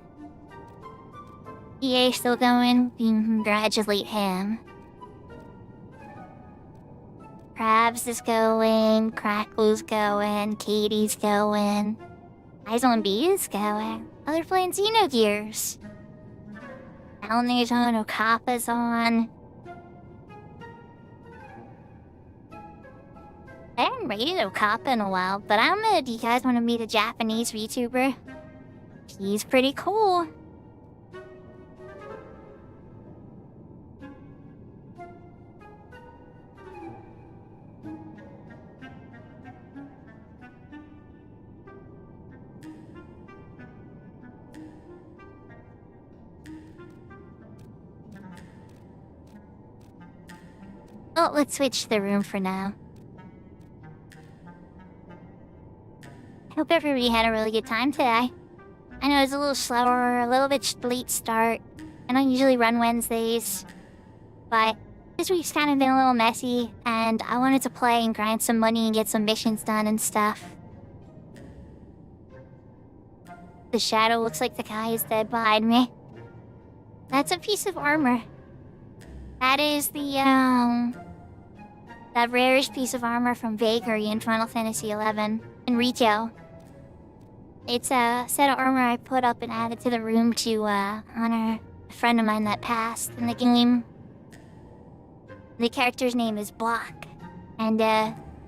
EA still going? We can congratulate him. Krabs is going, Crackle's going, Katie's going, Eyes on B is going. Other playing Xenogears. Alna's on, Okapa's on. I haven't rated Okapa in a while, but I don't know, do you guys want to meet a Japanese VTuber? He's pretty cool. Oh, let's switch the room for now. I hope everybody had a really good time today. I know it's a little slower, a little bit late start. I don't usually run Wednesdays, but this week's kind of been a little messy, and I wanted to play and grind some money and get some missions done and stuff. The shadow looks like the guy is dead behind me. That's a piece of armor. That is the, that rarest piece of armor from Vagary in Final Fantasy XI in retail. It's a set of armor I put up and added to the room to, honor a friend of mine that passed in the game. The character's name is Block, and,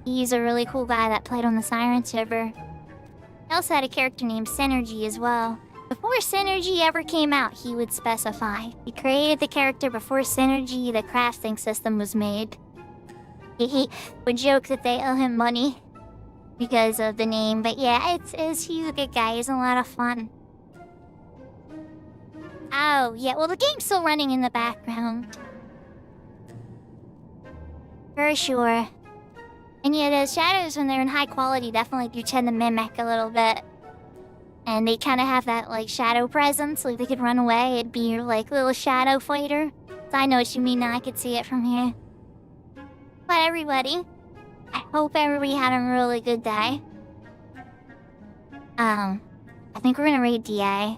he's a really cool guy that played on the Siren server. He also had a character named Synergy as well. Before Synergy ever came out, he would specify. He created the character before Synergy, the crafting system, was made. He would joke that they owe him money because of the name, but yeah, he's a good guy. He's a lot of fun. Oh, yeah, well, the game's still running in the background. For sure. And yeah, the shadows, when they're in high quality, definitely do tend to mimic a little bit. And they kind of have that, like, shadow presence. Like, they could run away, it'd be your, like, little shadow fighter. So I know what you mean now, I could see it from here. But everybody, I hope everybody had a really good day. I think we're gonna raid DA.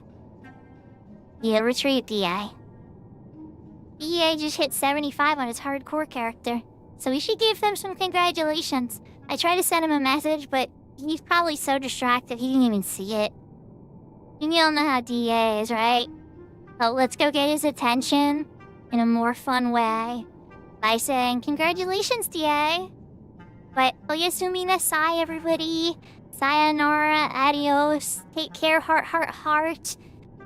Yeah, retreat DA. DA just hit 75 on his hardcore character. So we should give them some congratulations. I tried to send him a message, but he's probably so distracted he didn't even see it. You all know how DA is, right? So let's go get his attention in a more fun way by saying, congratulations, DA! But oyasumi nasai, everybody. Sayonara, adios, take care, heart, heart, heart.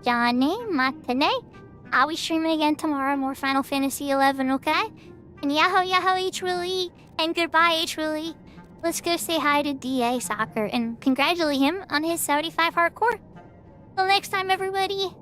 Jane, matane. I'll be streaming again tomorrow, more Final Fantasy XI, okay? And Yahoo Yahoo H Willie, and goodbye H Willie. Let's go say hi to DA Soccer and congratulate him on his 75 hardcore. Till next time, everybody.